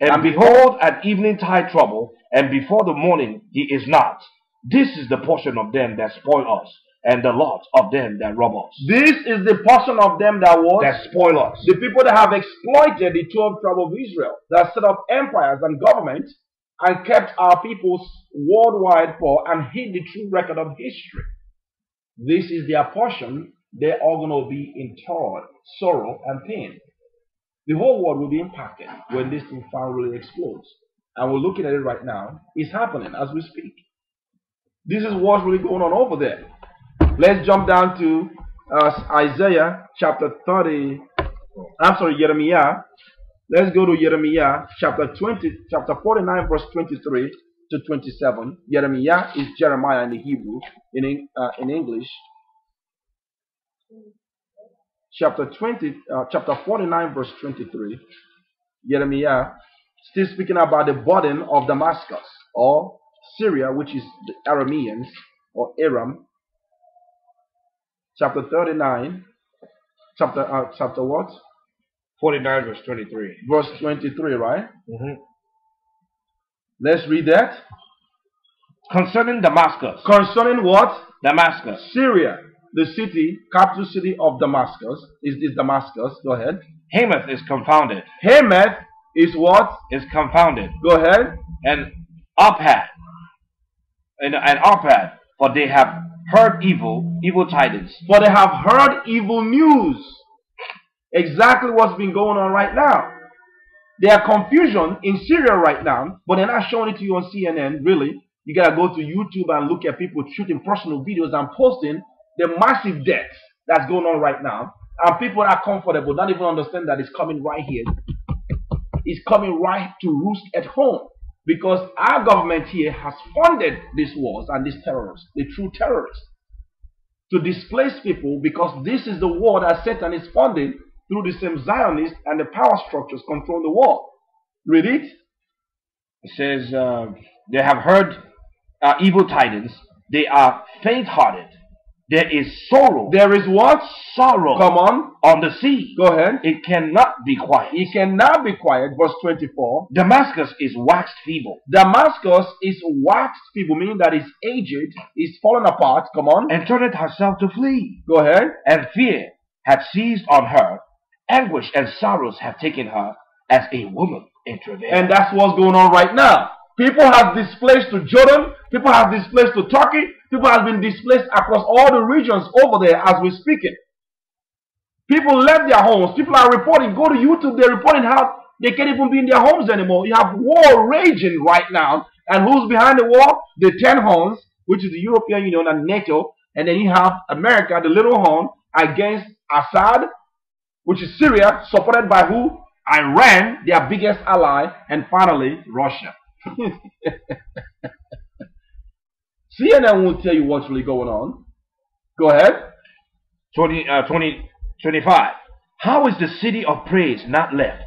And behold, at eventide trouble, and before the morning he is not. This is the portion of them that spoil us, and the lot of them that rob us. This is the portion of them that spoil us. The people that have exploited the 12 tribes of Israel, that set up empires and governments, and kept our peoples worldwide poor and hid the true record of history. This is their portion. They're all going to be in toil, sorrow, and pain. The whole world will be impacted when this thing finally explodes. And we're looking at it right now. It's happening as we speak. This is what's really going on over there. Let's jump down to Isaiah chapter 30. I'm sorry, Jeremiah. Let's go to Jeremiah chapter 49, verse 23 to 27. Jeremiah is Jeremiah in the Hebrew, in English. Chapter 49, verse 23. Jeremiah, still speaking about the burden of Damascus or Syria, which is the Arameans or Aram. Chapter 39. Chapter what? 49, verse 23. Verse 23, right? Let's read that. Concerning Damascus. Concerning what? Damascus. Syria. The city, capital city of Damascus, is Damascus. Go ahead. Hamath is confounded. Hamath is what? Is confounded. Go ahead. And Arpad. And Arpad, for they have heard evil tidings. For they have heard evil news. Exactly what's been going on right now. There are confusion in Syria right now, but they're not showing it to you on CNN, really. You gotta go to YouTube and look at people shooting personal videos and posting the massive death that's going on right now. And people are comfortable, don't even understand that it's coming right here. It's coming right to roost at home. Because our government here has funded these wars and these terrorists, the true terrorists, to displace people, because this is the war that Satan is funding through the same Zionists and the power structures controlling the world. Read it. It says, they have heard evil tidings. They are faint-hearted. There is sorrow. There is what? Sorrow. Come on. On the sea. Go ahead. It cannot be quiet. It cannot be quiet. Verse 24. Damascus is waxed feeble. Damascus is waxed feeble, meaning that it's aged, it's fallen apart. Come on. And turneth herself to flee. Go ahead. And fear hath seized on her. Anguish and sorrows have taken her as a woman in travail. And that's what's going on right now. People have displaced to Jordan. People have displaced to Turkey. People have been displaced across all the regions over there as we're speaking. People left their homes. People are reporting. Go to YouTube. They're reporting how they can't even be in their homes anymore. You have war raging right now. And who's behind the war? The 10 horns, which is the European Union and NATO. And then you have America, the little horn, against Assad, which is Syria, supported by who? Iran, their biggest ally. And finally, Russia. CNN won't tell you what's really going on. Go ahead. 25. How is the city of praise not left,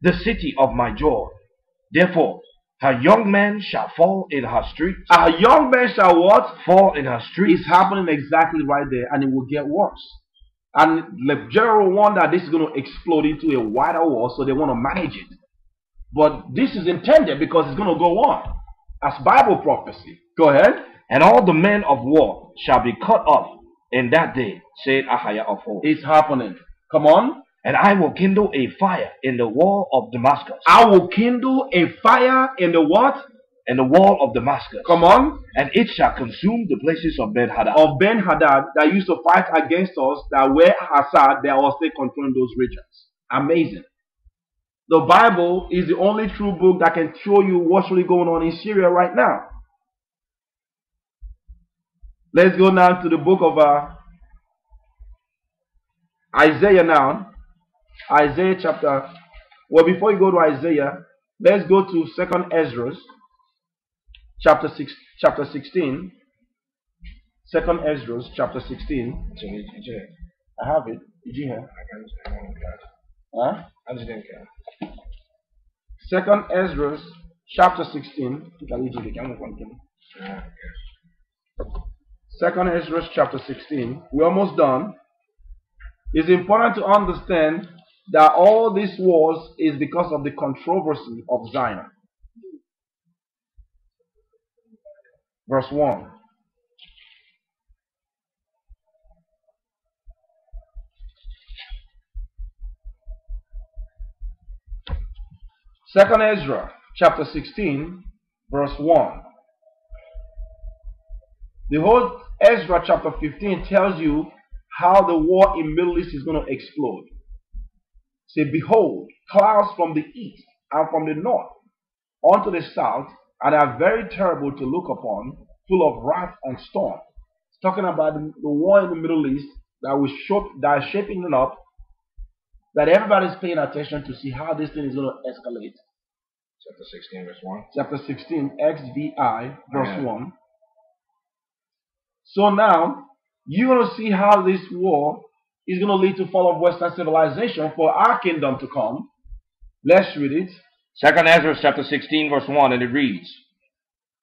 the city of my joy? Therefore, her young men shall fall in her streets. Her young men shall what? Fall in her streets. It's happening exactly right there, and it will get worse. And the general wonder this is going to explode into a wider war, so they want to manage it. But this is intended because it's going to go on as Bible prophecy. Go ahead. And all the men of war shall be cut off in that day, said Ahiah of hosts. It's happening. Come on. And I will kindle a fire in the wall of Damascus. I will kindle a fire in the what? In the wall of Damascus. Come on. And it shall consume the places of Ben-Hadad. Of Ben-Hadad that used to fight against us, that were Assad, they are still controlling those regions. Amazing. The Bible is the only true book that can show you what's really going on in Syria right now. Let's go now to the book of Isaiah now. Isaiah chapter... Well, before you go to Isaiah, let's go to 2nd Ezra chapter 16. 2nd Ezra chapter 16. I have it. Did you hear? Huh? 2nd Ezra chapter 16. 2nd Ezra chapter 16. We're almost done. It's important to understand that all these wars is because of the controversy of Zion. Verse 1. Second Ezra chapter 16 verse 1. The whole Ezra chapter 15 tells you how the war in Middle East is going to explode. Say, behold, clouds from the east and from the north unto the south, and are very terrible to look upon, full of wrath and storm. It's talking about the war in the Middle East that is shaping it up, that everybody's paying attention to see how this thing is going to escalate. Chapter 16, verse 1. Chapter 16, XVI, verse 1. So now, you're going to see how this war is going to lead to fall of Western civilization for our kingdom to come. Let's read it. Second Ezra chapter 16, verse 1, and it reads,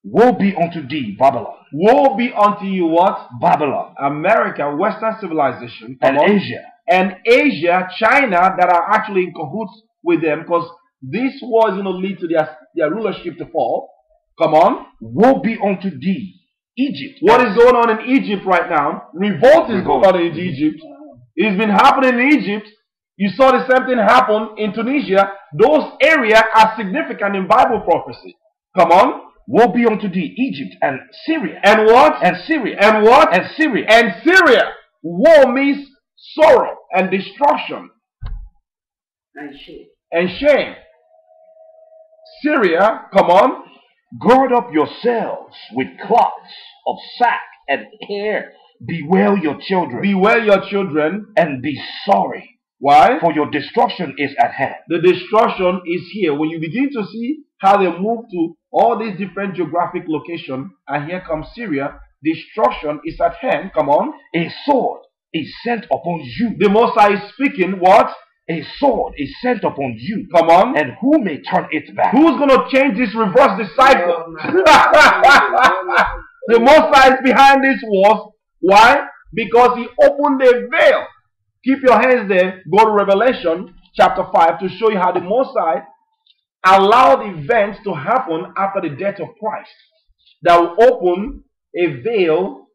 Woe be unto thee, Babylon. Woe be unto you what? Babylon. America, Western civilization. And Asia. And Asia, China, that are actually in cahoots with them, because this war is going to lead to their rulership to fall. Come on. Woe be unto thee, Egypt. What is going on in Egypt right now? Revolt is going on in Egypt. It's been happening in Egypt. You saw the same thing happen in Tunisia. Those areas are significant in Bible prophecy. Come on. Woe be unto thee, Egypt and Syria. And what? And Syria. And what? And Syria. And Syria. Woe means sorrow and destruction. And shame. And shame. Syria, come on. Gird up yourselves with cloths of sack and hair. Bewail your children. Bewail your children. And be sorry. Why? For your destruction is at hand. The destruction is here. When you begin to see how they move to all these different geographic locations, and here comes Syria, destruction is at hand. Come on. A sword is sent upon you. The Most High is speaking. What? A sword is sent upon you. Come on. And who may turn it back? Who's going to change this, reverse the cycle? The Most High is behind this wars. Why? Because he opened the veil. Keep your hands there. Go to Revelation chapter 5 to show you how the Most High allowed events to happen after the death of Christ that will open a veil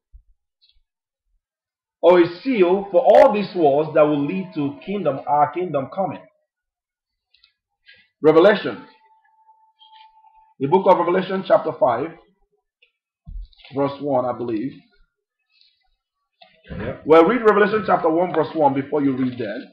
or a seal for all these wars that will lead to our kingdom coming. Revelation. The book of Revelation chapter 5 verse 1, I believe. Yeah. Well, read Revelation chapter 1 verse 1 before you read that.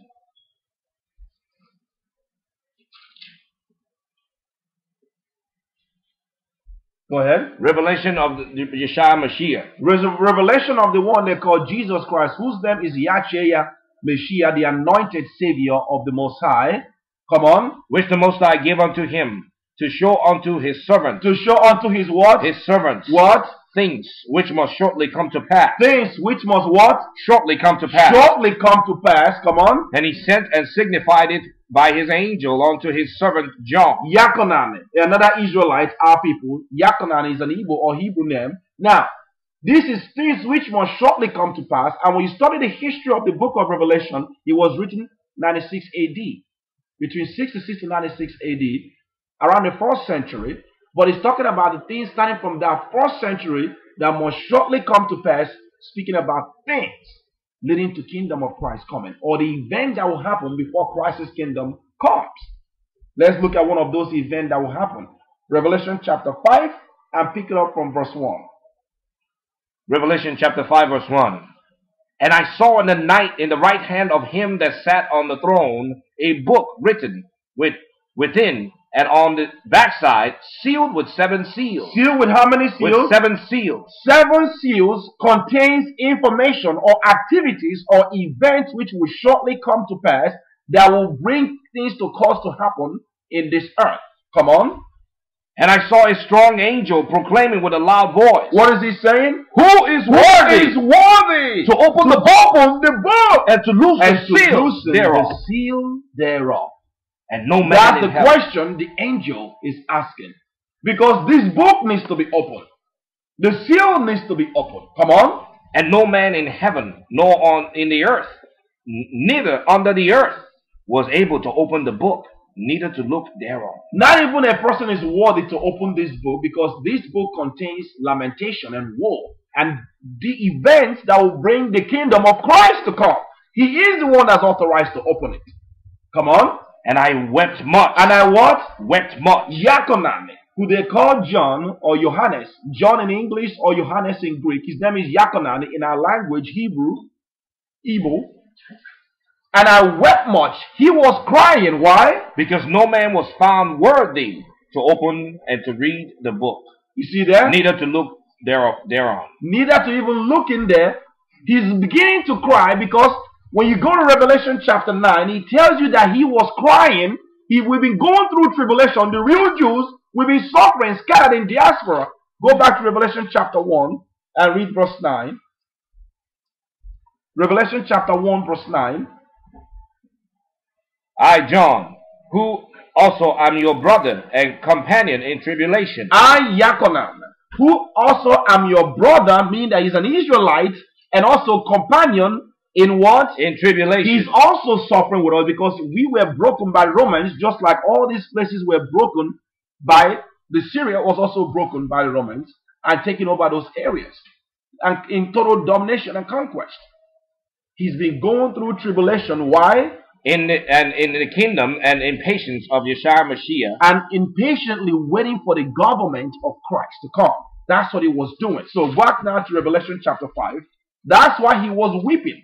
Go ahead. Revelation of the Yeshua Mashiach. Revelation of the one they call Jesus Christ, whose name is Yahshua Mashiach, the anointed Savior of the Most High. Come on. Which the Most High gave unto him to show unto his servants. To show unto his what? His servants. What? Things which must shortly come to pass. Things which must what? Shortly come to pass. Shortly come to pass. Come on. And he sent and signified it by his angel unto his servant John. Yachanan, another Israelite, our people. Yachanan is an Igbo or Hebrew name. Now, this is things which must shortly come to pass. And when you study the history of the book of Revelation, it was written 96 AD. Between 66 to 96 AD, around the 1st century. But it's talking about the things starting from that 1st century that must shortly come to pass, speaking about things leading to kingdom of Christ coming, or the event that will happen before Christ's kingdom comes. Let's look at one of those events that will happen. Revelation chapter 5, and pick it up from verse 1. Revelation chapter 5 verse 1. And I saw in the night in the right hand of him that sat on the throne a book written within and on the backside, sealed with 7 seals. Sealed with how many seals? With 7 seals. 7 seals contains information or activities or events which will shortly come to pass that will bring things to cause to happen in this earth. Come on. And I saw a strong angel proclaiming with a loud voice. What is he saying? Who is worthy? Who is worthy to open the book and to loosen the seal thereof. And no man That's in the heaven. question the angel is asking. Because this book needs to be opened. The seal needs to be opened. Come on. And no man in heaven, nor in the earth, neither under the earth, was able to open the book, neither to look thereon. Not even a person is worthy to open this book, because this book contains lamentation and woe and the events that will bring the kingdom of Christ to come. He is the one that's authorized to open it. Come on. And I wept much. And I what? Wept much. Yakonan, who they call John or Johannes. John in English or Johannes in Greek. His name is Yakonan in our language, Hebrew. And I wept much. He was crying. Why? Because no man was found worthy to open and to read the book. You see there? Neither to look thereon. Neither to even look in there. He's beginning to cry, because when you go to Revelation chapter 9, he tells you that he was crying. We've been going through tribulation. The real Jews, we've been suffering, scattered in diaspora. Go back to Revelation chapter 1 and read verse 9. Revelation chapter 1 verse 9. I, John, who also am your brother and companion in tribulation. I, Yakonan, who also am your brother, meaning that he's an Israelite and also companion in what? In tribulation. He's also suffering with us, because we were broken by Romans, just like all these places were broken by the Syria was also broken by the Romans and taking over those areas and in total domination and conquest. He's been going through tribulation. Why? In the kingdom and in patience of Yeshua Mashiach. And impatiently waiting for the government of Christ to come. That's what he was doing. So back now to Revelation chapter 5. That's why he was weeping.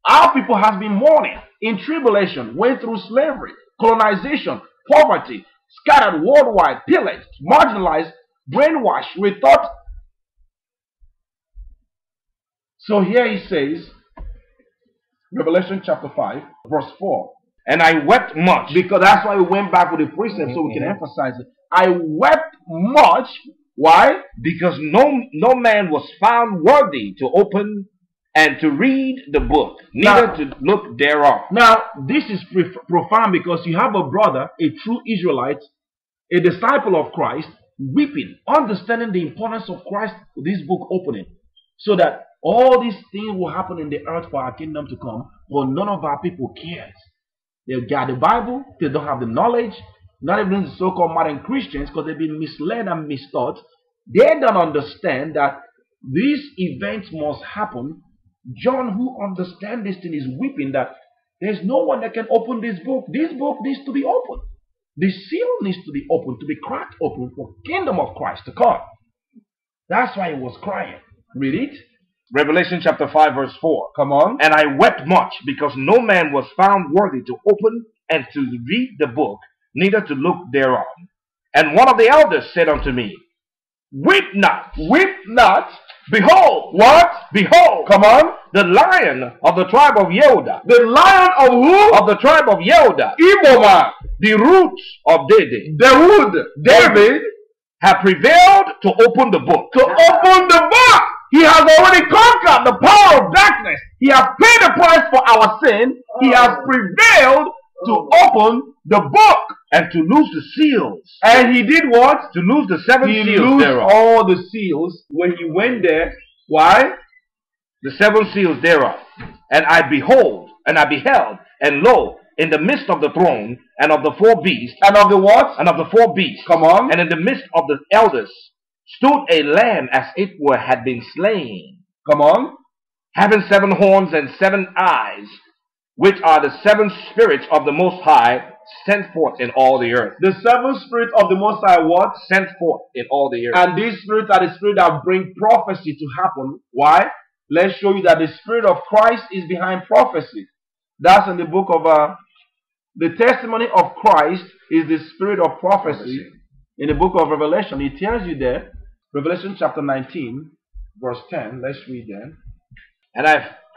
Our people have been mourning in tribulation, went through slavery, colonization, poverty, scattered worldwide, pillaged, marginalized, brainwashed, rethought. So here he says, Revelation chapter 5, verse 4. And I wept much. Because that's why we went back with the precept, so we can emphasize it. I wept much. Why? Because no man was found worthy to open and to read the book, neither to look thereon. Now, this is profound, because you have a brother, a true Israelite, a disciple of Christ, weeping, understanding the importance of Christ, this book opening, so that all these things will happen in the earth for our kingdom to come, but none of our people cares. They've got the Bible, they don't have the knowledge, not even the so-called modern Christians, because they've been misled and mistaught. They don't understand that these events must happen. John, who understands this thing, is weeping that there's no one that can open this book. This book needs to be opened. The seal needs to be opened, to be cracked open for the kingdom of Christ to come. That's why he was crying. Read it. Revelation chapter 5 verse 4. Come on. And I wept much, because no man was found worthy to open and to read the book, neither to look thereon. And one of the elders said unto me, Weep not. Weep not. Behold. What? Behold. Come on. The lion of the tribe of Yehuda. The lion of who? Of the tribe of Yehuda. Igbo man. The roots of David. David have prevailed to open the book. To open the book. He has already conquered the power of darkness. He has paid the price for our sin. He has prevailed to open the book. And to loose the seals. And he did what? To loose the seven seals thereof. He loosed all the seals when he went there. Why? The seven seals thereof. And I beheld, and lo, in the midst of the throne, and of the four beasts. And of the what? And of the four beasts. Come on. And in the midst of the elders stood a lamb as it were had been slain. Come on. Having 7 horns and 7 eyes, which are the 7 spirits of the Most High, sent forth in all the earth. The 7 spirits of the Most High what? Sent forth in all the earth. And these spirits are the spirits that bring prophecy to happen. Why? Let's show you that the Spirit of Christ is behind prophecy. That's in the book of, the testimony of Christ is the spirit of prophecy. In the book of Revelation, it tells you there, Revelation chapter 19, verse 10. Let's read that.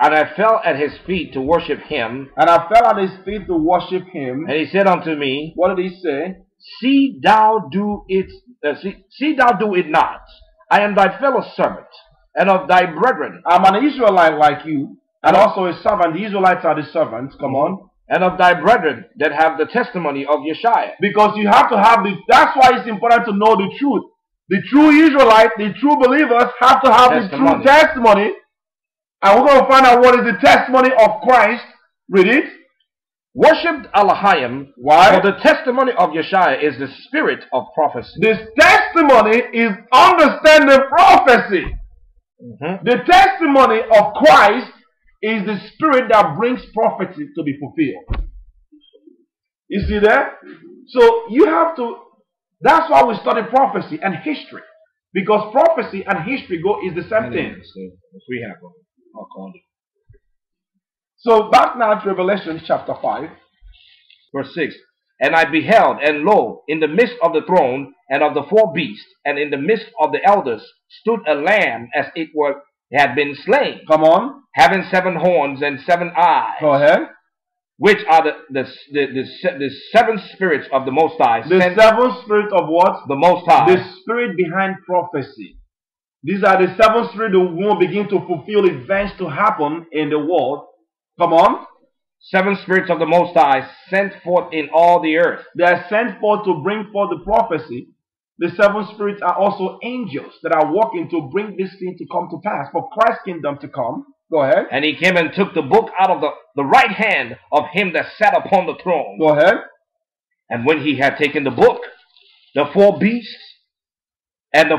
And I fell at his feet to worship him. And I fell at his feet to worship him. And he said unto me, what did he say? See thou do it not. I am thy fellow servant, and of thy brethren. I'm an Israelite like you, and also a servant. The Israelites are the servants. Come on. And of thy brethren that have the testimony of Yeshua. Because you have to have the, that's why it's important to know the truth. The true Israelites, the true believers have to have the true testimony. And we're going to find out what is the testimony of Christ. Read it. worshipped Elohim. Why? For the testimony of Yeshua is the spirit of prophecy. This testimony is understanding prophecy. The testimony of Christ is the spirit that brings prophecy to be fulfilled. You see that? So you have to, that's why we study prophecy and history. Because prophecy and history is the same thing. So back now to Revelation chapter 5. Verse 6. And I beheld, and lo, in the midst of the throne and of the four beasts, and in the midst of the elders, stood a lamb as it were had been slain. Come on. Having 7 horns and 7 eyes. Go ahead. Which are the 7 spirits of the Most High. The 7 spirits of what? The Most High. The spirit behind prophecy. These are the 7 spirits that will begin to fulfill events to happen in the world. Come on. 7 spirits of the Most High sent forth in all the earth. They are sent forth to bring forth the prophecy. The 7 spirits are also angels that are working to bring this thing to come to pass, for Christ's kingdom to come. Go ahead. And he came and took the book out of the right hand of him that sat upon the throne. Go ahead. And when he had taken the book, the 4 beasts and the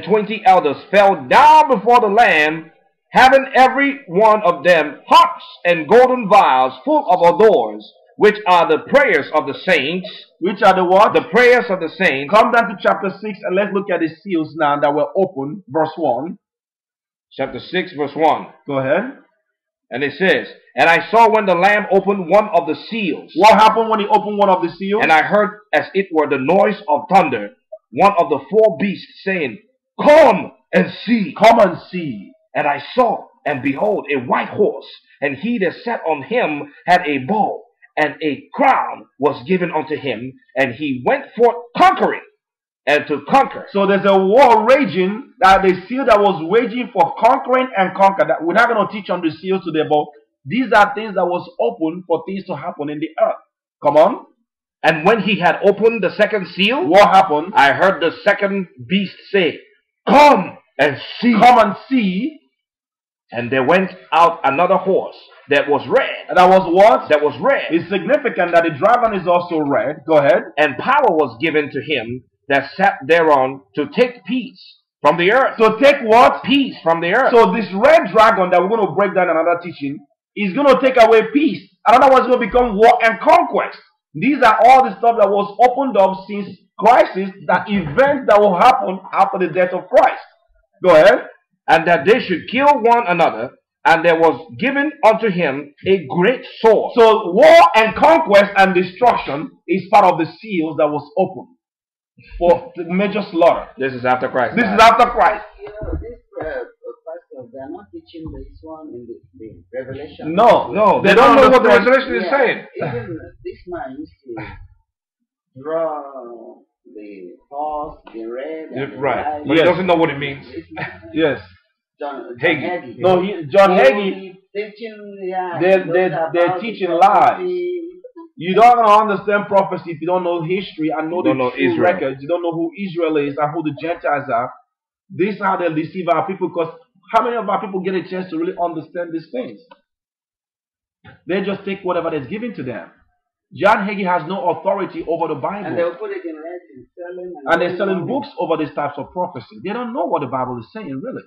24 elders fell down before the Lamb, having every one of them harps and golden vials full of odors, which are the prayers of the saints. Which are the what? The prayers of the saints. Come down to chapter 6 and let's look at the seals now that were opened. Verse 1. Chapter 6, verse 1. Go ahead. And it says, and I saw when the Lamb opened one of the seals. What happened when he opened one of the seals? And I heard as it were the noise of thunder, one of the 4 beasts saying, Come and see. Come and see. And I saw, and behold, a white horse, and he that sat on him had a bow, and a crown was given unto him, and he went forth conquering, and to conquer. So there's a war raging, that the seal that was waging for conquering and conquer. That we're not going to teach on the seals today, but these are things that was open for things to happen in the earth. Come on. And when he had opened the 2nd seal, what happened? I heard the 2nd beast say, Come and see. Come and see. And there went out another horse that was red. And that was what? That was red. It's significant that the dragon is also red. Go ahead. And power was given to him that sat thereon to take peace from the earth. So take what? Peace from the earth. So this red dragon that we're going to break down in another teaching is going to take away peace. Another one is going to become war and conquest. These are all the stuff that was opened up since crisis, that events that will happen after the death of Christ. Go ahead. And that they should kill one another, and there was given unto him a great sword. So war and conquest and destruction is part of the seals that was opened for the major slaughter. This is after Christ. This is after Christ. You know, this pastors, they are not teaching this one in the Revelation. No, they don't know what the Revelation is saying. Even this man used to draw the horse, the red, and the right. white. But he doesn't know what it means. Yes. John Hagee. Hagee. No, John Hagee. Teaching, yeah, They're teaching lies. You don't understand prophecy if you don't know history and know the true records. You don't know who Israel is and who the Gentiles are. This is how they deceive our people, because how many of our people get a chance to really understand these things? They just take whatever is given to them. John Hagee has no authority over the Bible. And they'll put it in writing, selling. And they're selling books over these types of prophecy. They don't know what the Bible is saying, really.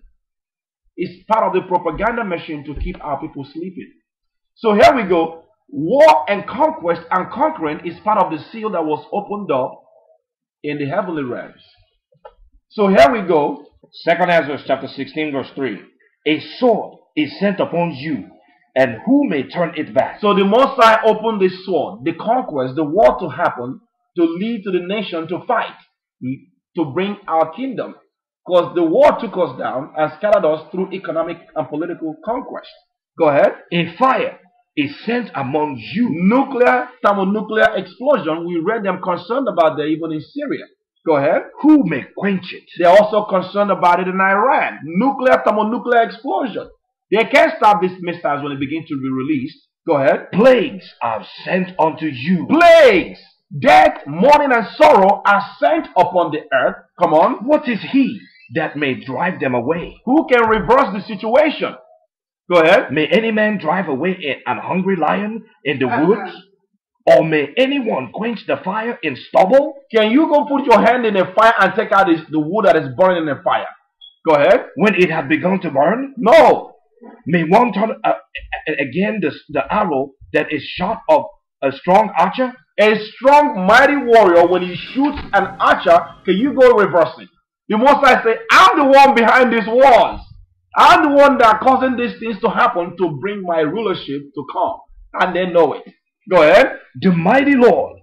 It's part of the propaganda machine to keep our people sleeping. So here we go. War and conquest and conquering is part of the seal that was opened up in the heavenly realms. So here we go. 2nd Ezra chapter 16 verse 3. A sword is sent upon you, and who may turn it back? So the Most High opened the sword, the conquest, the war to happen, to lead to the nation to fight, to bring our kingdom. Because the war took us down and scattered us through economic and political conquest. Go ahead. A fire is sent among you. Nuclear, thermonuclear explosion. We read them concerned about that even in Syria. Go ahead. Who may quench it? They're also concerned about it in Iran. Nuclear, thermonuclear explosion. They can't stop these missiles when they begin to be released. Go ahead. Plagues are sent unto you. Plagues, death, mourning, and sorrow are sent upon the earth. Come on. What is he that may drive them away? Who can reverse the situation? Go ahead. May any man drive away an hungry lion in the woods? Or may anyone quench the fire in stubble? Can you go put your hand in a fire and take out the wood that is burning in the fire? Go ahead. When it has begun to burn? No. May one turn again the arrow that is shot of a strong archer? A strong, mighty warrior, when he shoots an archer, can you go reverse it? The Most High say, I'm the one behind these wars. I'm the one that causing these things to happen to bring my rulership to come. And they know it. Go ahead. The mighty Lord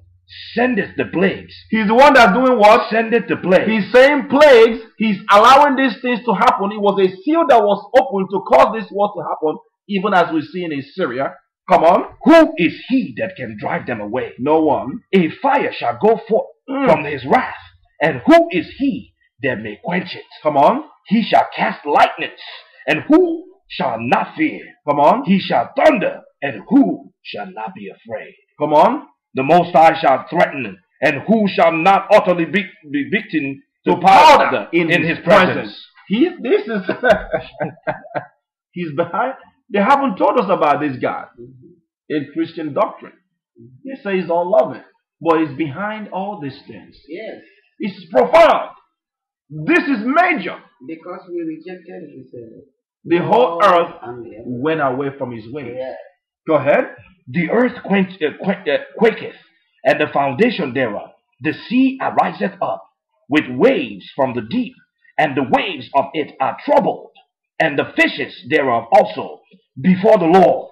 sendeth the plagues. He's the one that's doing what? Sendeth the plagues. He's saying plagues. He's allowing these things to happen. It was a seal that was opened to cause this war to happen, even as we've seen in Syria. Come on. Who is he that can drive them away? No one. A fire shall go forth from his wrath. And who is he that may quench it? Come on. He shall cast lightnings. And who shall not fear? Come on. He shall thunder. And who shall not be afraid? Come on. The Most High shall threaten. And who shall not utterly be victim to powder in his presence? He's behind. They haven't told us about this God in Christian doctrine. They say he's all loving, but he's behind all these things. Yes. It's profound. This is major. Because we rejected his the whole earth and went away from his ways. yes. Go ahead. The earth quaketh, and the foundation thereof. The sea ariseth up with waves from the deep, and the waves of it are troubled, and the fishes thereof also, before the Lord,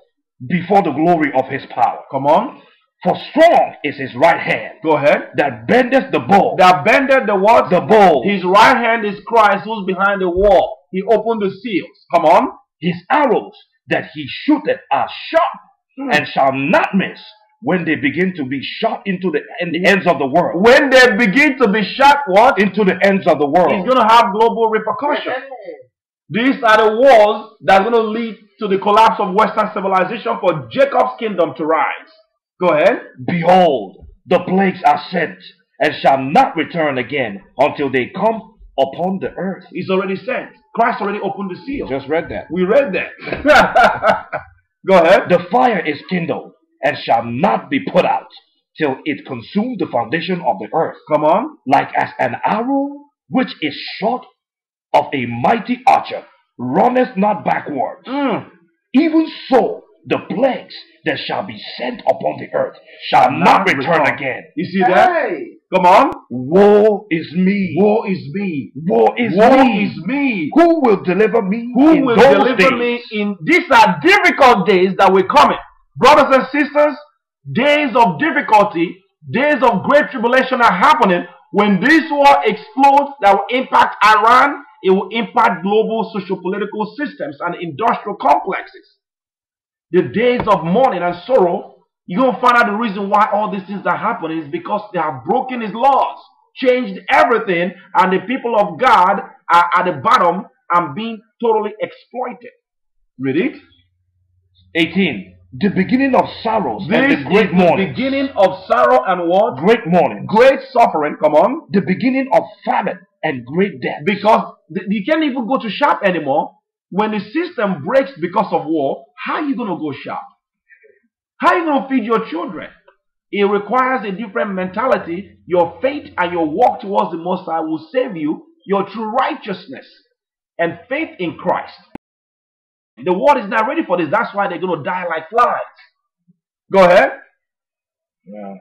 before the glory of his power. Come on. For strong is his right hand. Go ahead. That bendeth the bow. That bendeth the what? The bow. His right hand is Christ, who's behind the wall. He opened the seals. Come on. His arrows that he shooteth are sharp, and shall not miss when they begin to be shot into the ends of the world. When they begin to be shot, what? Into the ends of the world. It's going to have global repercussions. These are the wars that are going to lead to the collapse of Western civilization for Jacob's kingdom to rise. Go ahead. Behold, the plagues are sent, and shall not return again until they come upon the earth. It's already sent. Christ already opened the seal. Just read that. We read that. Go ahead. The fire is kindled, and shall not be put out, till it consume the foundation of the earth. Come on. Like as an arrow which is shot of a mighty archer, runneth not backward. Even so, the plagues that shall be sent upon the earth shall not return again. You see that? Hey. Come on. Woe is me. Woe is me. Woe is Woe me. is me. Who will deliver me? Who will deliver me in these are difficult days that we're coming. Brothers and sisters, days of difficulty, days of great tribulation are happening. When this war explodes, that will impact Iran, it will impact global socio-political systems and industrial complexes. The days of mourning and sorrow, you're going to find out the reason why all these things are happening is because they have broken his laws, changed everything, and the people of God are at the bottom and being totally exploited. Read it. 18. The beginning of sorrows This and the great is the mourning. beginning of sorrow and what? Great mourning. Great suffering. Come on. The beginning of famine and great death. Because you can't even go to shop anymore. When the system breaks because of war, how are you going to go shop? How are you going to feed your children? It requires a different mentality. Your faith and your walk towards the Most High will save you. Your true righteousness and faith in Christ. The world is not ready for this. That's why they're going to die like flies. Go ahead. Yeah.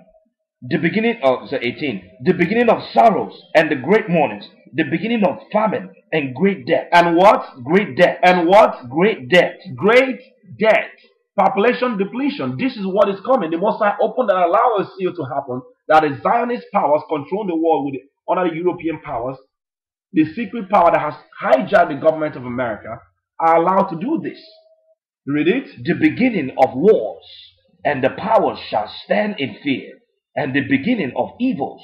The beginning of 18. The beginning of sorrows and the great mournings. The beginning of famine and great death. And what? Great death. And what? Great death. Great death. Population depletion. This is what is coming. The Most High opened and allowed a seal to happen. That the Zionist powers control the world with other European powers. The secret power that has hijacked the government of America are allowed to do this. Read it. The beginning of wars, and the powers shall stand in fear, and the beginning of evils.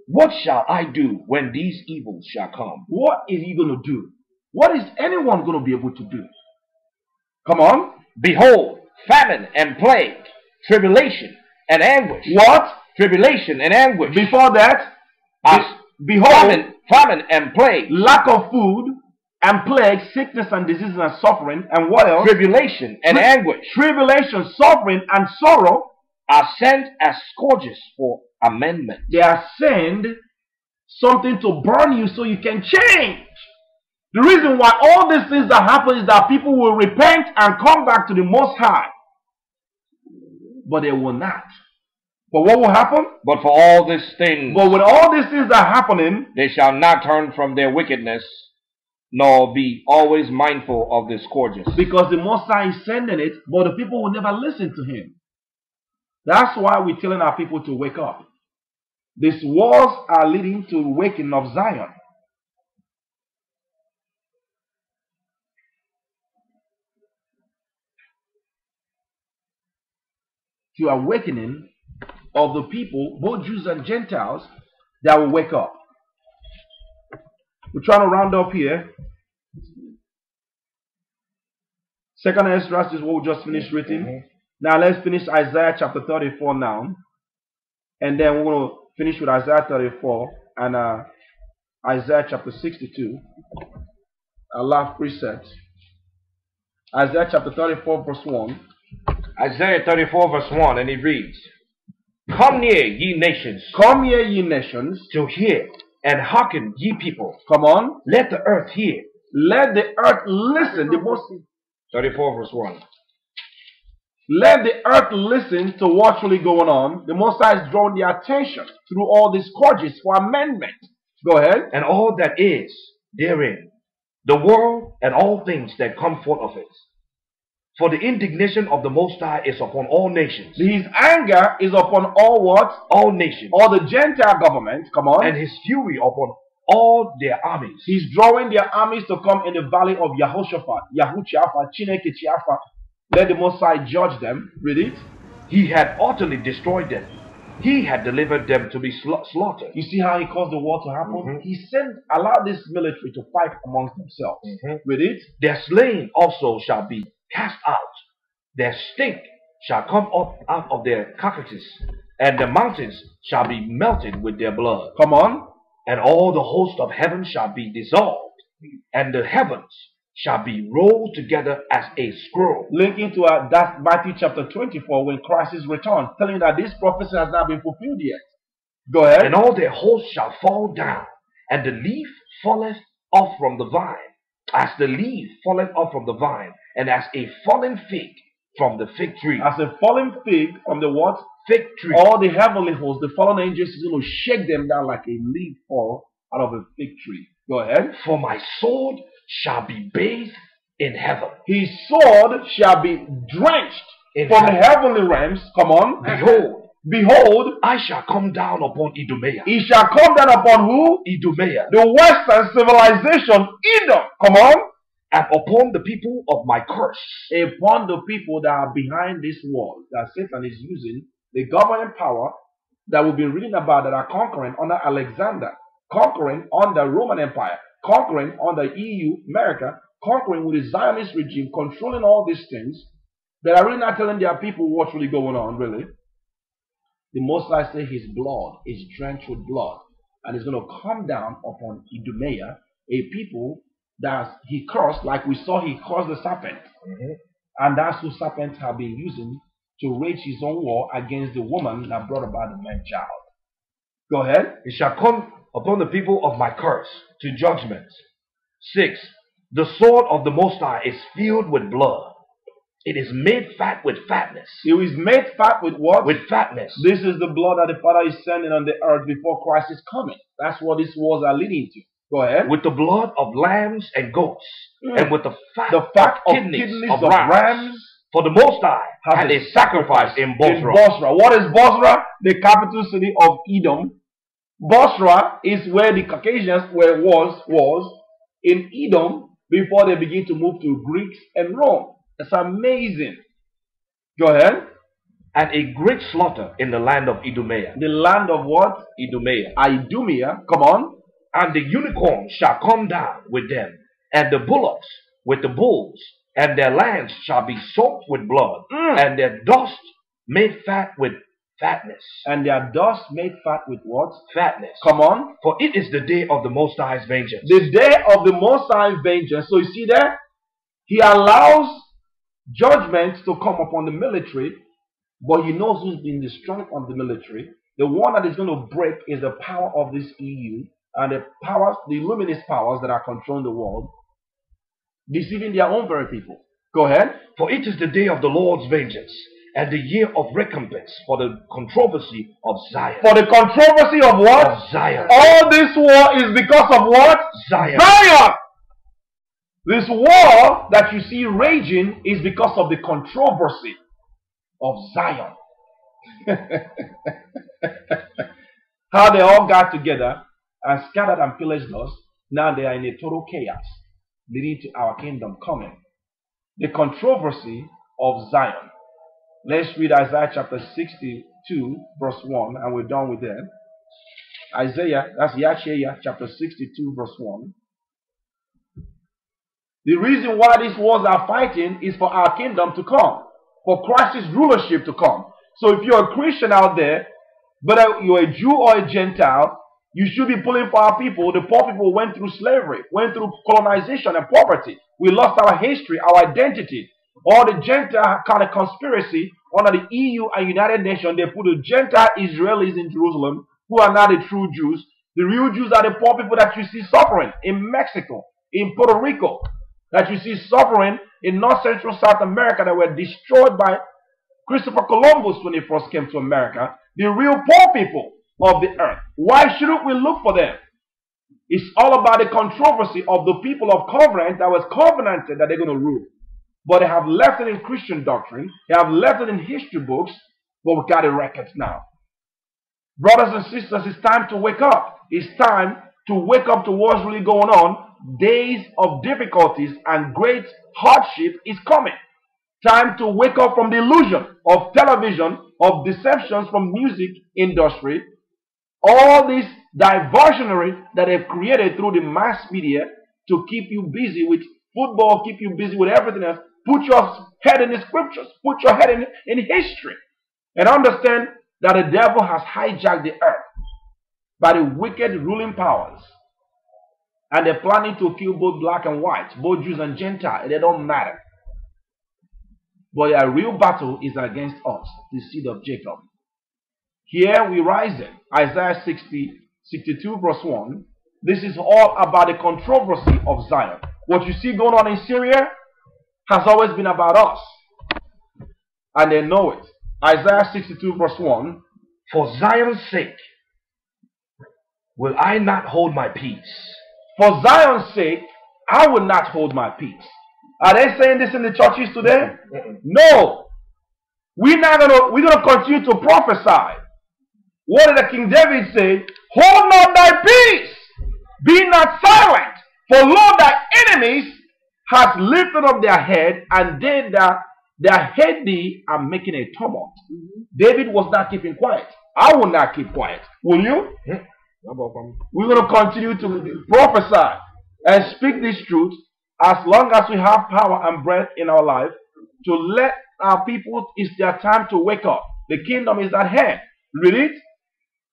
What shall I do when these evils shall come? What is he going to do? What is anyone going to be able to do? Come on. Behold, famine and plague, tribulation and anguish. What? Tribulation and anguish. Before that, behold, famine and plague. Lack of food and plague, sickness and diseases and suffering. And what else? Tribulation and anguish. Tribulation, suffering and sorrow. are sent as scourges for amendment. They are sent something to burn you so you can change. The reason why all these things that happen is that people will repent and come back to the Most High. But they will not. But what will happen? But for all these things, But when all these things are happening, they shall not turn from their wickedness, nor be always mindful of the scourges. because the Most High is sending it, but the people will never listen to him. That's why we're telling our people to wake up. These wars are leading to waking of Zion. To awakening of the people, both Jews and Gentiles, that will wake up. We're trying to round up here. Second Ezra is what we just finished reading. Now let's finish Isaiah chapter 34 now. And then we're going to finish with Isaiah 34 and Isaiah chapter 62. Our last precept. Isaiah chapter 34 verse 1. Isaiah 34 verse 1, and it reads, Come near, ye nations, Come here, ye nations. to hear, and hearken, ye people. Come on. Let the earth hear. Let the earth listen. The most 34 verse 1. Let the earth listen to what's really going on. The Most High is drawing their attention through all these scourges for amendment. Go ahead. And all that is therein, the world and all things that come forth of it. For the indignation of the Most High is upon all nations. His anger is upon all what? All nations. All the Gentile government. Come on. And his fury upon all their armies. He's drawing their armies to come in the valley of Yehoshaphat. Yahuchiafa, Chineke Chiafa. Let the Most High judge them. Read it. He had utterly destroyed them. He had delivered them to be slaughtered. You see how he caused the war to happen? He allowed this military to fight amongst themselves. Read it. Their slain also shall be cast out. Their stink shall come up out of their carcasses, and the mountains shall be melted with their blood. Come on. And all the host of heaven shall be dissolved, and the heavens shall be rolled together as a scroll. Linking to that Matthew chapter 24 when Christ is returned, telling you that this prophecy has not been fulfilled yet. Go ahead. And all their hosts shall fall down, and the leaf falleth off from the vine, as the leaf falleth off from the vine, and as a fallen fig from the fig tree. As a fallen fig from the what? Fig tree. All the heavenly hosts, the fallen angels, is going to shake them down like a leaf fall out of a fig tree. Go ahead. For my sword shall be bathed in heaven. His sword shall be drenched from the heavenly realms. Come on. Behold, I shall come down upon Idumea. He shall come down upon who? Idumea. The Western civilization, Edom. Come on. And upon the people of my curse. Upon the people that are behind this wall that Satan is using, the governing power that we've been reading about that are conquering under Alexander, conquering under Roman Empire, conquering under EU, America, conquering with the Zionist regime, controlling all these things, that are really not telling their people what's really going on, really. The Most High say his blood is drenched with blood, and it's going to come down upon Idumea, a people that he cursed, like we saw he cursed the serpent. And that's who serpents have been using to wage his own war against the woman that brought about the man child. Go ahead. It shall come upon the people of my curse to judgment. 6. The sword of the Most High is filled with blood. It is made fat with fatness. It is made fat with what? With fatness. This is the blood that the Father is sending on the earth before Christ is coming. That's what these wars are leading to. Go ahead. With the blood of lambs and goats, and with the fat of kidneys of rams. For the Most High had a sacrifice in Bosra. What is Bosra? The capital city of Edom. Bosra is where the Caucasians was in Edom before they begin to move to Greeks and Rome. It's amazing. Go ahead. And a great slaughter in the land of Idumea. The land of what? Idumea. Idumea. Come on. And the unicorn shall come down with them, and the bullocks with the bulls, and their lands shall be soaked with blood, and their dust made fat with fatness. And their dust made fat with what? Fatness. Come on. For it is the day of the Most High's vengeance. The day of the Most High's vengeance. So you see there? He allows judgment to come upon the military But he knows who's been the strength of the military. The one that is going to break is the power of this EU and the powers, the Illuminist powers that are controlling the world, deceiving their own very people. Go ahead. For it is the day of the Lord's vengeance, and the year of recompense for the controversy of Zion. For the controversy of what? Of Zion. All this war is because of what? Zion. Zion! This war that you see raging is because of the controversy of Zion. How they all got together and scattered and pillaged us. Now they are in a total chaos, leading to our kingdom coming. The controversy of Zion. Let's read Isaiah chapter 62, verse 1, and we're done with that. Isaiah, that's Yahshua chapter 62, verse 1. The reason why these wars are fighting is for our kingdom to come, for Christ's rulership to come. So if you're a Christian out there, whether you're a Jew or a Gentile, you should be pulling for our people. The poor people went through slavery, went through colonization and poverty. We lost our history, our identity. All the Gentile kind of conspiracy under the EU and United Nations, they put the Gentile Israelis in Jerusalem, who are not the true Jews. The real Jews are the poor people that you see suffering in Mexico, in Puerto Rico, that you see suffering in North Central South America, that were destroyed by Christopher Columbus when he first came to America. The real poor people of the earth. Why shouldn't we look for them? It's all about the controversy of the people of covenant that was covenanted that they're going to rule. But they have left it in Christian doctrine. They have left it in history books. But we got the records now. Brothers and sisters, it's time to wake up. It's time to wake up to what's really going on. Days of difficulties and great hardship is coming. Time to wake up from the illusion of television, of deceptions from music industry. All this diversionary that they've created through the mass media to keep you busy with football, keep you busy with everything else. Put your head in the scriptures. Put your head in history. And understand that the devil has hijacked the earth by the wicked ruling powers. And they're planning to kill both black and white, both Jews and Gentiles. They don't matter. But a real battle is against us, the seed of Jacob. Here we rise in Isaiah 62 verse 1. This is all about the controversy of Zion. What you see going on in Syria has always been about us. And they know it. Isaiah 62 verse 1. For Zion's sake will I not hold my peace. For Zion's sake, I will not hold my peace. Are they saying this in the churches today? No. We're gonna continue to prophesy. What did the King David say? Hold not thy peace. Be not silent. For lo, thy enemies has lifted up their head, and they that their head thee are making a tumult. David was not keeping quiet. I will not keep quiet. Will you? We're going to continue to prophesy and speak this truth as long as we have power and breath in our life to let our people, it's their time to wake up. The kingdom is at hand. Read it.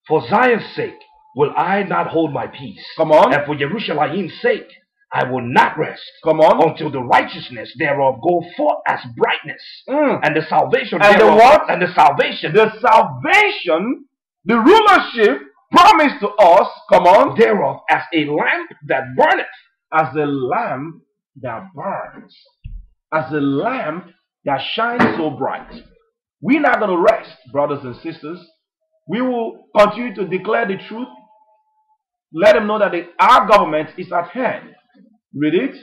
For Zion's sake will I not hold my peace. Come on. And for Jerusalem's sake I will not rest. Come on. Until the righteousness thereof go forth as brightness. And the salvation and thereof. The what? And the salvation. The salvation, the rulership promised to us, come on, thereof as a lamp that burneth. As a lamp that burns. As a lamp that shines so bright. We're not going to rest, brothers and sisters. We will continue to declare the truth. Let them know that our government is at hand. Read it.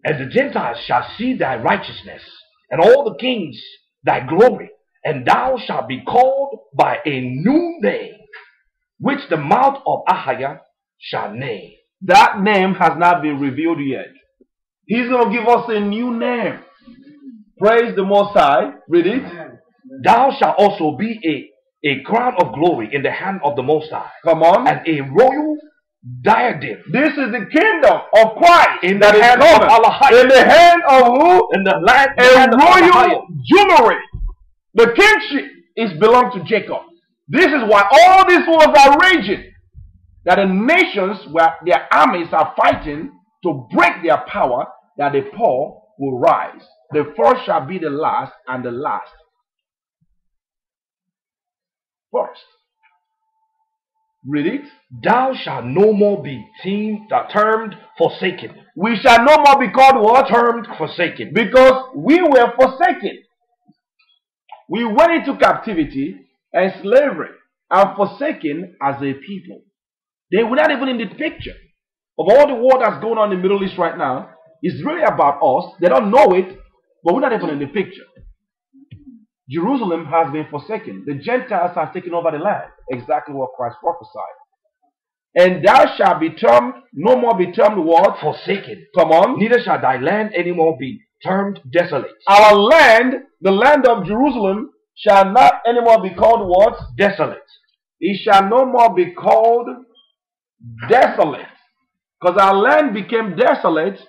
And the Gentiles shall see thy righteousness, and all the kings thy glory, and thou shalt be called by a new name, which the mouth of Ahiah shall name. That name has not been revealed yet. He's going to give us a new name. Praise the Most High. Read it. Thou shalt also be a crown of glory in the hand of the Most High. Come on. And a royal diadem. This is the kingdom of Christ. In the hand of Allah. In the hand of who? In the land a royal jewelry. The kingship is belong to Jacob. This is why all these wars are raging. That the nations where their armies are fighting to break their power, that the poor will rise. The first shall be the last, and the last first. Read it. Thou shalt no more be termed forsaken. We shall no more be called what? Termed forsaken. Because we were forsaken. We went into captivity and slavery and forsaken as a people. They were not even in the picture of all the war that's going on in the Middle East right now. It's really about us. They don't know it, but we're not even in the picture. Jerusalem has been forsaken. The Gentiles have taken over the land. Exactly what Christ prophesied. And thou shalt be termed, no more be termed what? Forsaken. Come on. Neither shall thy land anymore be termed desolate. Our land, the land of Jerusalem, shall not anymore be called what? Desolate. It shall no more be called desolate. Because our land became desolate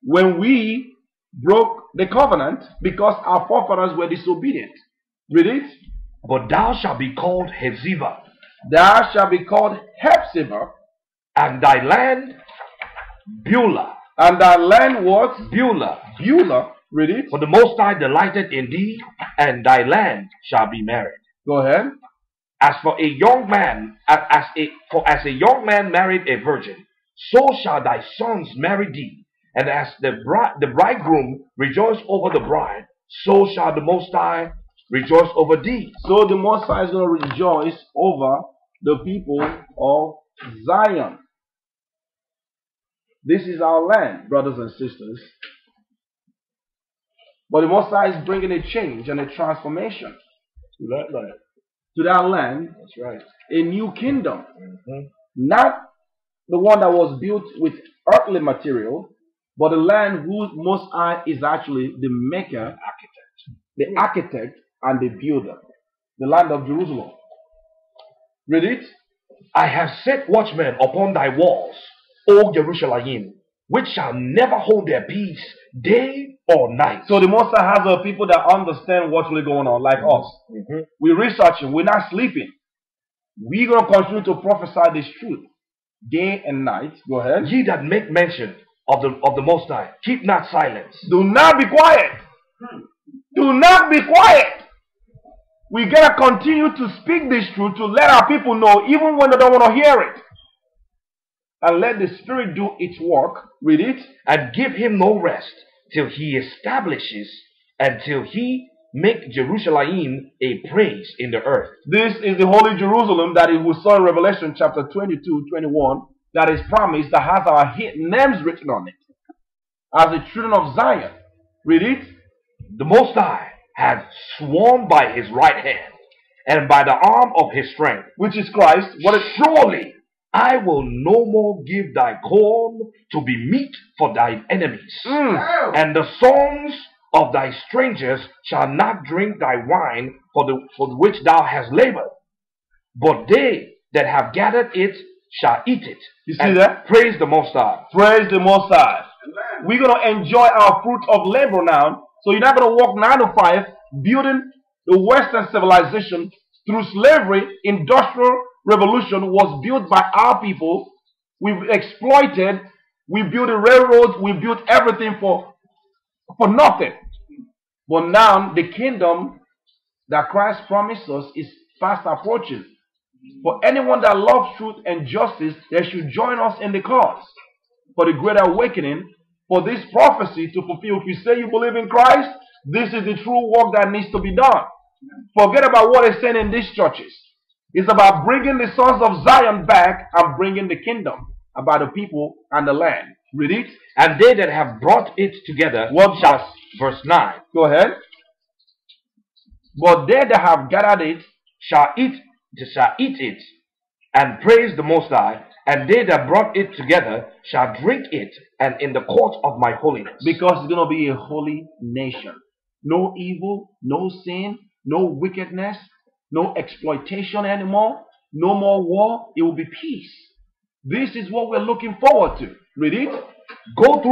when we broke the covenant because our forefathers were disobedient. Read it. But thou shalt be called Hephzibah. Thou shalt be called Hephzibah. And thy land Beulah. And thy land what? Beulah. Beulah. Read it. For the Most High delighted in thee, and thy land shall be married. Go ahead. As for a young man, as a young man married a virgin, so shall thy sons marry thee. And as the bridegroom rejoice over the bride, so shall the Most High rejoice over thee. So the Most High is going to rejoice over the people of Zion. This is our land, brothers and sisters. But the Most High is bringing a change and a transformation To that land. to that land. That's right. A new kingdom. Not the one that was built with earthly material, but the land whose Most High is actually the maker, the architect, and the builder. The land of Jerusalem. Read it. I have set watchmen upon thy walls, O Jerusalem, which shall never hold their peace day or night. So the Most High has a people that understand what's really going on, like us. We're researching. We're not sleeping. We're going to continue to prophesy this truth day and night. Go ahead. Ye that make mention of the Most High, keep not silence. Do not be quiet. Do not be quiet. We gotta continue to speak this truth to let our people know, even when they don't want to hear it. And let the Spirit do its work. Read it. And give him no rest till he establishes, and till he make Jerusalem a praise in the earth. This is the holy Jerusalem that we saw in Revelation chapter 22, 21, that is promised, that has our names written on it, as the children of Zion. Read it. The Most High hath sworn by his right hand, and by the arm of his strength, which is Christ. What is surely I will no more give thy corn to be meat for thine enemies, and the sons of thy strangers shall not drink thy wine for which thou hast labored, but they that have gathered it shall eat it. You see that? Praise the Most High. Praise the Most High. We're going to enjoy our fruit of labor now. So you're not going to work 9 to 5 building the Western civilization through slavery. Industrial revolution was built by our people. We've exploited. We built the railroads. We built everything for nothing. But now the kingdom that Christ promised us is fast approaching. For anyone that loves truth and justice, they should join us in the cause for the great awakening, for this prophecy to fulfill. If you say you believe in Christ, this is the true work that needs to be done. Forget about what is said in these churches. It's about bringing the sons of Zion back and bringing the kingdom about the people and the land. Read it. And they that have brought it together, verse 9. Go ahead. But they that have gathered it shall eat it, and praise the Most High, and they that brought it together shall drink it, and in the court of my holiness. Because it's going to be a holy nation. No evil, no sin, no wickedness, no exploitation anymore, no more war. It will be peace. This is what we're looking forward to. Read it. Go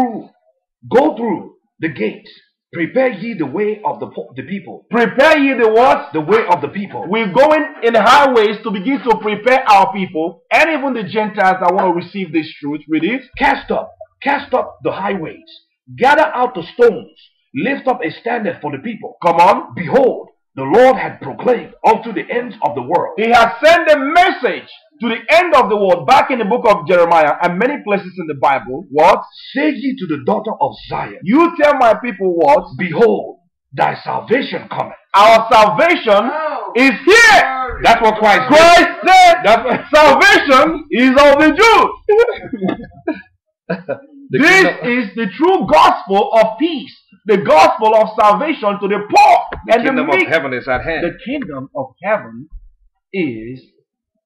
through the gates. Prepare ye the way of the people. Prepare ye the what? The way of the people. We're going in the highways to begin to prepare our people, and even the Gentiles that want to receive this truth. Read it. Cast up the highways. Gather out the stones. Lift up a standard for the people. Come on. Behold, the Lord had proclaimed unto the ends of the world. He has sent a message to the end of the world, back in the book of Jeremiah and many places in the Bible. What? Say ye to the daughter of Zion, You tell my people what? behold, thy salvation cometh. Our salvation is here. That's what Christ did. Christ said That's what, salvation is of the Jews. This is the true gospel of peace. The gospel of salvation to the poor. the And kingdom the of meek. heaven is at hand. The kingdom of heaven is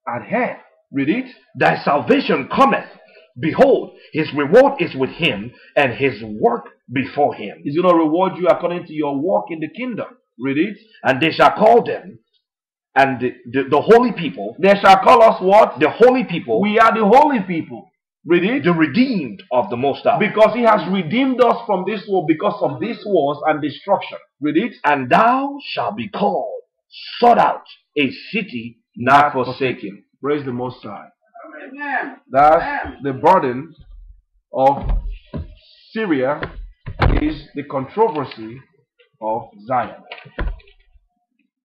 at hand. Read it. Thy salvation cometh. Behold, his reward is with him, and his work before him. He's going to reward you according to your work in the kingdom. Read it. And they shall call them, and the holy people, They shall call us what? the holy people, We are the holy people. Read it. the redeemed of the Most High. Because he has redeemed us from this world because of these wars and destruction. Read it. And thou shalt be called, sought out, a city Not forsaken. Praise the Most High. Amen. That's the burden of Syria, is the controversy of Zion.